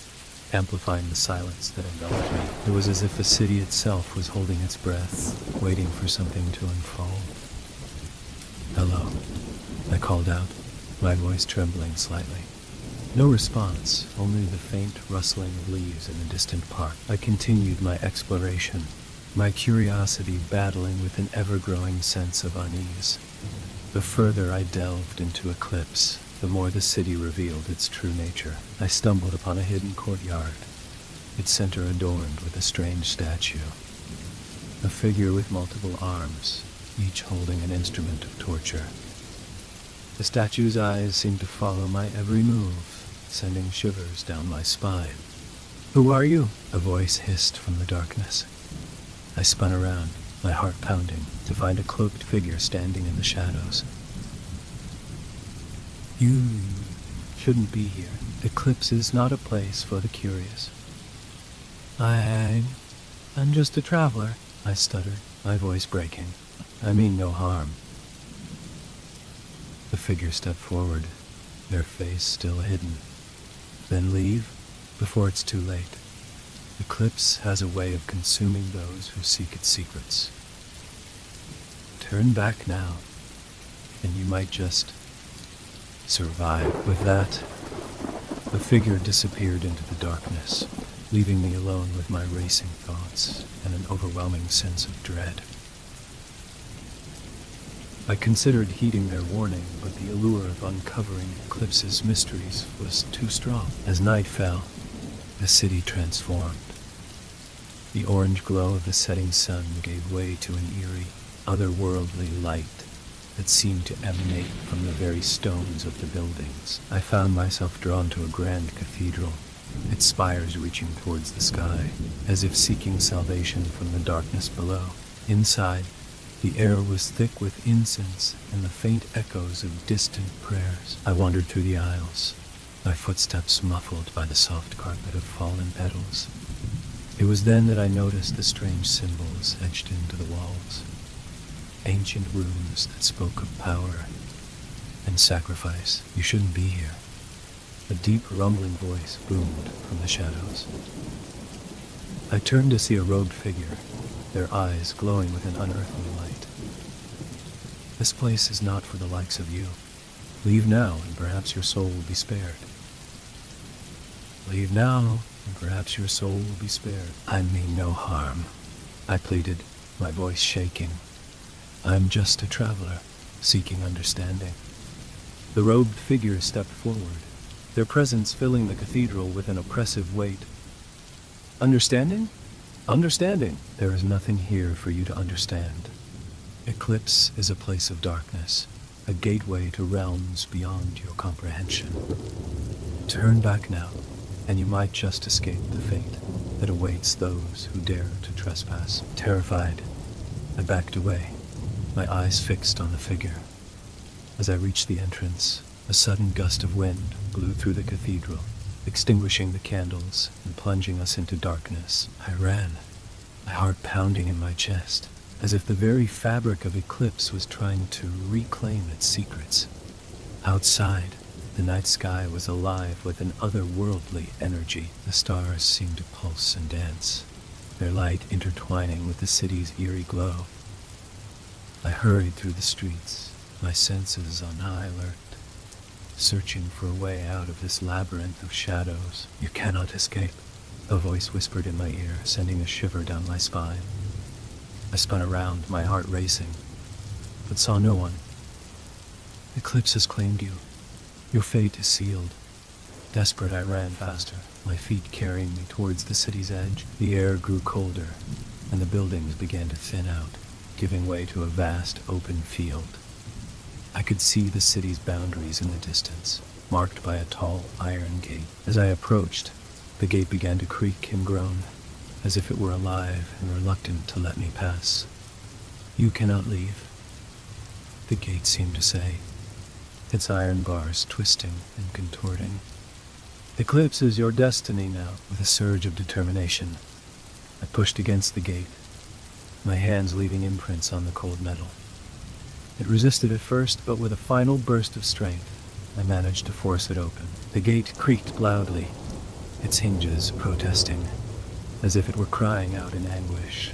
amplifying the silence that enveloped me. It was as if the city itself was holding its breath, waiting for something to unfold. "Hello," I called out, my voice trembling slightly. No response, only the faint rustling of leaves in a distant park. I continued my exploration, my curiosity battling with an ever-growing sense of unease. The further I delved into Eclipse, the more the city revealed its true nature. I stumbled upon a hidden courtyard, its center adorned with a strange statue. A figure with multiple arms, each holding an instrument of torture. The statue's eyes seemed to follow my every move, sending shivers down my spine. "Who are you?" a voice hissed from the darkness. I spun around, my heart pounding, to find a cloaked figure standing in the shadows. "You shouldn't be here. Eclipse is not a place for the curious." I'm just a traveler," I stuttered, my voice breaking. "I mean no harm." The figure stepped forward, their face still hidden. "Then leave, before it's too late. Eclipse has a way of consuming those who seek its secrets. Turn back now, and you might just survive." With that, the figure disappeared into the darkness, leaving me alone with my racing thoughts and an overwhelming sense of dread. I considered heeding their warning, but the allure of uncovering Eclipse's mysteries was too strong. As night fell, the city transformed. The orange glow of the setting sun gave way to an eerie, otherworldly light that seemed to emanate from the very stones of the buildings. I found myself drawn to a grand cathedral, its spires reaching towards the sky, as if seeking salvation from the darkness below. Inside, the air was thick with incense and the faint echoes of distant prayers. I wandered through the aisles, my footsteps muffled by the soft carpet of fallen petals. It was then that I noticed the strange symbols etched into the walls, ancient runes that spoke of power and sacrifice. "You shouldn't be here." A deep rumbling voice boomed from the shadows. I turned to see a robed figure, their eyes glowing with an unearthly light. "This place is not for the likes of you. Leave now, and perhaps your soul will be spared." "Leave now, and perhaps your soul will be spared." "I mean no harm," I pleaded, my voice shaking. "I'm just a traveler, seeking understanding." The robed figure stepped forward, their presence filling the cathedral with an oppressive weight. "Understanding? Understanding? There is nothing here for you to understand. Eclipse is a place of darkness, a gateway to realms beyond your comprehension. Turn back now, and you might just escape the fate that awaits those who dare to trespass." Terrified, I backed away, my eyes fixed on the figure. As I reached the entrance, a sudden gust of wind blew through the cathedral, extinguishing the candles and plunging us into darkness. I ran, my heart pounding in my chest, as if the very fabric of Eclipse was trying to reclaim its secrets. Outside, the night sky was alive with an otherworldly energy. The stars seemed to pulse and dance, their light intertwining with the city's eerie glow. I hurried through the streets, my senses on high alert, searching for a way out of this labyrinth of shadows. "You cannot escape," a voice whispered in my ear, sending a shiver down my spine. I spun around, my heart racing, but saw no one. "Eclipse has claimed you. Your fate is sealed." Desperate, I ran faster, my feet carrying me towards the city's edge. The air grew colder, and the buildings began to thin out, giving way to a vast open field. I could see the city's boundaries in the distance, marked by a tall iron gate. As I approached, the gate began to creak and groan, as if it were alive and reluctant to let me pass. You cannot leave, the gate seemed to say, its iron bars twisting and contorting. Eclipse is your destiny now. With a surge of determination, I pushed against the gate, my hands leaving imprints on the cold metal. It resisted at first, but with a final burst of strength, I managed to force it open. The gate creaked loudly, its hinges protesting, as if it were crying out in anguish.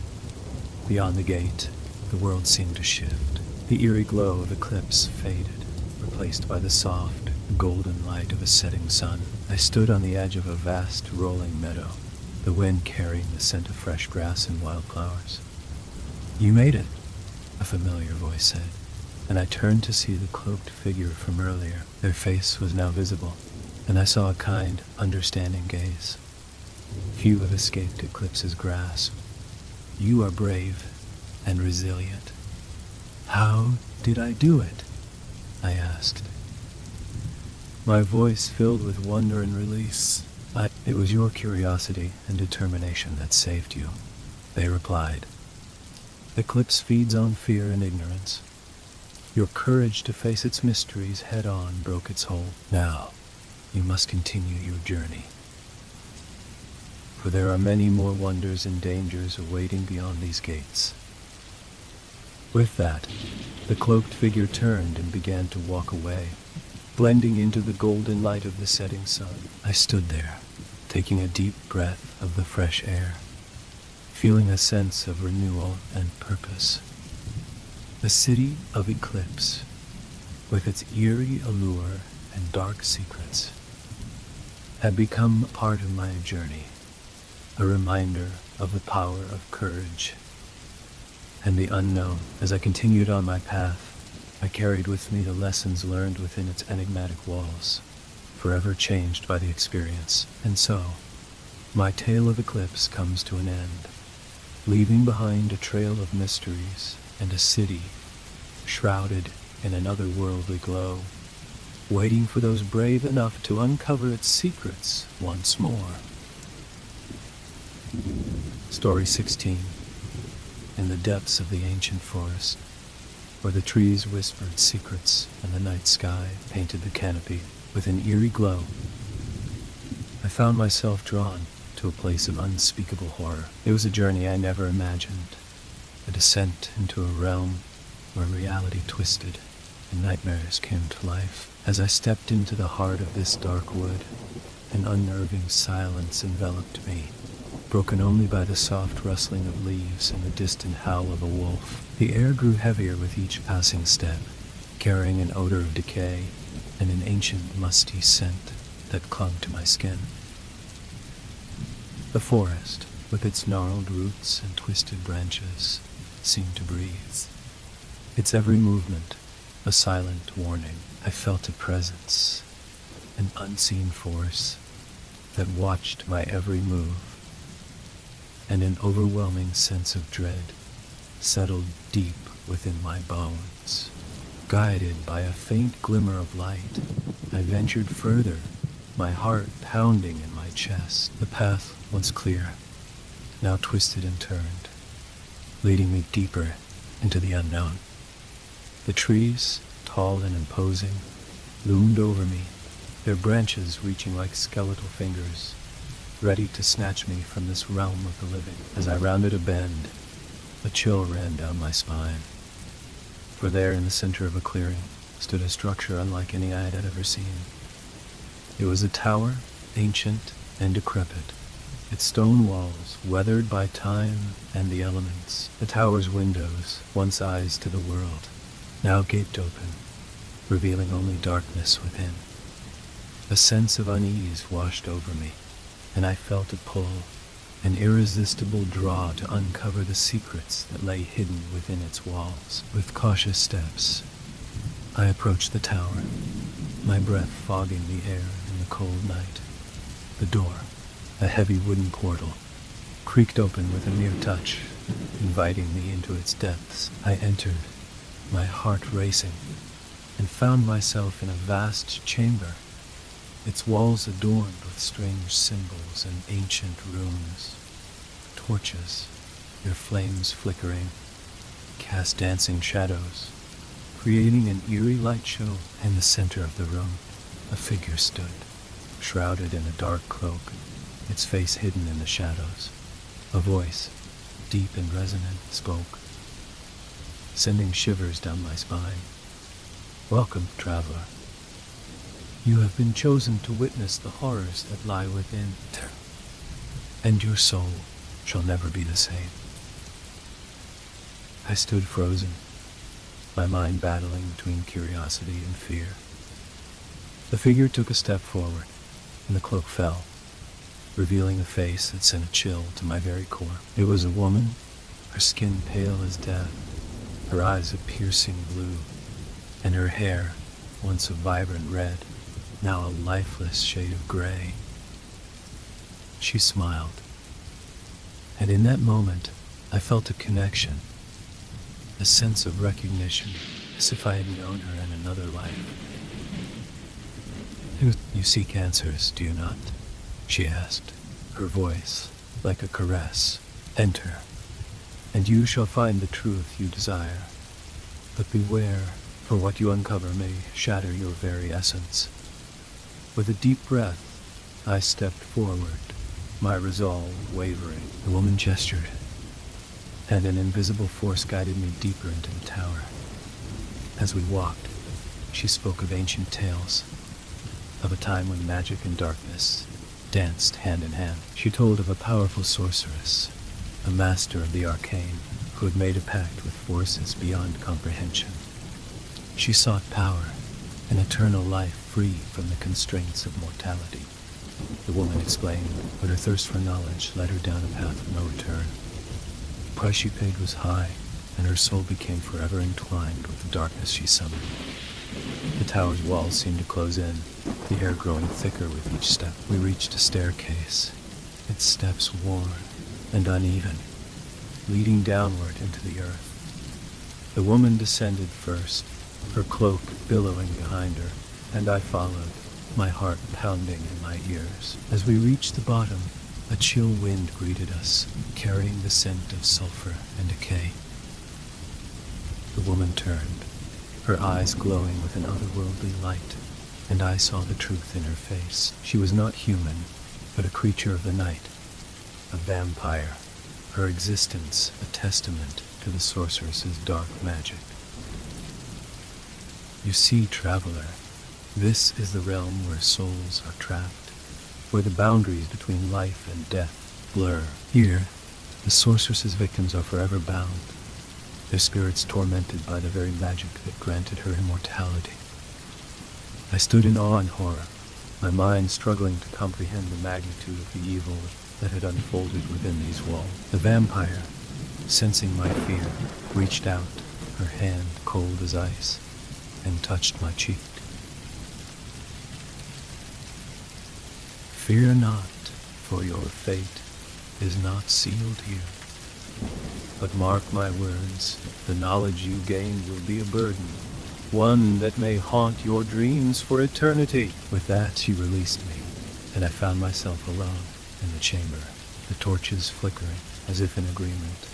Beyond the gate, the world seemed to shift. The eerie glow of eclipse faded, replaced by the soft, golden light of a setting sun. I stood on the edge of a vast, rolling meadow, the wind carrying the scent of fresh grass and wildflowers. "You made it," a familiar voice said, and I turned to see the cloaked figure from earlier. Their face was now visible, and I saw a kind, understanding gaze. Few have escaped Eclipse's grasp. You are brave and resilient. "How did I do it?" I asked, my voice filled with wonder and release. It was your curiosity and determination that saved you," they replied. "Eclipse feeds on fear and ignorance. Your courage to face its mysteries head-on broke its hold. Now, you must continue your journey. For there are many more wonders and dangers awaiting beyond these gates." With that, the cloaked figure turned and began to walk away, blending into the golden light of the setting sun. I stood there, taking a deep breath of the fresh air, feeling a sense of renewal and purpose. The city of Eclipse, with its eerie allure and dark secrets, had become a part of my journey, a reminder of the power of courage and the unknown. As I continued on my path, I carried with me the lessons learned within its enigmatic walls, forever changed by the experience. And so, my tale of Eclipse comes to an end, leaving behind a trail of mysteries and a city shrouded in an otherworldly glow, waiting for those brave enough to uncover its secrets once more. Story 16. In the depths of the ancient forest, where the trees whispered secrets and the night sky painted the canopy with an eerie glow, I found myself drawn to a place of unspeakable horror. It was a journey I never imagined, a descent into a realm where reality twisted and nightmares came to life. As I stepped into the heart of this dark wood, an unnerving silence enveloped me, broken only by the soft rustling of leaves and the distant howl of a wolf. The air grew heavier with each passing step, carrying an odor of decay and an ancient musty scent that clung to my skin. The forest, with its gnarled roots and twisted branches, seemed to breathe, its every movement a silent warning. I felt a presence, an unseen force that watched my every move, and an overwhelming sense of dread settled deep within my bones. Guided by a faint glimmer of light, I ventured further, my heart pounding in my chest. The path, once clear, now twisted and turned, leading me deeper into the unknown. The trees, tall and imposing, loomed over me, their branches reaching like skeletal fingers, ready to snatch me from this realm of the living. As I rounded a bend, a chill ran down my spine. For there in the center of a clearing stood a structure unlike any I had ever seen. It was a tower, ancient and decrepit, its stone walls weathered by time and the elements. The tower's windows, once eyes to the world, now gaped open, revealing only darkness within. A sense of unease washed over me, and I felt a pull, an irresistible draw to uncover the secrets that lay hidden within its walls. With cautious steps, I approached the tower, my breath fogging the air in the cold night. The door, a heavy wooden portal, creaked open with a mere touch, inviting me into its depths. I entered, my heart racing, and found myself in a vast chamber, its walls adorned with strange symbols and ancient runes, torches, their flames flickering, cast dancing shadows, creating an eerie light show. In the center of the room, a figure stood, shrouded in a dark cloak, its face hidden in the shadows. A voice, deep and resonant, spoke, sending shivers down my spine. "Welcome, traveler. You have been chosen to witness the horrors that lie within, and your soul shall never be the same." I stood frozen, my mind battling between curiosity and fear. The figure took a step forward, and the cloak fell, revealing a face that sent a chill to my very core. It was a woman, her skin pale as death, her eyes a piercing blue, and her hair, once a vibrant red, now a lifeless shade of gray. She smiled, and in that moment, I felt a connection, a sense of recognition, as if I had known her in another life. "You seek answers, do you not?" she asked, her voice like a caress. "Enter, and you shall find the truth you desire. But beware, for what you uncover may shatter your very essence." With a deep breath, I stepped forward, my resolve wavering. The woman gestured, and an invisible force guided me deeper into the tower. As we walked, she spoke of ancient tales, of a time when magic and darkness danced hand in hand. She told of a powerful sorceress, a master of the arcane, who had made a pact with forces beyond comprehension. She sought power, an eternal life free from the constraints of mortality. The woman explained, but her thirst for knowledge led her down a path of no return. The price she paid was high, and her soul became forever entwined with the darkness she summoned. The tower's walls seemed to close in, the air growing thicker with each step. We reached a staircase, its steps worn and uneven, leading downward into the earth. The woman descended first, her cloak billowing behind her, and I followed, my heart pounding in my ears. As we reached the bottom, a chill wind greeted us, carrying the scent of sulfur and decay. The woman turned, her eyes glowing with an otherworldly light, and I saw the truth in her face. She was not human, but a creature of the night, a vampire, her existence a testament to the sorceress's dark magic. "You see, traveler, this is the realm where souls are trapped, where the boundaries between life and death blur. Here, the sorceress's victims are forever bound, their spirits tormented by the very magic that granted her immortality." I stood in awe and horror, my mind struggling to comprehend the magnitude of the evil that had unfolded within these walls. The vampire, sensing my fear, reached out, her hand cold as ice, and touched my cheek. "Fear not, for your fate is not sealed here. But mark my words, the knowledge you gain will be a burden, one that may haunt your dreams for eternity." With that, she released me, and I found myself alone in the chamber, the torches flickering as if in agreement.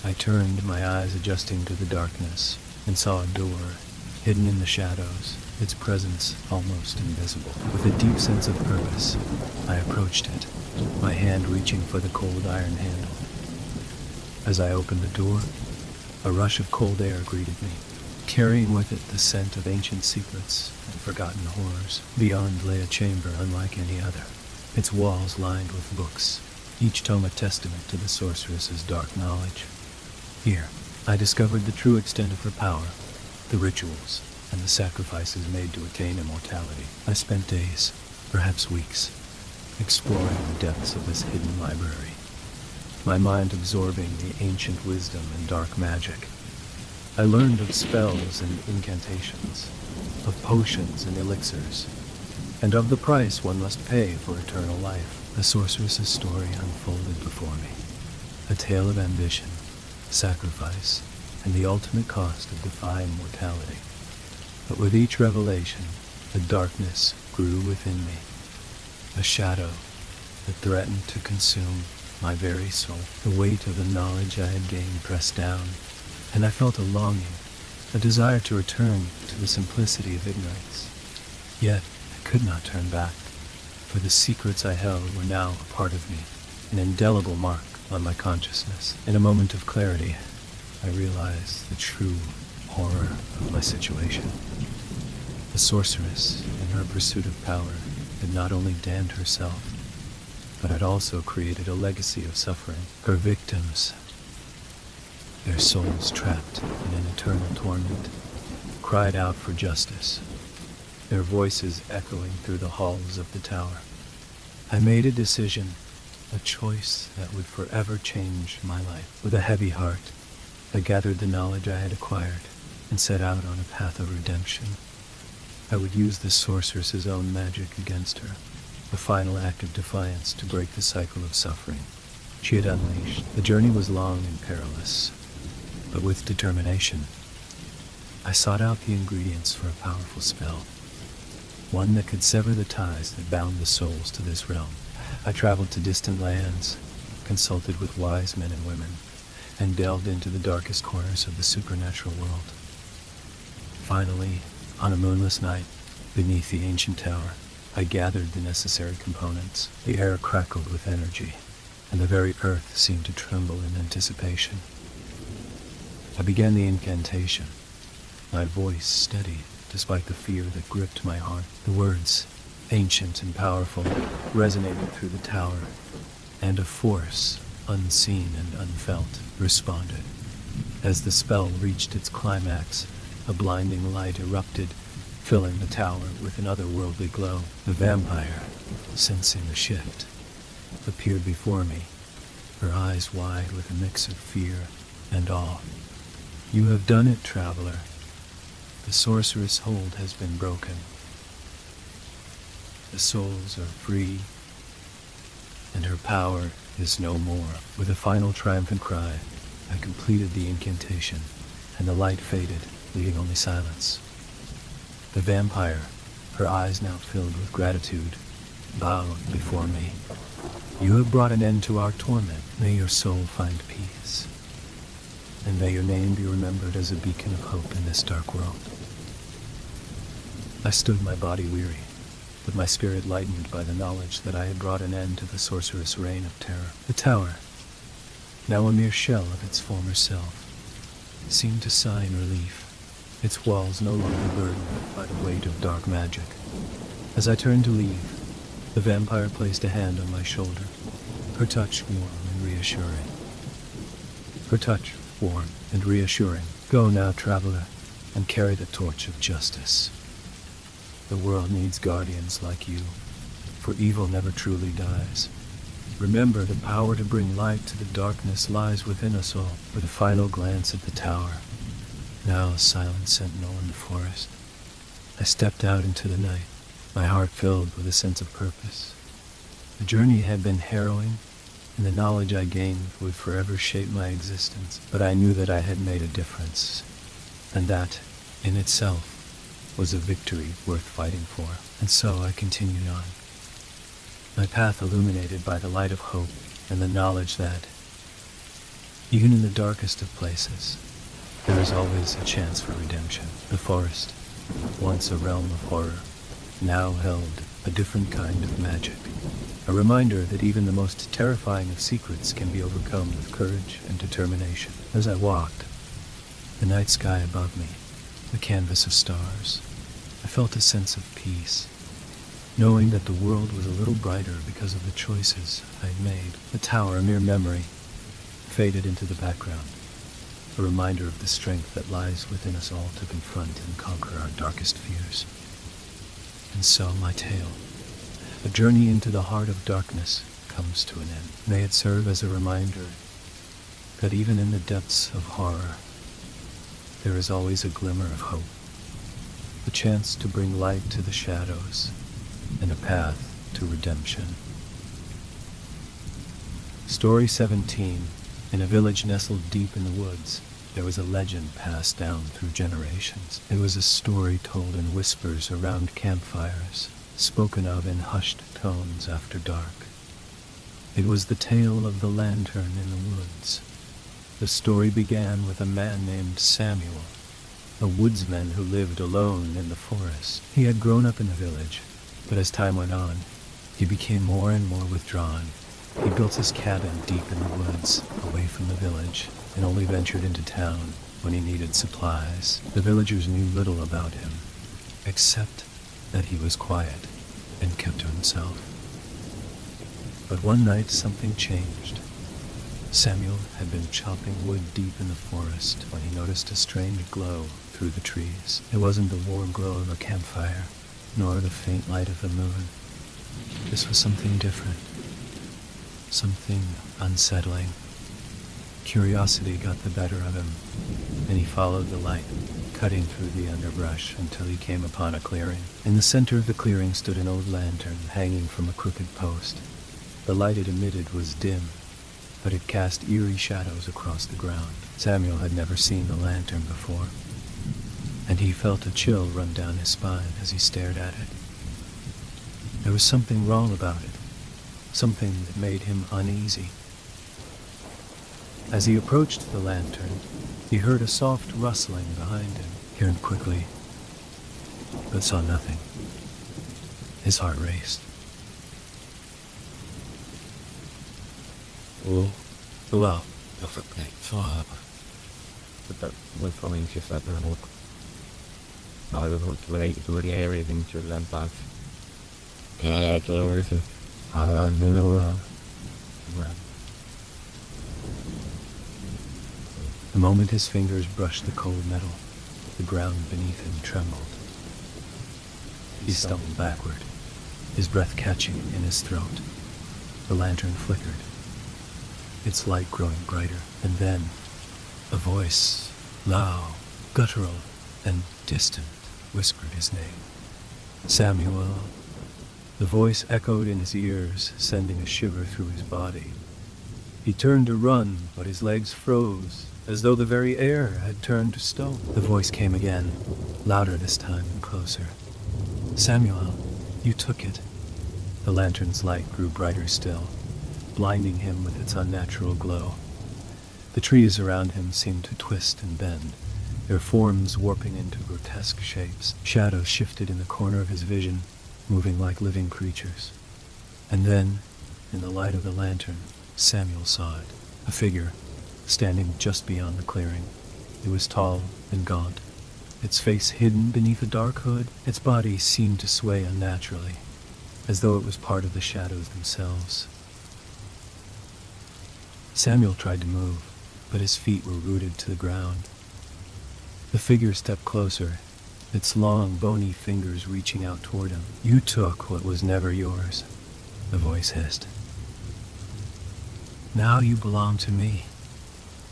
I turned, my eyes adjusting to the darkness, and saw a door hidden in the shadows, its presence almost invisible. With a deep sense of purpose, I approached it, my hand reaching for the cold iron handle. As I opened the door, a rush of cold air greeted me, carrying with it the scent of ancient secrets and forgotten horrors. Beyond lay a chamber unlike any other, its walls lined with books, each tome a testament to the sorceress's dark knowledge. Here, I discovered the true extent of her power, the rituals, and the sacrifices made to attain immortality. I spent days, perhaps weeks, exploring the depths of this hidden library, my mind absorbing the ancient wisdom and dark magic. I learned of spells and incantations, of potions and elixirs, and of the price one must pay for eternal life. The sorceress's story unfolded before me, a tale of ambition, sacrifice, and the ultimate cost of defying mortality. But with each revelation, the darkness grew within me, a shadow that threatened to consume my very soul. The weight of the knowledge I had gained pressed down, and I felt a longing, a desire to return to the simplicity of ignorance. Yet I could not turn back, for the secrets I held were now a part of me, an indelible mark on my consciousness. In a moment of clarity, I realized the true horror of my situation. The sorceress, in her pursuit of power, had not only damned herself, but had also created a legacy of suffering. Her victims, their souls trapped in an eternal torment, cried out for justice, their voices echoing through the halls of the tower. I made a decision, a choice that would forever change my life. With a heavy heart, I gathered the knowledge I had acquired and set out on a path of redemption. I would use the sorceress's own magic against her, a final act of defiance to break the cycle of suffering she had unleashed. The journey was long and perilous, but with determination, I sought out the ingredients for a powerful spell, one that could sever the ties that bound the souls to this realm. I traveled to distant lands, consulted with wise men and women, and delved into the darkest corners of the supernatural world. Finally, on a moonless night, beneath the ancient tower, I gathered the necessary components. The air crackled with energy, and the very earth seemed to tremble in anticipation. I began the incantation, my voice steady despite the fear that gripped my heart. The words, ancient and powerful, resonated through the tower, and a force, unseen and unfelt, responded. As the spell reached its climax, a blinding light erupted, filling the tower with an otherworldly glow. The vampire, sensing the shift, appeared before me, her eyes wide with a mix of fear and awe. "You have done it, traveler. The sorceress' hold has been broken. The souls are free, and her power is no more." With a final triumphant cry, I completed the incantation, and the light faded, leaving only silence. The vampire, her eyes now filled with gratitude, bowed before me. "You have brought an end to our torment. May your soul find peace, and may your name be remembered as a beacon of hope in this dark world." I stood, my body weary, but my spirit lightened by the knowledge that I had brought an end to the sorceress' reign of terror. The tower, now a mere shell of its former self, seemed to sigh in relief, its walls no longer burdened by the weight of dark magic. As I turned to leave, the vampire placed a hand on my shoulder, her touch warm and reassuring. "Go now, traveler, and carry the torch of justice. The world needs guardians like you, for evil never truly dies. Remember, the power to bring light to the darkness lies within us all." With a final glance at the tower, now a silent sentinel in the forest, I stepped out into the night, my heart filled with a sense of purpose. The journey had been harrowing, and the knowledge I gained would forever shape my existence, but I knew that I had made a difference, and that, in itself, was a victory worth fighting for. And so I continued on, my path illuminated by the light of hope and the knowledge that, even in the darkest of places, there is always a chance for redemption. The forest, once a realm of horror, now held a different kind of magic, a reminder that even the most terrifying of secrets can be overcome with courage and determination. As I walked, the night sky above me, the canvas of stars, I felt a sense of peace, knowing that the world was a little brighter because of the choices I had made. The tower, a mere memory, faded into the background, a reminder of the strength that lies within us all to confront and conquer our darkest fears. And so my tale, a journey into the heart of darkness, comes to an end. May it serve as a reminder that even in the depths of horror, there is always a glimmer of hope, a chance to bring light to the shadows, and a path to redemption. Story 17. In a village nestled deep in the woods, there was a legend passed down through generations. It was a story told in whispers around campfires, spoken of in hushed tones after dark. It was the tale of the lantern in the woods, The story began with a man named Samuel, a woodsman who lived alone in the forest. He had grown up in the village, but as time went on, he became more and more withdrawn. He built his cabin deep in the woods, away from the village, and only ventured into town when he needed supplies. The villagers knew little about him, except that he was quiet and kept to himself. But one night something changed. Samuel had been chopping wood deep in the forest when he noticed a strange glow through the trees. It wasn't the warm glow of a campfire, nor the faint light of the moon. This was something different, something unsettling. Curiosity got the better of him, and he followed the light, cutting through the underbrush until he came upon a clearing. In the center of the clearing stood an old lantern hanging from a crooked post. The light it emitted was dim, but it cast eerie shadows across the ground. Samuel had never seen the lantern before, and he felt a chill run down his spine as he stared at it. There was something wrong about it, something that made him uneasy. As he approached the lantern, he heard a soft rustling behind him. He turned quickly, but saw nothing. His heart raced. Well, far. But that went from into that level. I was related to the area into the back. I The moment his fingers brushed the cold metal, the ground beneath him trembled. He stumbled backward, his breath catching in his throat. The lantern flickered, its light growing brighter, and then a voice, loud, guttural, and distant, whispered his name. Samuel. The voice echoed in his ears, sending a shiver through his body. He turned to run, but his legs froze, as though the very air had turned to stone. The voice came again, louder this time and closer. Samuel, you took it. The lantern's light grew brighter still, blinding him with its unnatural glow. The trees around him seemed to twist and bend, their forms warping into grotesque shapes. Shadows shifted in the corner of his vision, moving like living creatures. And then, in the light of the lantern, Samuel saw it, a figure, standing just beyond the clearing. It was tall and gaunt, its face hidden beneath a dark hood. Its body seemed to sway unnaturally, as though it was part of the shadows themselves. Samuel tried to move, but his feet were rooted to the ground. The figure stepped closer, its long, bony fingers reaching out toward him. You took what was never yours, the voice hissed. Now you belong to me.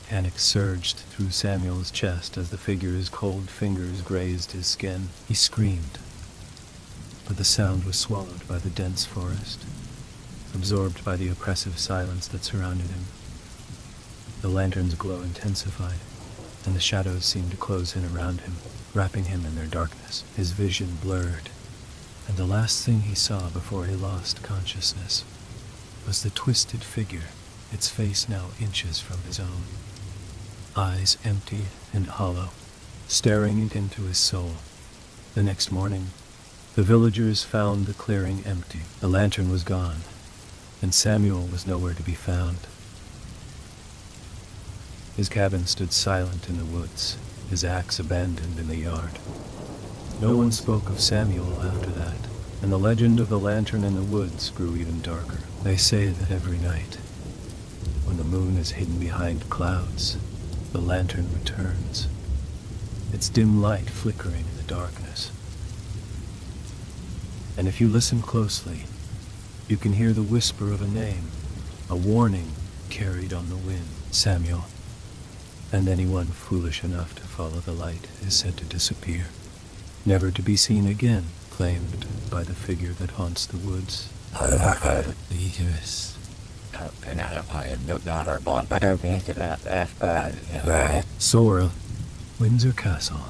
Panic surged through Samuel's chest as the figure's cold fingers grazed his skin. He screamed, but the sound was swallowed by the dense forest, absorbed by the oppressive silence that surrounded him. The lantern's glow intensified, and the shadows seemed to close in around him, wrapping him in their darkness. His vision blurred, and the last thing he saw before he lost consciousness was the twisted figure, its face now inches from his own, eyes empty and hollow, staring into his soul. The next morning, the villagers found the clearing empty. The lantern was gone, and Samuel was nowhere to be found. His cabin stood silent in the woods, his axe abandoned in the yard. No one spoke of Samuel after that, and the legend of the lantern in the woods grew even darker. They say that every night, when the moon is hidden behind clouds, the lantern returns, its dim light flickering in the darkness. And if you listen closely, you can hear the whisper of a name, a warning carried on the wind. Samuel. And anyone foolish enough to follow the light is said to disappear, never to be seen again, claimed by the figure that haunts the woods. Sora, Windsor Castle,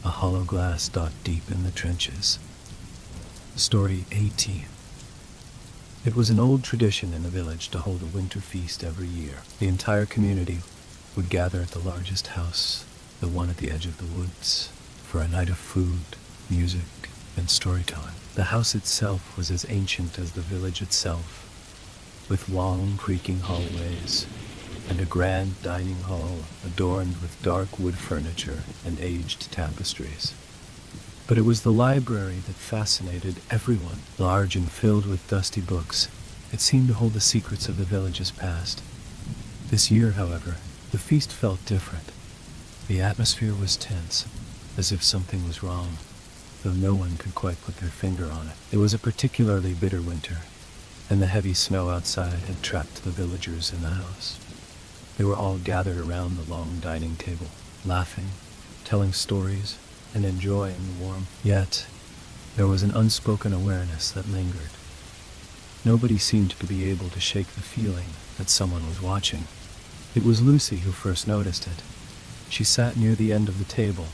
a hollow glass dot deep in the trenches. Story 18. It was an old tradition in the village to hold a winter feast every year. The entire community would gather at the largest house, the one at the edge of the woods, for a night of food, music, and storytelling. The house itself was as ancient as the village itself, with long, creaking hallways and a grand dining hall adorned with dark wood furniture and aged tapestries. But it was the library that fascinated everyone. Large and filled with dusty books, it seemed to hold the secrets of the village's past. This year, however, the feast felt different. The atmosphere was tense, as if something was wrong, though no one could quite put their finger on it. It was a particularly bitter winter, and the heavy snow outside had trapped the villagers in the house. They were all gathered around the long dining table, laughing, telling stories, and enjoying the warmth. Yet, there was an unspoken awareness that lingered. Nobody seemed to be able to shake the feeling that someone was watching. It was Lucy who first noticed it. She sat near the end of the table,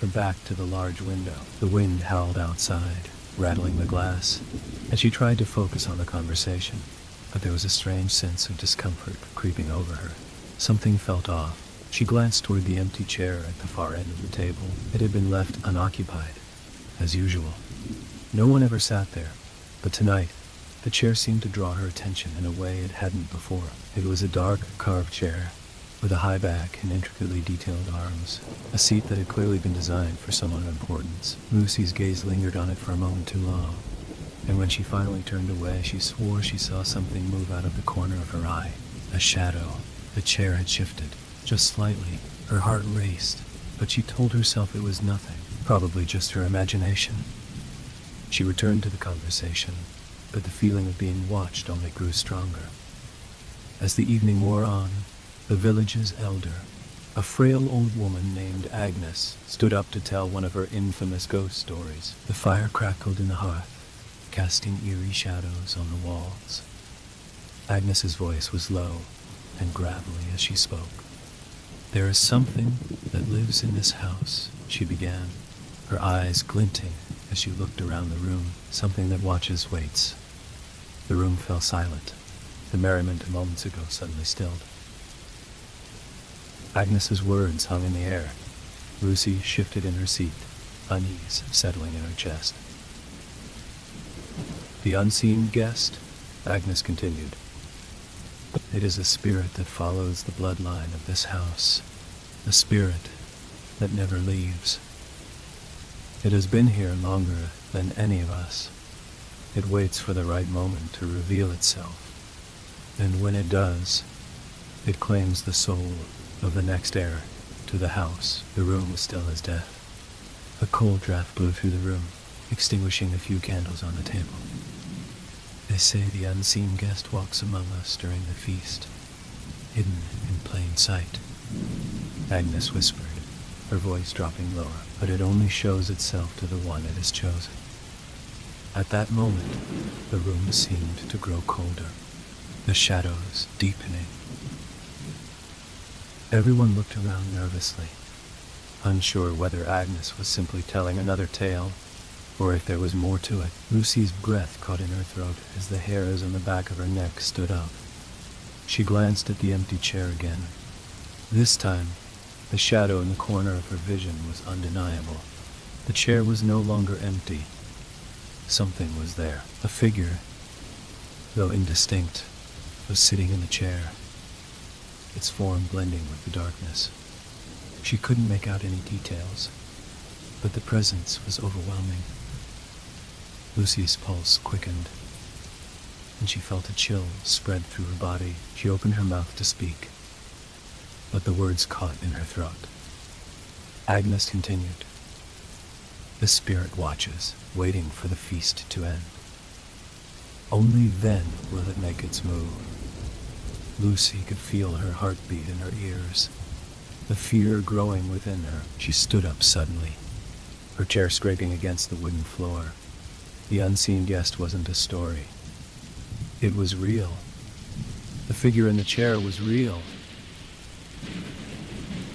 her back to the large window. The wind howled outside, rattling the glass, and she tried to focus on the conversation, but there was a strange sense of discomfort creeping over her. Something felt off. She glanced toward the empty chair at the far end of the table. It had been left unoccupied, as usual. No one ever sat there, but tonight, the chair seemed to draw her attention in a way it hadn't before. It was a dark, carved chair, with a high back and intricately detailed arms, a seat that had clearly been designed for someone of importance. Lucy's gaze lingered on it for a moment too long, and when she finally turned away, she swore she saw something move out of the corner of her eye. A shadow. The chair had shifted, just slightly. Her heart raced, but she told herself it was nothing, probably just her imagination. She returned to the conversation, but the feeling of being watched only grew stronger. As the evening wore on, the village's elder, a frail old woman named Agnes, stood up to tell one of her infamous ghost stories. The fire crackled in the hearth, casting eerie shadows on the walls. Agnes's voice was low and gravelly as she spoke. "There is something that lives in this house," she began, her eyes glinting as she looked around the room. "Something that watches, waits." The room fell silent. The merriment of moments ago suddenly stilled. Agnes's words hung in the air. Lucy shifted in her seat, unease settling in her chest. "The unseen guest," Agnes continued. "It is a spirit that follows the bloodline of this house, a spirit that never leaves. It has been here longer than any of us. It waits for the right moment to reveal itself, and when it does, it claims the soul of the next heir to the house." The room was still as death. A cold draft blew through the room, extinguishing a few candles on the table. "They say the unseen guest walks among us during the feast, hidden in plain sight," Agnes whispered, her voice dropping lower. "But it only shows itself to the one it has chosen." At that moment, the room seemed to grow colder, the shadows deepening. Everyone looked around nervously, unsure whether Agnes was simply telling another tale, or if there was more to it. Lucy's breath caught in her throat as the hairs on the back of her neck stood up. She glanced at the empty chair again. This time, the shadow in the corner of her vision was undeniable. The chair was no longer empty. Something was there. A figure, though indistinct, was sitting in the chair, its form blending with the darkness. She couldn't make out any details, but the presence was overwhelming. Lucy's pulse quickened, and she felt a chill spread through her body. She opened her mouth to speak, but the words caught in her throat. Agnes continued, "The spirit watches, waiting for the feast to end. Only then will it make its move." Lucy could feel her heartbeat in her ears, the fear growing within her. She stood up suddenly, her chair scraping against the wooden floor. The unseen guest wasn't a story. It was real. The figure in the chair was real.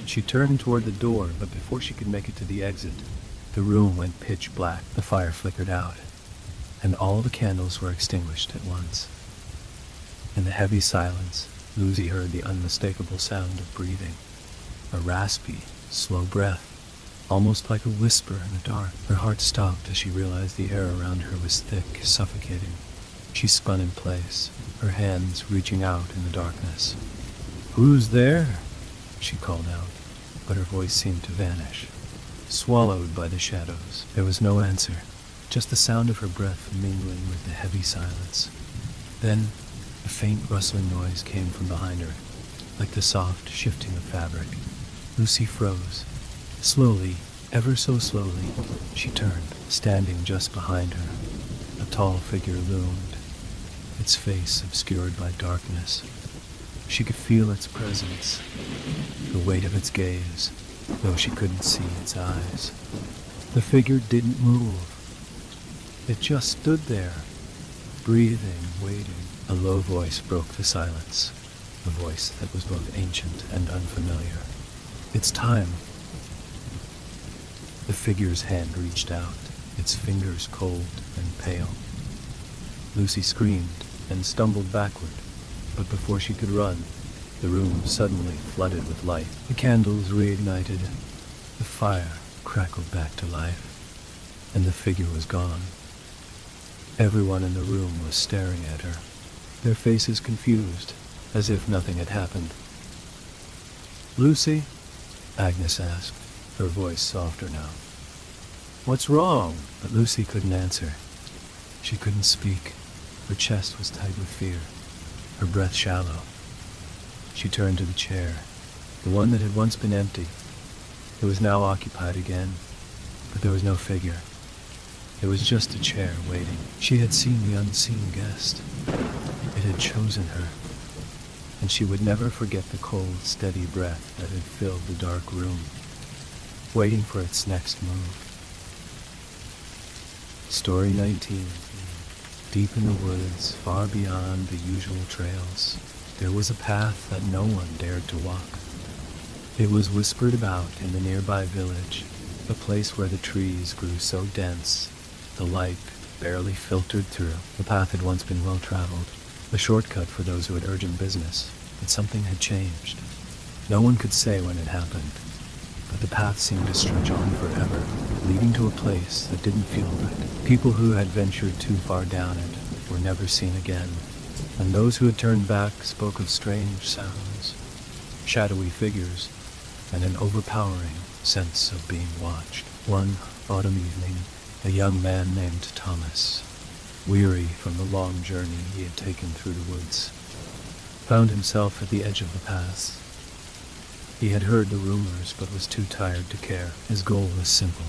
She turned toward the door, but before she could make it to the exit, the room went pitch black. The fire flickered out, and all the candles were extinguished at once. In the heavy silence, Lucy heard the unmistakable sound of breathing, a raspy, slow breath, almost like a whisper in the dark. Her heart stopped as she realized the air around her was thick, suffocating. She spun in place, her hands reaching out in the darkness. "Who's there?" she called out, but her voice seemed to vanish, swallowed by the shadows. There was no answer, just the sound of her breath mingling with the heavy silence. Then, a faint rustling noise came from behind her, like the soft shifting of fabric. Lucy froze. Slowly, ever so slowly, she turned. Standing just behind her, a tall figure loomed, its face obscured by darkness. She could feel its presence, the weight of its gaze, though she couldn't see its eyes. The figure didn't move. It just stood there, breathing, waiting. A low voice broke the silence, a voice that was both ancient and unfamiliar. "It's time." The figure's hand reached out, its fingers cold and pale. Lucy screamed and stumbled backward, but before she could run, the room suddenly flooded with light. The candles reignited, the fire crackled back to life, and the figure was gone. Everyone in the room was staring at her, their faces confused, as if nothing had happened. "Lucy?" Agnes asked, her voice softer now. "What's wrong?" But Lucy couldn't answer. She couldn't speak. Her chest was tight with fear, her breath shallow. She turned to the chair, the one that had once been empty. It was now occupied again, but there was no figure. It was just a chair waiting. She had seen the unseen guest. It had chosen her, and she would never forget the cold, steady breath that had filled the dark room, waiting for its next move. Story 19. Deep in the woods, far beyond the usual trails, there was a path that no one dared to walk. It was whispered about in the nearby village, a place where the trees grew so dense, the light barely filtered through. The path had once been well traveled, a shortcut for those who had urgent business, but something had changed. No one could say when it happened, but the path seemed to stretch on forever, leading to a place that didn't feel right. People who had ventured too far down it were never seen again, and those who had turned back spoke of strange sounds, shadowy figures, and an overpowering sense of being watched. One autumn evening, a young man named Thomas, weary from the long journey he had taken through the woods, found himself at the edge of the pass. He had heard the rumors, but was too tired to care. His goal was simple: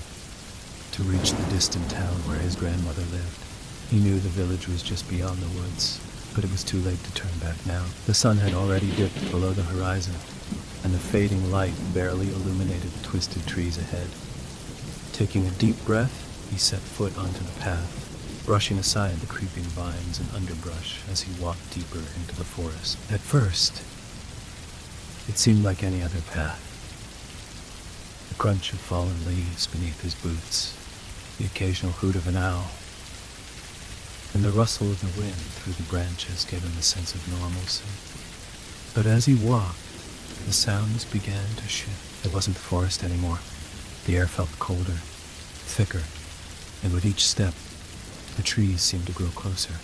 to reach the distant town where his grandmother lived. He knew the village was just beyond the woods, but it was too late to turn back now. The sun had already dipped below the horizon, and the fading light barely illuminated the twisted trees ahead. Taking a deep breath, he set foot onto the path, brushing aside the creeping vines and underbrush as he walked deeper into the forest. At first, it seemed like any other path. The crunch of fallen leaves beneath his boots, the occasional hoot of an owl, and the rustle of the wind through the branches gave him a sense of normalcy. But as he walked, the sounds began to shift. It wasn't the forest anymore. The air felt colder, thicker, and with each step, the trees seemed to grow closer,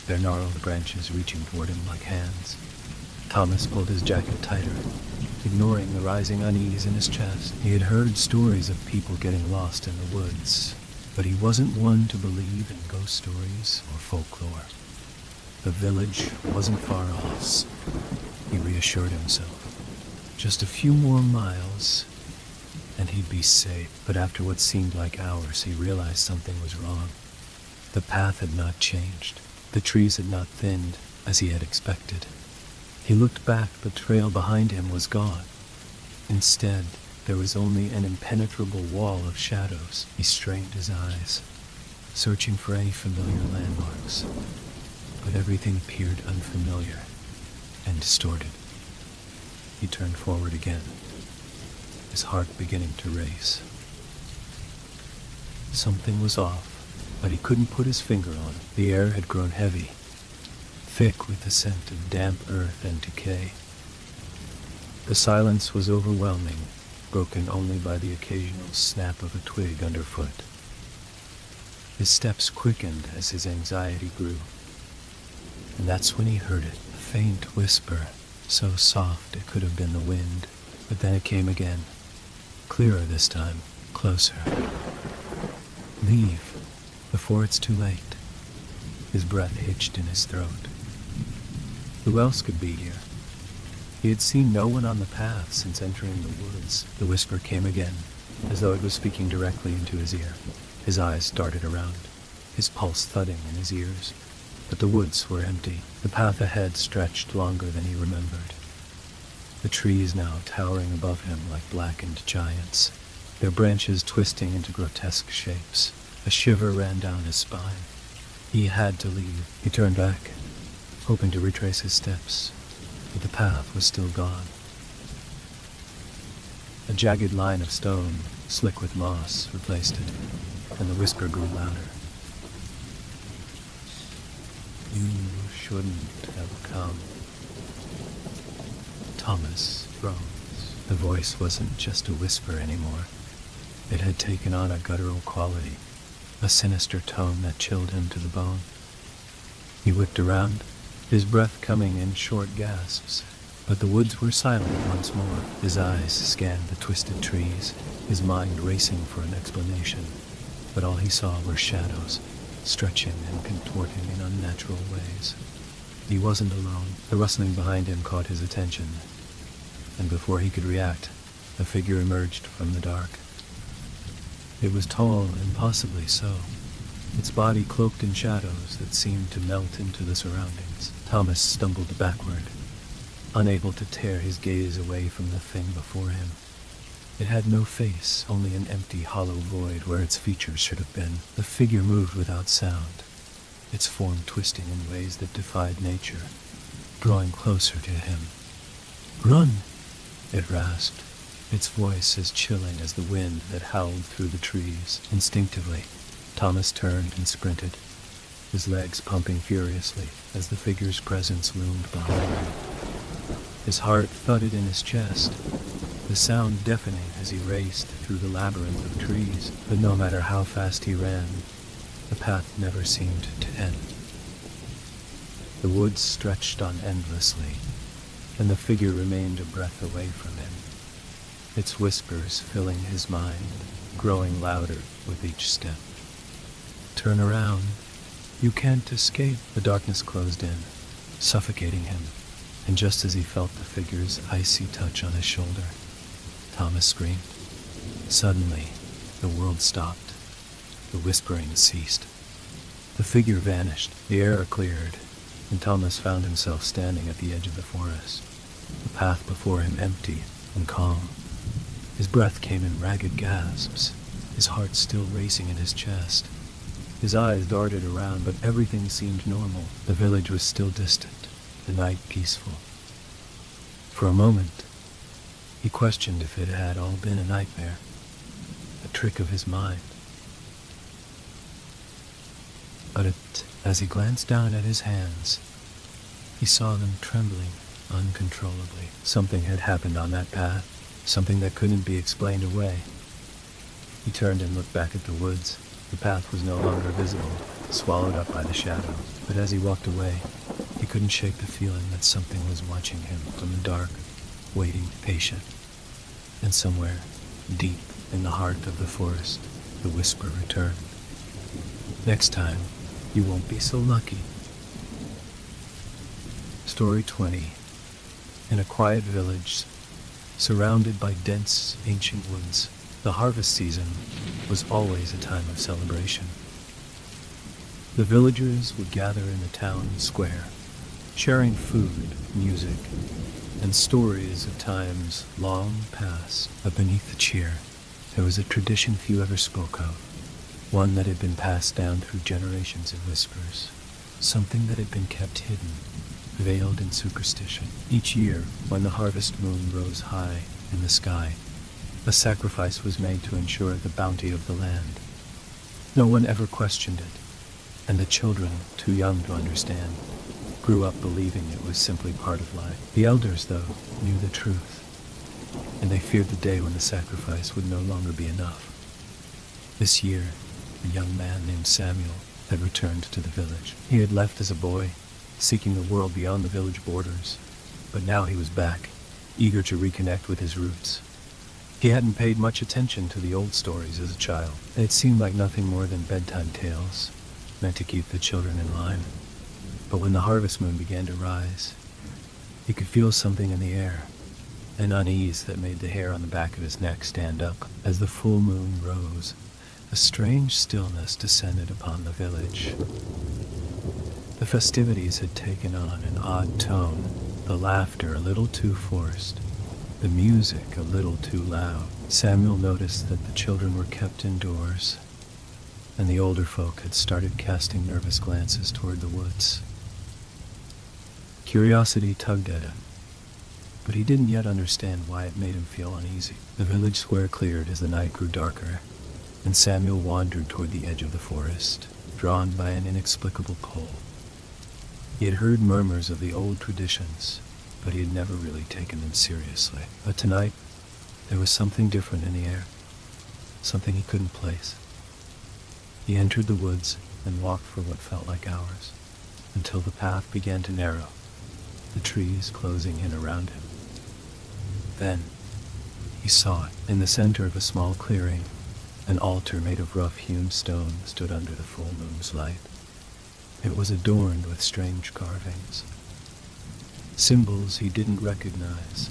their gnarled branches reaching toward him like hands. Thomas pulled his jacket tighter, ignoring the rising unease in his chest. He had heard stories of people getting lost in the woods, but he wasn't one to believe in ghost stories or folklore. The village wasn't far off, he reassured himself. Just a few more miles, and he'd be safe. But after what seemed like hours, he realized something was wrong. The path had not changed. The trees had not thinned, as he had expected. He looked back, the trail behind him was gone. Instead, there was only an impenetrable wall of shadows. He strained his eyes, searching for any familiar landmarks, but everything appeared unfamiliar and distorted. He turned forward again, his heart beginning to race. Something was off, but he couldn't put his finger on it. The air had grown heavy, thick with the scent of damp earth and decay. The silence was overwhelming, broken only by the occasional snap of a twig underfoot. His steps quickened as his anxiety grew, and that's when he heard it, a faint whisper, so soft it could have been the wind, but then it came again, clearer this time, closer. Leave, before it's too late. His breath hitched in his throat. Who else could be here? He had seen no one on the path since entering the woods. The whisper came again, as though it was speaking directly into his ear. His eyes darted around, his pulse thudding in his ears. But the woods were empty. The path ahead stretched longer than he remembered. The trees now towering above him like blackened giants, their branches twisting into grotesque shapes. A shiver ran down his spine. He had to leave. He turned back, hoping to retrace his steps, but the path was still gone. A jagged line of stone, slick with moss, replaced it, and the whisper grew louder. You shouldn't have come. Thomas rose. The voice wasn't just a whisper anymore. It had taken on a guttural quality, a sinister tone that chilled him to the bone. He whipped around, his breath coming in short gasps, but the woods were silent once more. His eyes scanned the twisted trees, his mind racing for an explanation, but all he saw were shadows, stretching and contorting in unnatural ways. He wasn't alone. The rustling behind him caught his attention, and before he could react, a figure emerged from the dark. It was tall and possibly so, its body cloaked in shadows that seemed to melt into the surroundings. Thomas stumbled backward, unable to tear his gaze away from the thing before him. It had no face, only an empty, hollow void where its features should have been. The figure moved without sound, its form twisting in ways that defied nature, drawing closer to him. "Run!" it rasped, its voice as chilling as the wind that howled through the trees. Instinctively, Thomas turned and sprinted, his legs pumping furiously as the figure's presence loomed behind him. His heart thudded in his chest, the sound deafening as he raced through the labyrinth of trees. But no matter how fast he ran, the path never seemed to end. The woods stretched on endlessly, and the figure remained a breath away from him, its whispers filling his mind, growing louder with each step. "Turn around. You can't escape." The darkness closed in, suffocating him, and just as he felt the figure's icy touch on his shoulder, Thomas screamed. Suddenly, the world stopped. The whispering ceased. The figure vanished, the air cleared, and Thomas found himself standing at the edge of the forest, the path before him empty and calm. His breath came in ragged gasps, his heart still racing in his chest. His eyes darted around, but everything seemed normal. The village was still distant, the night peaceful. For a moment, he questioned if it had all been a nightmare, a trick of his mind. But as he glanced down at his hands, he saw them trembling uncontrollably. Something had happened on that path, something that couldn't be explained away. He turned and looked back at the woods. The path was no longer visible, swallowed up by the shadow. But as he walked away, he couldn't shake the feeling that something was watching him from the dark, waiting, patient. And somewhere, deep in the heart of the forest, the whisper returned. "Next time, you won't be so lucky." Story 20. In a quiet village, surrounded by dense, ancient woods, the harvest season was always a time of celebration. The villagers would gather in the town square, sharing food, music, and stories of times long past. But beneath the cheer, there was a tradition few ever spoke of, one that had been passed down through generations of whispers, something that had been kept hidden, veiled in superstition. Each year, when the harvest moon rose high in the sky, a sacrifice was made to ensure the bounty of the land. No one ever questioned it, and the children, too young to understand, grew up believing it was simply part of life. The elders, though, knew the truth, and they feared the day when the sacrifice would no longer be enough. This year, a young man named Samuel had returned to the village. He had left as a boy, seeking a world beyond the village borders, but now he was back, eager to reconnect with his roots. He hadn't paid much attention to the old stories as a child. It seemed like nothing more than bedtime tales, meant to keep the children in line. But when the harvest moon began to rise, he could feel something in the air, an unease that made the hair on the back of his neck stand up. As the full moon rose, a strange stillness descended upon the village. The festivities had taken on an odd tone, the laughter a little too forced, the music a little too loud. Samuel noticed that the children were kept indoors, and the older folk had started casting nervous glances toward the woods. Curiosity tugged at him, but he didn't yet understand why it made him feel uneasy. The village square cleared as the night grew darker, and Samuel wandered toward the edge of the forest, drawn by an inexplicable pull. He had heard murmurs of the old traditions, but he had never really taken them seriously. But tonight, there was something different in the air, something he couldn't place. He entered the woods and walked for what felt like hours, until the path began to narrow, the trees closing in around him. Then, he saw it. In the center of a small clearing, an altar made of rough-hewn stone stood under the full moon's light. It was adorned with strange carvings, symbols he didn't recognize,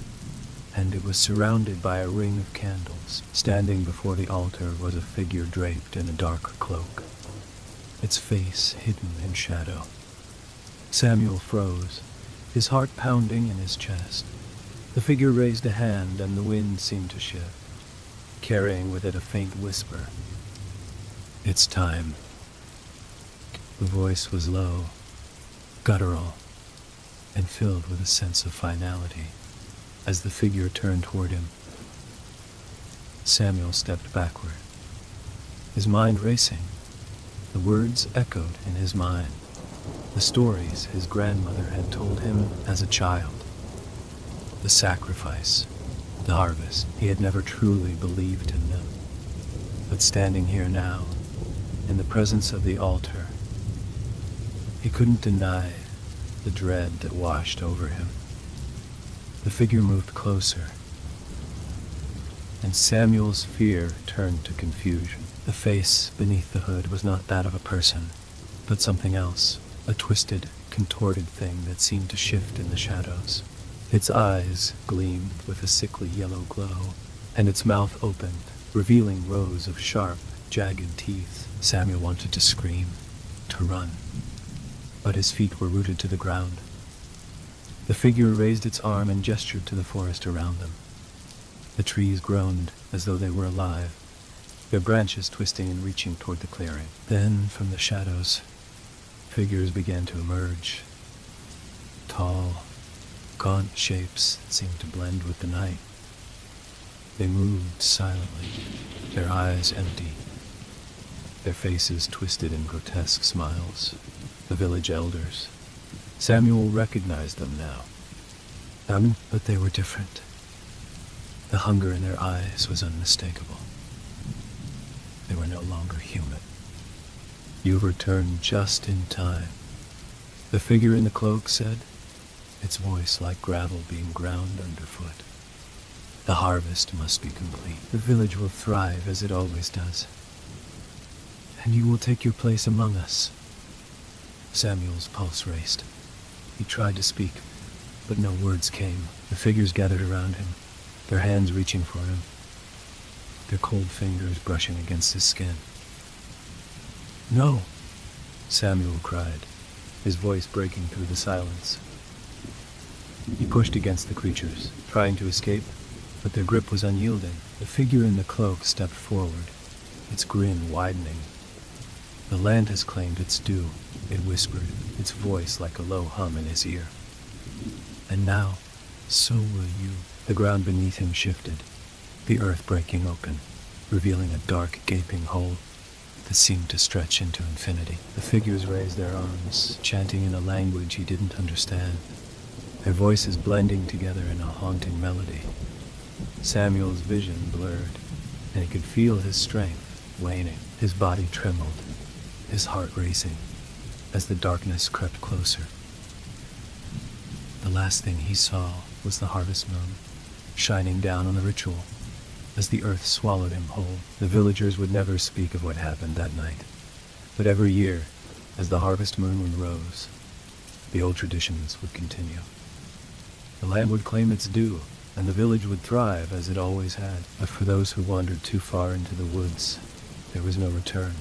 and it was surrounded by a ring of candles. Standing before the altar was a figure draped in a dark cloak, its face hidden in shadow. Samuel froze, his heart pounding in his chest. The figure raised a hand, and the wind seemed to shift, carrying with it a faint whisper. "It's time." The voice was low, guttural, and filled with a sense of finality. As the figure turned toward him, Samuel stepped backward, his mind racing. The words echoed in his mind, the stories his grandmother had told him as a child. The sacrifice, the harvest. He had never truly believed in them. But standing here now, in the presence of the altar, he couldn't deny the dread that washed over him. The figure moved closer, and Samuel's fear turned to confusion. The face beneath the hood was not that of a person, but something else, a twisted, contorted thing that seemed to shift in the shadows. Its eyes gleamed with a sickly yellow glow, and its mouth opened, revealing rows of sharp, jagged teeth. Samuel wanted to scream, to run, but his feet were rooted to the ground. The figure raised its arm and gestured to the forest around them. The trees groaned as though they were alive, their branches twisting and reaching toward the clearing. Then, from the shadows, figures began to emerge. Tall, gaunt shapes that seemed to blend with the night. They moved silently, their eyes empty, their faces twisted in grotesque smiles. The village elders. Samuel recognized them now. But they were different. The hunger in their eyes was unmistakable. They were no longer human. "You returned just in time," the figure in the cloak said, its voice like gravel being ground underfoot. "The harvest must be complete. The village will thrive as it always does, and you will take your place among us." Samuel's pulse raced. He tried to speak, but no words came. The figures gathered around him, their hands reaching for him, their cold fingers brushing against his skin. "No," Samuel cried, his voice breaking through the silence. He pushed against the creatures, trying to escape, but their grip was unyielding. The figure in the cloak stepped forward, its grin widening. "The land has claimed its due," it whispered, its voice like a low hum in his ear. "And now, so will you." The ground beneath him shifted, the earth breaking open, revealing a dark, gaping hole. that seemed to stretch into infinity. The figures raised their arms, chanting in a language he didn't understand, their voices blending together in a haunting melody. Samuel's vision blurred, and he could feel his strength waning. His body trembled, his heart racing, as the darkness crept closer. The last thing he saw was the harvest moon, shining down on the ritual. As the earth swallowed him whole, the villagers would never speak of what happened that night. But every year, as the harvest moon rose, the old traditions would continue. The land would claim its due, and the village would thrive as it always had. But for those who wandered too far into the woods, there was no return.